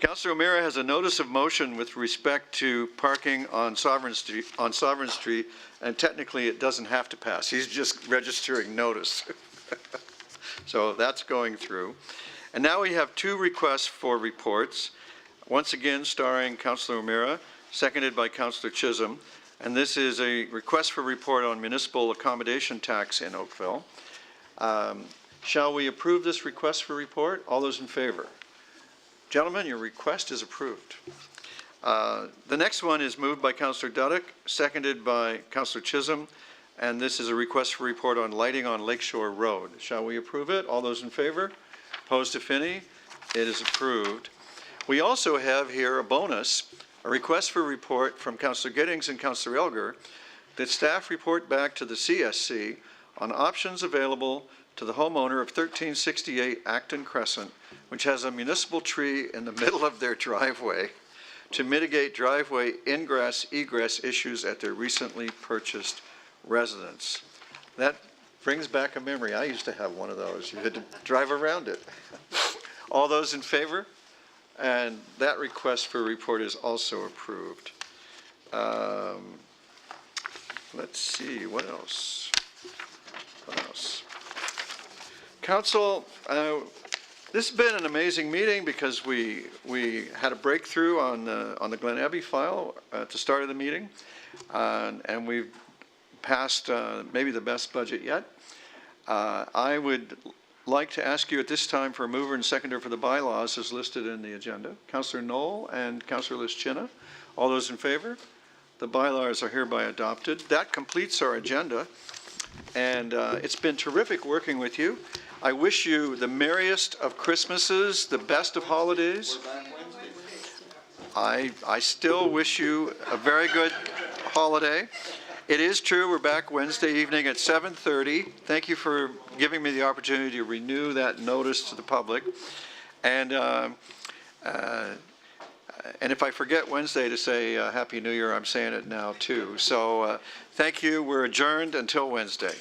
Councillor O'Meara has a notice of motion with respect to parking on Sovereign Street, and technically it doesn't have to pass. He's just registering notice. So that's going through. And now we have 2 requests for reports, once again starring Councillor O'Meara, seconded by Councillor Chisholm. And this is a request for report on municipal accommodation tax in Oakville. Shall we approve this request for report? All those in favor? Gentlemen, your request is approved. The next one is moved by Councillor Duddick, seconded by Councillor Chisholm, and this is a request for report on lighting on Lakeshore Road. Shall we approve it? All those in favor? Opposed, if any? It is approved. We also have here a bonus, a request for report from Councillor Giddings and Councillor Elgar that staff report back to the CSC on options available to the homeowner of 1368 Acton Crescent, which has a municipal tree in the middle of their driveway, to mitigate driveway ingress-egress issues at their recently purchased residence. That brings back a memory. I used to have one of those. You had to drive around it. All those in favor? And that request for report is also approved. Let's see, what else? What else? Council, this has been an amazing meeting because we had a breakthrough on the Glen Abbey file at the start of the meeting, and we've passed maybe the best budget yet. I would like to ask you at this time for a mover and seconder for the bylaws as listed in the agenda. Councillor Knoll and Councillor Lischina. All those in favor? The bylaws are hereby adopted. That completes our agenda, and it's been terrific working with you. I wish you the merriest of Christmases, the best of holidays. I still wish you a very good holiday. It is true, we're back Wednesday evening at 7:30. Thank you for giving me the opportunity to renew that notice to the public. And if I forget Wednesday to say Happy New Year, I'm saying it now too. So thank you. We're adjourned until Wednesday.